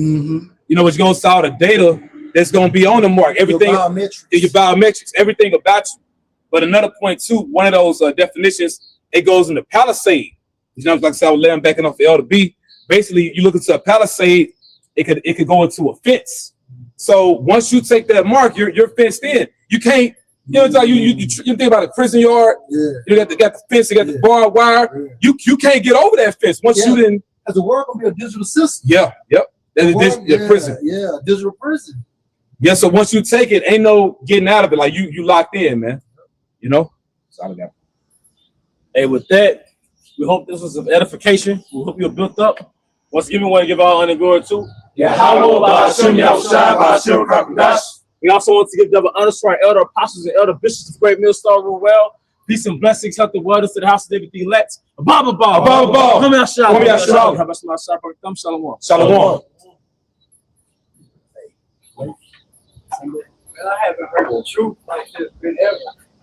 You know, which goes to all the data that's going to be on the mark. Everything, your biometrics, everything about you. But another point too, one of those definitions, it goes in the palisade. You know, like I said, I was laying backing off the L to B. Basically, you look into a palisade, it could go into a fence. So once you take that mark, you're fenced in. You can't, you think about a prison yard. Yeah. You got the fence, you got the barbed wire. Yeah. You can't get over that fence once you didn't. As the word gonna be a digital system. Yeah. Yep. Prison. Yeah, digital prison. Yeah, so once you take it, ain't no getting out of it. Like you locked in, man. You know? That's all I got. Hey, with that, we hope this was of edification. We hope you're built up. Once again, we want to give our honor and glory to. We also want to give double honor to our elder apostles and elder bishops of Great Millstar Rule Well. Peace and blessings, health and wellness to the house of David the elect. Above. Come out, shalom. How about some shalom? Shalom. I haven't heard the truth like this been ever.